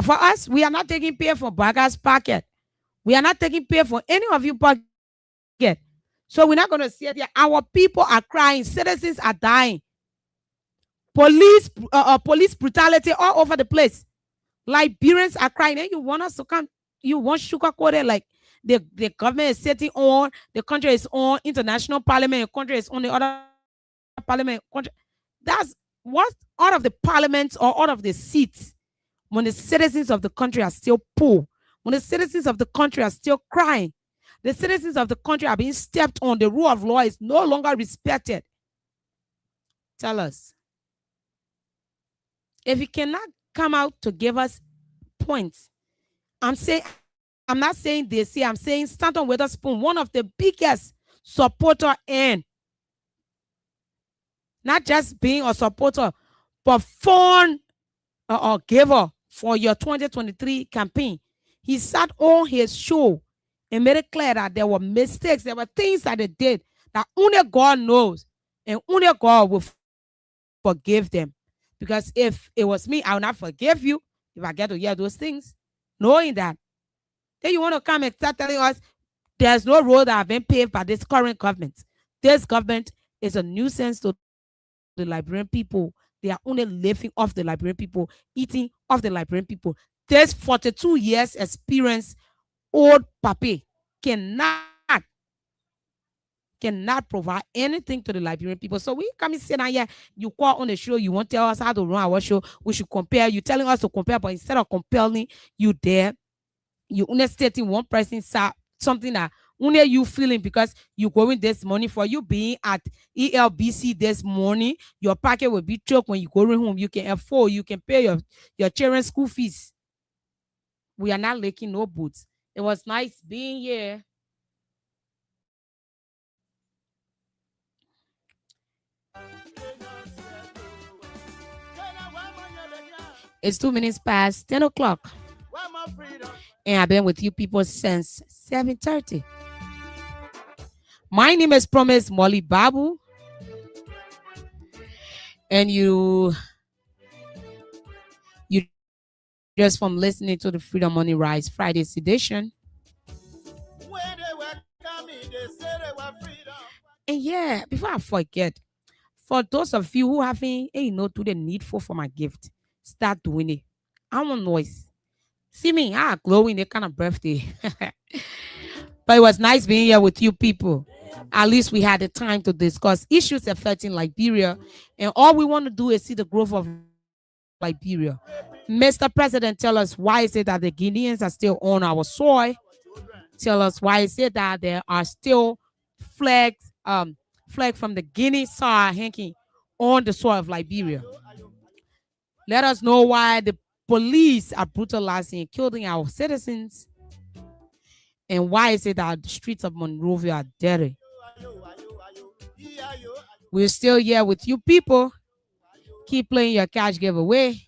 for us, we are not taking pay for Baga's pocket. We are not taking pay for any of you pocket. So we're not going to sit here. Our people are crying. Citizens are dying. Police brutality all over the place. Liberians are crying. And you want us to come? You want sugarcoat it like the government is sitting on, the country is on international parliament, the country is on the other parliament. That's what out of the parliaments or out of the seats when the citizens of the country are still poor, when the citizens of the country are still crying, the citizens of the country are being stepped on, the rule of law is no longer respected. Tell us. If you cannot come out to give us points, I'm not saying they say, I'm saying Stanton Witherspoon, one of the biggest supporter and not just being a supporter, but fund or giver for your 2023 campaign. He sat on his show and made it clear that there were mistakes, there were things that they did that only God knows and only God will forgive them. Because if it was me, I would not forgive you if I get to hear those things. Knowing that, then you want to come and start telling us there's no road that have been paved by this current government. This government is a nuisance to the Liberian people. They are only living off the Liberian people, eating off the Liberian people. This 42 years experience old papi cannot provide anything to the Liberian people. So we come and sit down here, you call on the show, you want to tell us how to run our show, we should compare, you telling us to compare, but instead of compelling you there, you only stating one person something that only you feeling because you going this morning for you being at ELBC this morning, your packet will be choked when you go home. You can afford, you can pay your children's school fees. We are not licking no boots. It was nice being here. It's 2 minutes past 10 o'clock. And I've been with you people since 7:30. My name is Promise Molly Babu. And you just from listening to the Freedommorning Rise Friday's edition. And yeah, before I forget, for those of you who haven't, do the needful for my gift, start doing it. I want noise. See me, glowing the kind of birthday. But it was nice being here with you people. At least we had the time to discuss issues affecting Liberia. And all we want to do is see the growth of Liberia. Mr. President, tell us why is it that the Guineans are still on our soil? Tell us why is it that there are still flags from the Guinea soil hanging on the soil of Liberia. Let us know why the police are brutalizing and killing our citizens. And why is it that the streets of Monrovia are dirty? We're still here with you people. Keep playing your cash giveaway.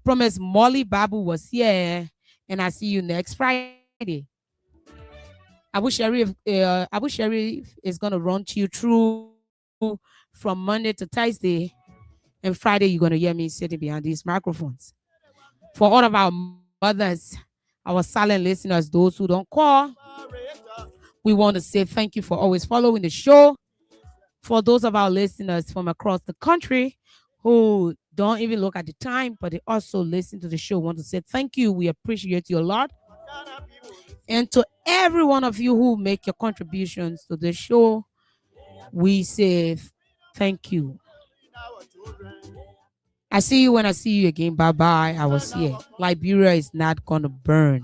Promise Molly Babu was here. And I see you next Friday. Abu Sharif is going to run to you through from Monday to Thursday. And Friday, you're going to hear me sitting behind these microphones. For all of our mothers, our silent listeners, those who don't call, we want to say thank you for always following the show. For those of our listeners from across the country who don't even look at the time, but they also listen to the show, want to say thank you. We appreciate you a lot. And to every one of you who make your contributions to the show, we say thank you. I see you when I see you again. Bye-bye. I was here. Liberia is not going to burn.